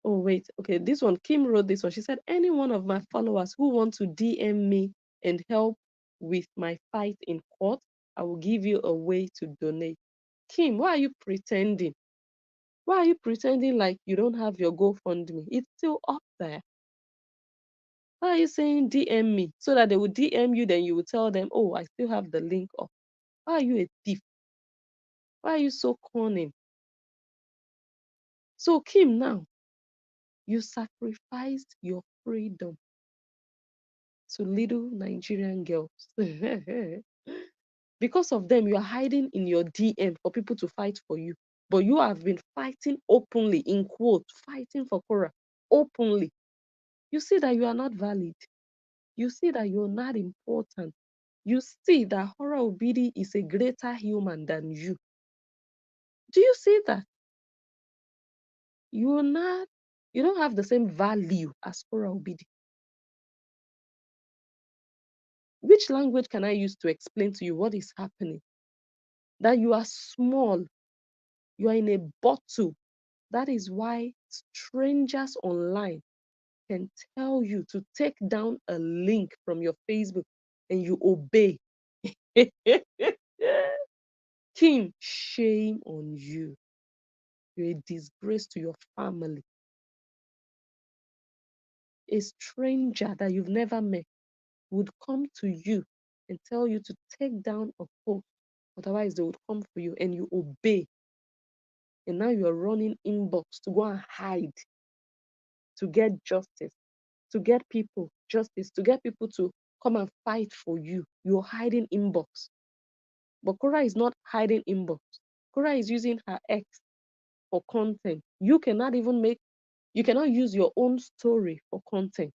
Oh, wait. Okay, this one, Kim wrote this one. She said, any one of my followers who want to DM me and help with my fight in court, I will give you a way to donate. Kim, why are you pretending? Why are you pretending like you don't have your GoFundMe? It's still up there. Why are you saying DM me so that they will DM you, then you will tell them, oh, I still have the link up? Why are you a thief? Why are you so cunning? So, Kim, now, you sacrificed your freedom to little Nigerian girls. Because of them, you are hiding in your DM for people to fight for you. But you have been fighting openly, in quotes, fighting for Korah openly. You see that you are not valid. You see that you're not important. You see that Hora Obidi is a greater human than you. Do you see that? You don't have the same value as Hora Obidi. Which language can I use to explain to you what is happening? That you are small, you are in a bottle. That is why strangers online can tell you to take down a link from your Facebook and you obey. Kim, shame on you. You're a disgrace to your family. A stranger that you've never met would come to you and tell you to take down a post. Otherwise, they would come for you and you obey. And now you're running inbox to go and hide, to get justice, to get people justice, to get people to come and fight for you. You're hiding inbox. But Korah is not hiding inbox. Korah is using her ex for content. You cannot use your own story for content.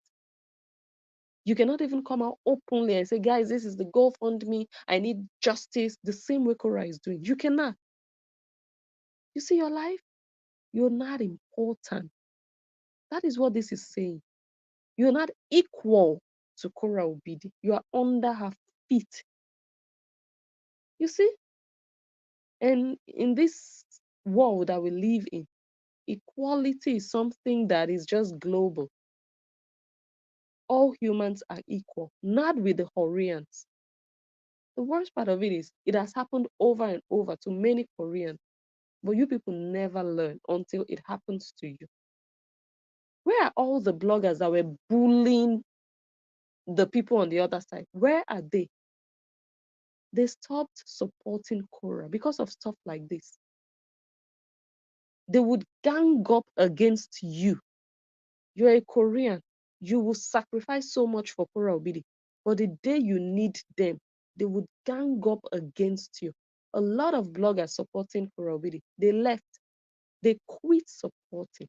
You cannot even come out openly and say, guys, this is the GoFundMe. I need justice, the same way Korah is doing. You cannot. You see your life? You're not important. That is what this is saying. You're not equal to Korah Obidi. You are under her feet. You see? And in this world that we live in, equality is something that is just global. All humans are equal, not with the Koreans. The worst part of it is it has happened over and over to many Koreans, but you people never learn until it happens to you. Where are all the bloggers that were bullying the people on the other side? Where are they? They stopped supporting Korah because of stuff like this. They would gang up against you. You're a Korean. You will sacrifice so much for Korah Obidi. But the day you need them, they would gang up against you. A lot of bloggers supporting Korah Obidi, they left. They quit supporting.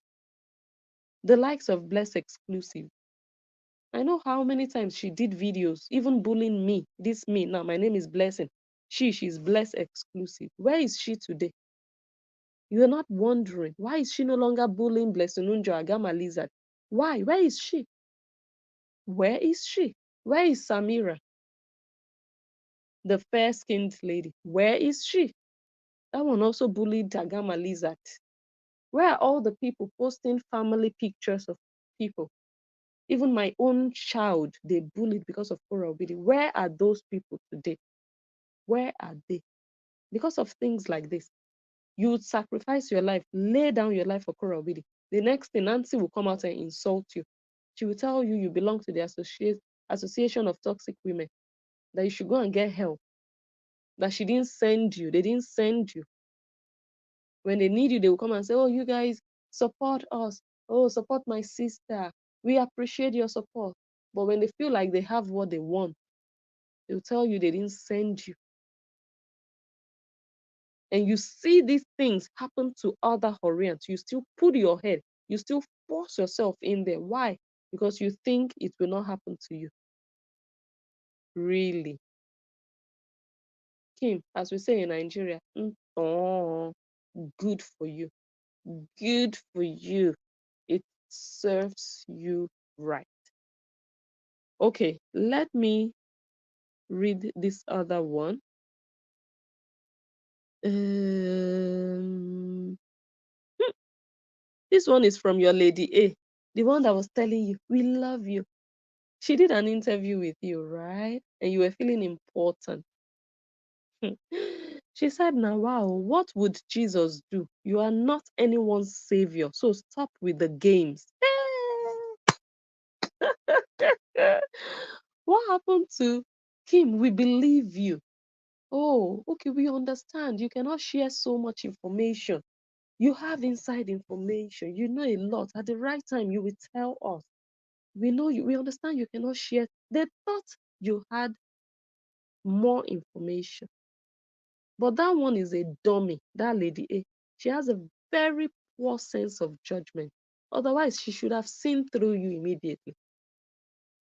The likes of Bless Exclusive. I know how many times she did videos, even bullying me. This me. Now, my name is Blessing. She's Bless Exclusive. Where is she today? You're not wondering, why is she no longer bullying Blessing Unjo Agama Lizard? Why? Where is she? Where is she? Where is Samira, the fair-skinned lady? Where is she? That one also bullied Agama Lizard. Where are all the people posting family pictures of people? Even my own child, they bullied because of Korah Obidi. Where are those people today? Where are they? Because of things like this. You would sacrifice your life, lay down your life for Korah Obidi. The next thing, Nancy will come out and insult you. She will tell you you belong to the Association of Toxic Women, that you should go and get help, that she didn't send you. They didn't send you. When they need you, they will come and say, oh, you guys support us. Oh, support my sister. We appreciate your support. But when they feel like they have what they want, they'll tell you they didn't send you. And you see these things happen to other Horians. You still put your head, you still force yourself in there. Why? Because you think it will not happen to you. Really. Kim, as we say in Nigeria, oh, good for you. Good for you. It serves you right. Okay, let me read this other one. This one is from your lady A, the one that was telling you, we love you. She did an interview with you, right? And you were feeling important. She said, now, wow, what would Jesus do? You are not anyone's savior, so stop with the games. What happened to Kim? We believe you. Oh, okay, we understand. You cannot share so much information. You have inside information. You know a lot. At the right time, you will tell us. We know you. We understand you cannot share. They thought you had more information. But that one is a dummy. That lady, she has a very poor sense of judgment. Otherwise, she should have seen through you immediately.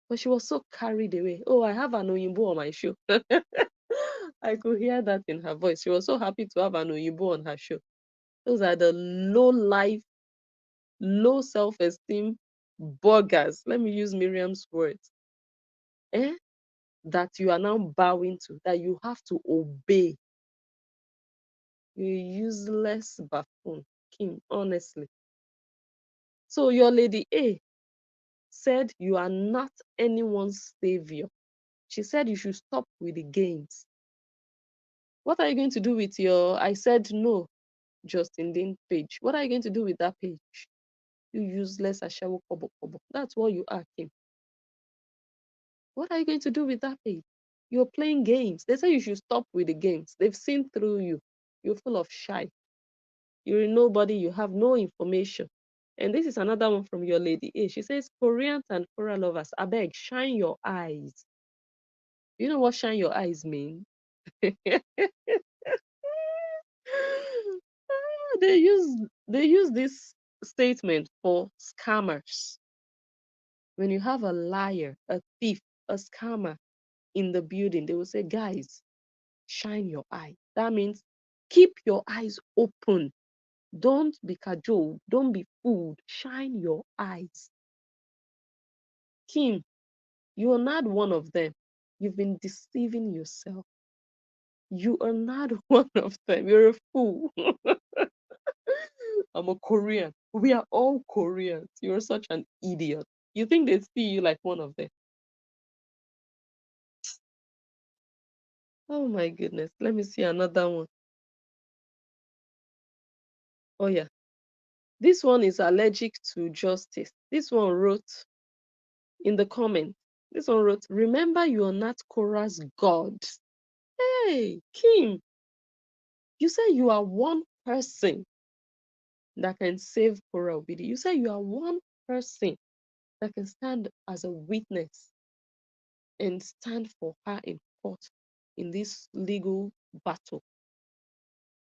But she was so carried away. Oh, I have an Oyinbo on my show. I could hear that in her voice. She was so happy to have an Oyinbo on her show. Those are the low life, low self-esteem buggers. Let me use Miriam's words. That you are now bowing to, that you have to obey. You're a useless buffoon, Kim, honestly. So your lady A said you are not anyone's savior. She said you should stop with the games. What are you going to do with your I said no, Justin Dean page? What are you going to do with that page? You useless Ashawo Kobo Kobo. That's what you are, Kim. What are you going to do with that page? You're playing games. They say you should stop with the games. They've seen through you. You're full of shite. You're nobody. You have no information. And this is another one from your lady A. She says, Koreans and Kora lovers, I beg, shine your eyes. You know what shine your eyes mean? they use this statement for scammers. When you have a liar, a thief, a scammer in the building, they will say, guys, shine your eye. That means keep your eyes open. Don't be cajoled. Don't be fooled. Shine your eyes. Kim, you are not one of them. You've been deceiving yourself. You are not one of them. You're a fool. I'm a Korean. We are all Koreans. You're such an idiot. You think they see you like one of them? Oh my goodness. Let me see another one. Oh yeah. This one is allergic to justice. This one wrote in the comment. This one wrote, remember you are not Korah's God. Hey, Kim, you say you are one person that can save Korah Obidi. You say you are one person that can stand as a witness and stand for her in court in this legal battle.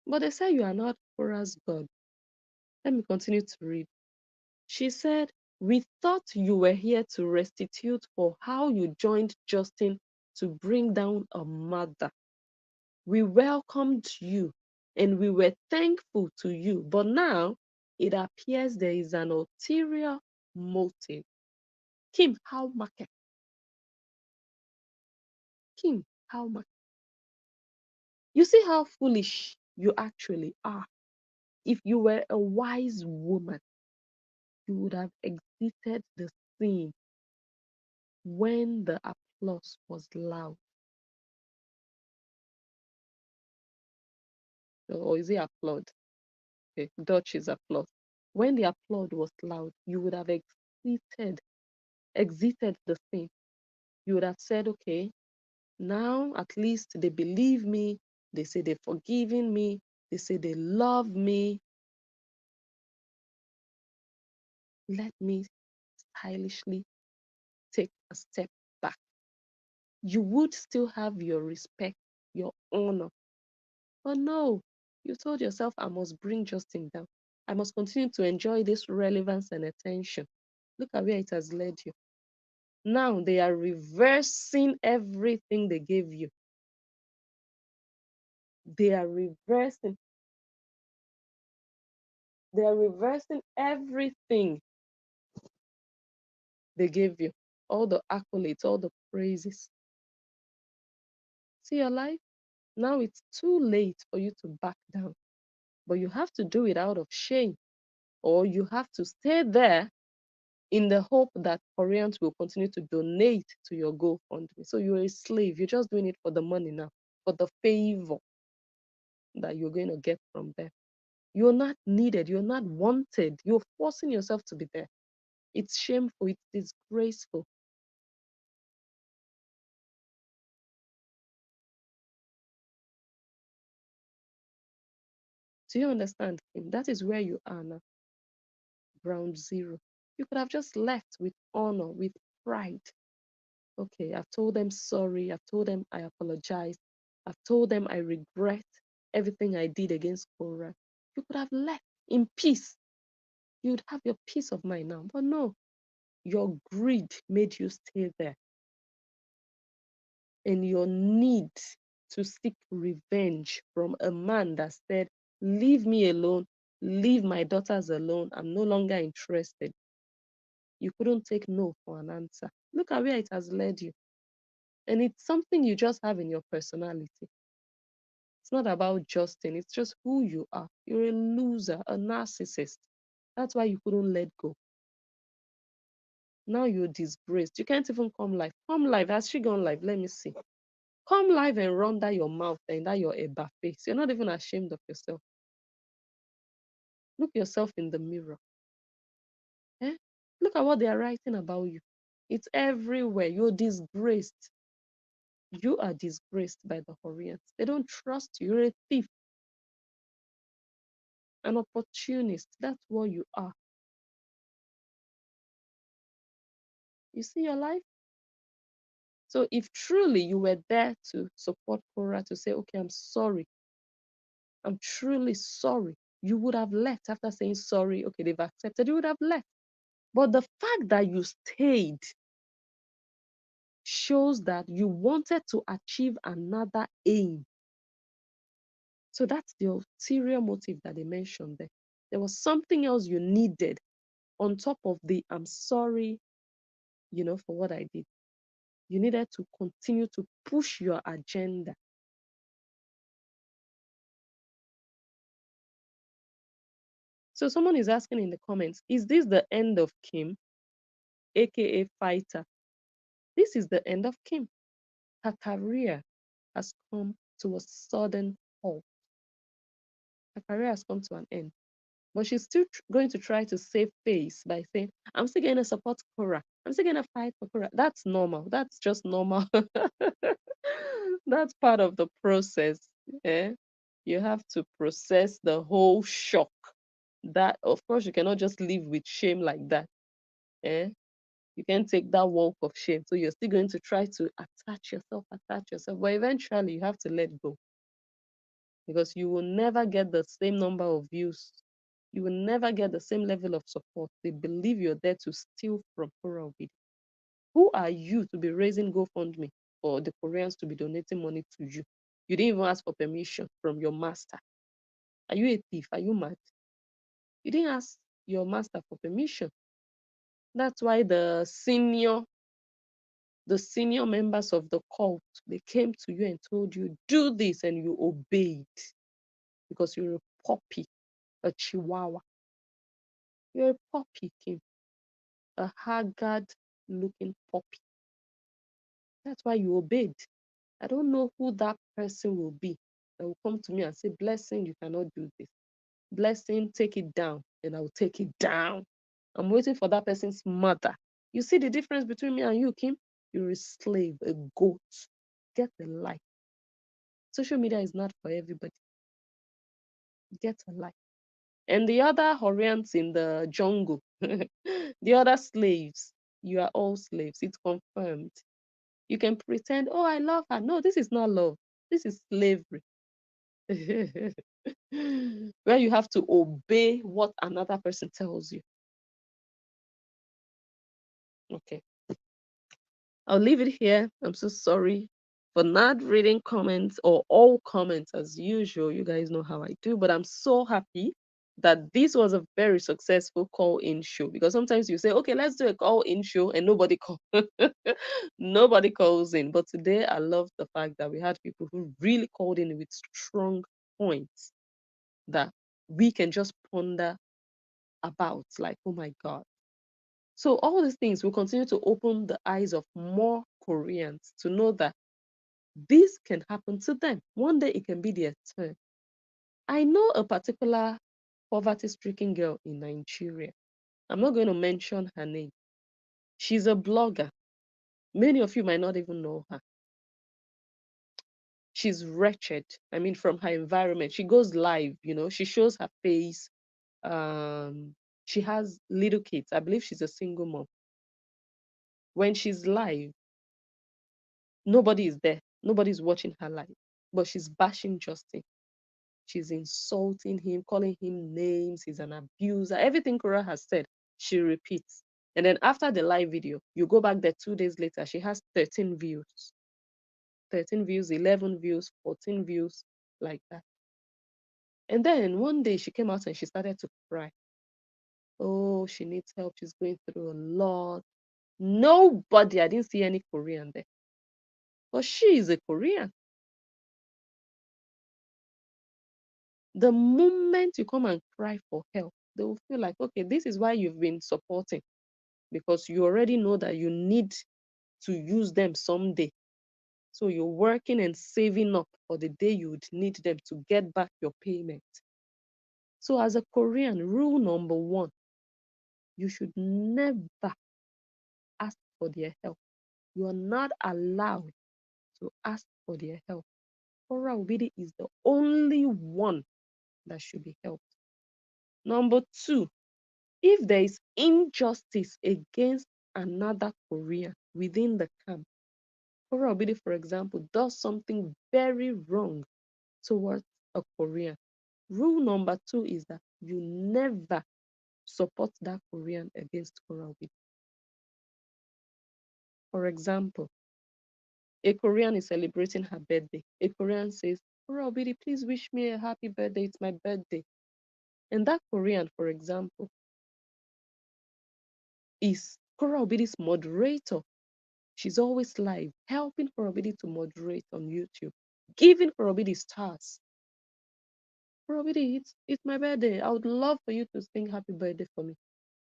But they say you are not Korah's God. Let me continue to read. She said, we thought you were here to restitute for how you joined Justin to bring down a mother. We welcomed you and we were thankful to you. But now it appears there is an ulterior motive. Kim, how market? Kim, how market? You see how foolish you actually are. If you were a wise woman, you would have exited the scene when the applause was loud. Or is it applaud? Okay, Dutch is applaud. When the applaud was loud, you would have exited the scene. You would have said, okay, now at least they believe me. They say they're forgiving me. They say they love me. Let me stylishly take a step back. You would still have your respect, your honor. But no, you told yourself, I must bring Justin down. I must continue to enjoy this relevance and attention. Look at where it has led you. Now they are reversing everything they gave you. They are reversing. They are reversing everything they gave you. All the accolades, all the praises. See your life? Now it's too late for you to back down. But you have to do it out of shame. Or you have to stay there in the hope that Koreans will continue to donate to your GoFundMe. So you're a slave. You're just doing it for the money now, for the favor that you're going to get from them. You're not needed. You're not wanted. You're forcing yourself to be there. It's shameful. It's disgraceful. Do you understand, Kim? That is where you are now. Ground zero. You could have just left with honor, with pride. Okay, I've told them sorry. I've told them I apologize. I've told them I regret everything I did against Cora. You could have left in peace. You'd have your peace of mind now. But no, your greed made you stay there. And your need to seek revenge from a man that said, leave me alone, leave my daughters alone, I'm no longer interested. You couldn't take no for an answer. Look at where it has led you. And it's something you just have in your personality. It's not about Justin, it's just who you are. You're a loser, a narcissist. That's why you couldn't let go. Now you're disgraced. You can't even come live. Come live. Has she gone live? Let me see. Come live and run that your mouth and that your EBA face. You're not even ashamed of yourself. Look yourself in the mirror. Eh? Look at what they are writing about you. It's everywhere. You're disgraced. You are disgraced by the Horians. They don't trust you. You're a thief, an opportunist. That's what you are. You see your life? So if truly you were there to support Cora, to say, okay, I'm sorry. I'm truly sorry. You would have left after saying sorry. Okay, they've accepted. You would have left. But the fact that you stayed shows that you wanted to achieve another aim. So that's the ulterior motive that they mentioned there. There was something else you needed on top of the I'm sorry, for what I did. You needed to continue to push your agenda. So someone is asking in the comments, is this the end of Kim, aka Fighter? This is the end of Kim. Her career has come to a sudden halt. Her career has come to an end. But she's still going to try to save face by saying, I'm still going to support Cora. I'm still going to fight for Cora. That's normal. That's just normal. That's part of the process. Eh? You have to process the whole shock. That, of course, you cannot just live with shame like that. Eh? You can't take that walk of shame. So you're still going to try to attach yourself. But eventually you have to let go. Because you will never get the same number of views. You will never get the same level of support. They believe you're there to steal from Cora Obidi. Who are you to be raising GoFundMe for the Koreans to be donating money to you? You didn't even ask for permission from your master. Are you a thief? Are you mad? You didn't ask your master for permission. That's why the senior members of the cult, they came to you and told you, do this, and you obeyed because you're a puppy, a chihuahua. You're a puppy, Kim, a haggard-looking puppy. That's why you obeyed. I don't know who that person will be that will come to me and say, Blessing, you cannot do this. Blessing, take it down, and I will take it down. I'm waiting for that person's mother. You see the difference between me and you, Kim? You're a slave, a goat. Get a life. Social media is not for everybody. Get a life. And the other Horians in the jungle, the other slaves, you are all slaves. It's confirmed. You can pretend, oh, I love her. No, this is not love. This is slavery. Where you have to obey what another person tells you. Okay. I'll leave it here. I'm so sorry for not reading comments or all comments as usual. You guys know how I do, but I'm so happy that this was a very successful call-in show, because sometimes you say, okay, let's do a call-in show and nobody calls. Nobody calls in. But today I love the fact that we had people who really called in with strong points that we can just ponder about, like, oh my God. So all these things will continue to open the eyes of more Koreans to know that this can happen to them. One day it can be their turn. I know a particular poverty-stricken girl in Nigeria. I'm not going to mention her name. She's a blogger. Many of you might not even know her. she's wretched. I mean, from her environment. She goes live, she shows her face. She has little kids. I believe she's a single mom. When she's live, nobody is there. Nobody's watching her live. But she's bashing Justin. She's insulting him, calling him names. He's an abuser. Everything Cora has said, she repeats. And then after the live video, you go back there 2 days later, she has 13 views. 13 views, 11 views, 14 views, like that. And then one day she came out and she started to cry. Oh, she needs help. She's going through a lot. Nobody, I didn't see any Korean there. But she is a Korean. The moment you come and cry for help, they will feel like, okay, this is why you've been supporting, because you already know that you need to use them someday. So you're working and saving up for the day you would need them to get back your payment. So as a Korean, rule number 1, you should never ask for their help. You are not allowed to ask for their help. Kora Obidi is the only one that should be helped. Number 2, if there is injustice against another Korean within the camp, Kora Obidi, for example, does something very wrong towards a Korean. Rule number 2 is that you never support that Korean against Kora Obidi. For example, a Korean is celebrating her birthday. A Korean says, Kora Obidi, please wish me a happy birthday. It's my birthday. And that Korean, for example, is Kora Obidi's moderator. She's always live, helping Kora Obidi to moderate on YouTube, giving Kora Obidi stars. Kora Obidi, it's my birthday. I would love for you to sing happy birthday for me.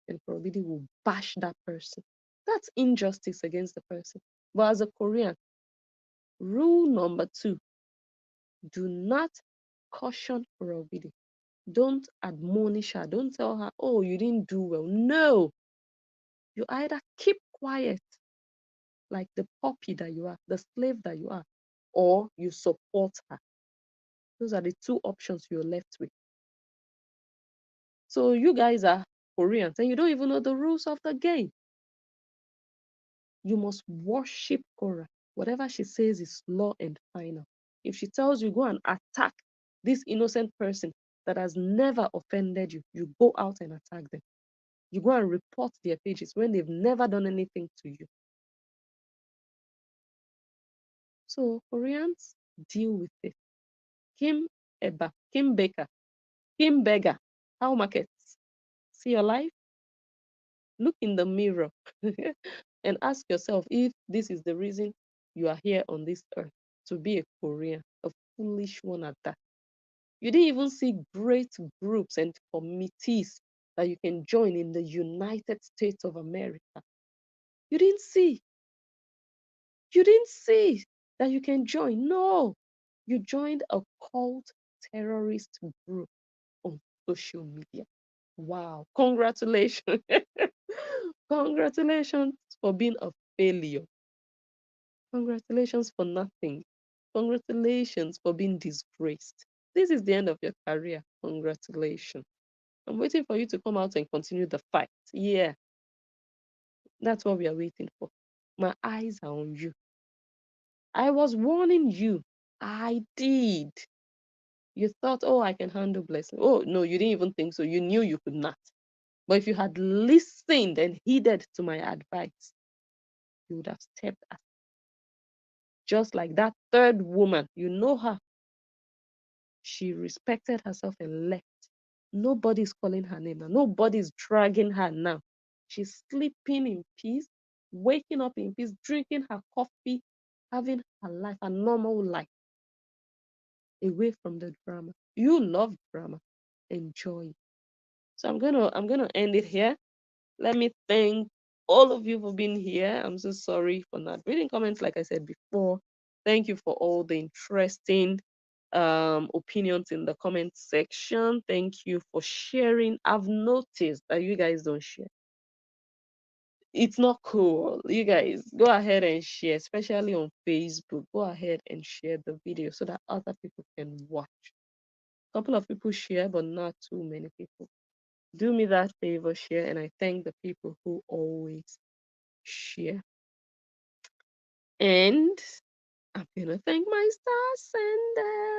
And Kora Obidi will bash that person. That's injustice against the person. But as a Korean, rule number 2, do not caution Kora Obidi. Don't admonish her. Don't tell her, oh, you didn't do well. No. You either keep quiet, like the puppy that you are, the slave that you are, or you support her. Those are the 2 options you're left with. So you guys are Koreans and you don't even know the rules of the game. You must worship Korah. Whatever she says is law and final. If she tells you go and attack this innocent person that has never offended you, you go out and attack them. You go and report their pages when they've never done anything to you. So Koreans, deal with it. Kim EBA, Kim Baker, Kim Begga, how markets? See your life? Look in the mirror and ask yourself if this is the reason you are here on this earth, to be a Korean, a foolish one at that. You didn't even see great groups and committees that you can join in the United States of America. You didn't see. You didn't see that you can join. No, you joined a cult terrorist group on social media. Wow, congratulations. Congratulations for being a failure. Congratulations for nothing. Congratulations for being disgraced. This is the end of your career. Congratulations. I'm waiting for you to come out and continue the fight. Yeah, that's what we are waiting for. My eyes are on you. I was warning you. I did. You thought, oh, I can handle blessing. Oh, no, you didn't even think so. You knew you could not. But if you had listened and heeded to my advice, you would have stepped up. Just like that third woman, you know her. She respected herself and left. Nobody's calling her name now. Nobody's dragging her now. She's sleeping in peace, waking up in peace, drinking her coffee, having her life, a normal life, away from the drama. You love drama. Enjoy it. So I'm gonna end it here. Let me thank all of you for being here. I'm so sorry for not reading comments, like I said before. Thank you for all the interesting opinions in the comment section. Thank you for sharing. I've noticed that you guys don't share. it's not cool. You guys go ahead and share, especially on Facebook. Go ahead and share the video so that other people can watch. A couple of people share, but not too many people. Do me that favor, share, and I thank the people who always share. And I'm gonna thank my star sender.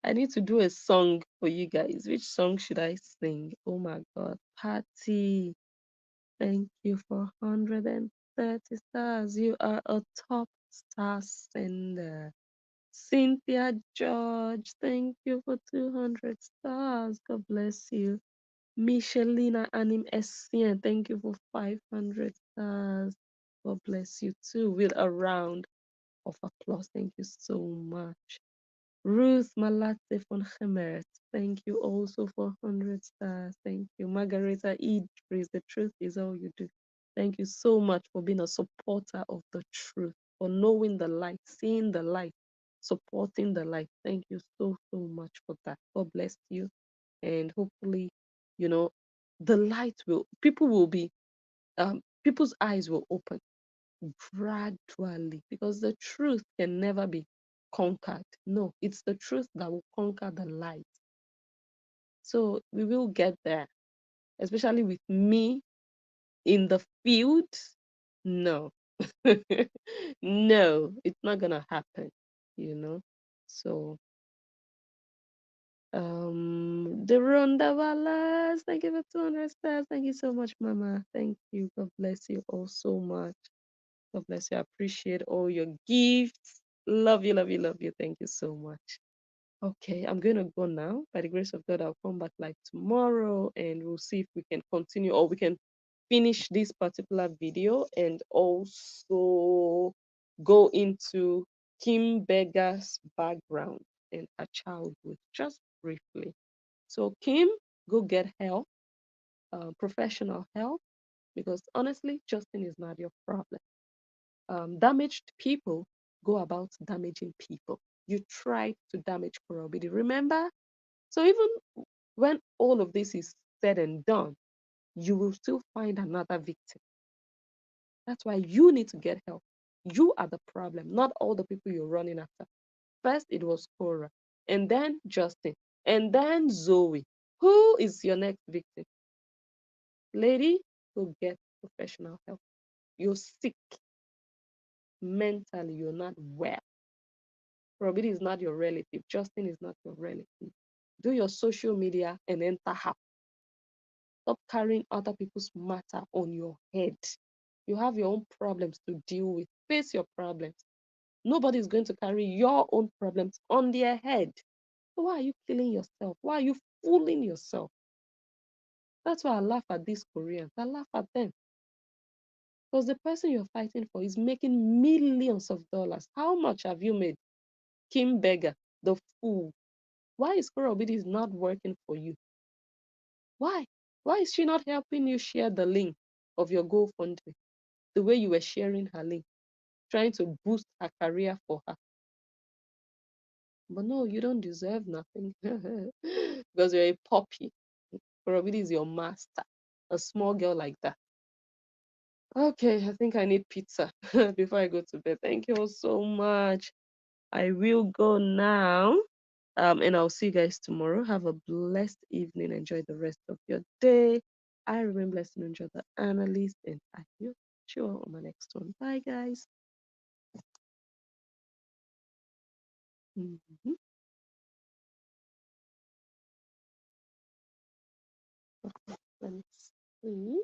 I need to do a song for you guys. Which song should I sing? Oh my God, Patty, thank you for 130 stars. You are a top star sender. Cynthia George, thank you for 200 stars. God bless you. Michelina Anim Essien, thank you for 500 stars. God bless you too. With a round of applause. Thank you so much. Ruth Malate von Gemert, thank you also for 100 stars. Thank you. Margareta Idris, the truth is all you do. Thank you so much for being a supporter of the truth, for knowing the light, seeing the light, supporting the light. Thank you so, so much for that. God bless you. And hopefully, you know, the light will, people's eyes will open gradually, because the truth can never be conquered. No, it's the truth that will conquer the light. So we will get there, especially with me in the field. No, no, it's not gonna happen, you know. So the Ronda Wallace, thank you for 200 stars. Thank you so much, Mama. Thank you. God bless you all so much. God bless you. I appreciate all your gifts. Love you, love you, love you. Thank you so much. Okay, I'm going to go now. By the grace of God, I'll come back like tomorrow and we'll see if we can continue or we can finish this particular video and also go into Kim Begga's background and her childhood, just briefly. So, Kim, go get help, professional help, because honestly, Justin is not your problem. Damaged people go about damaging people. You tried to damage Korobidi, remember? So even when all of this is said and done, you will still find another victim. That's why you need to get help. You are the problem, not all the people you're running after. First, it was Cora, and then Justin, and then Zoe. Who is your next victim? Lady, go get professional help. You're sick mentally, you're not well. Probably is not your relative. Justin is not your relative. Do your social media and enter her. Stop carrying other people's matter on your head. You have your own problems to deal with. Face your problems. Nobody is going to carry your own problems on their head. So why are you killing yourself? Why are you fooling yourself? That's why I laugh at these Koreans. I laugh at them. Because the person you're fighting for is making millions of dollars. How much have you made? Kim Begga, the fool. Why is Kora Obidi not working for you? Why? Why is she not helping you share the link of your GoFundMe the way you were sharing her link, trying to boost her career for her? But no, you don't deserve nothing because you're a puppy. Kora Obidi is your master, a small girl like that. Okay, I think I need pizza before I go to bed. Thank you all so much. I will go now. And I'll see you guys tomorrow. Have a blessed evening. Enjoy the rest of your day. I remain blessed and enjoy the analyst, and I will see you all on my next one. Bye, guys. Mhm. Let me see.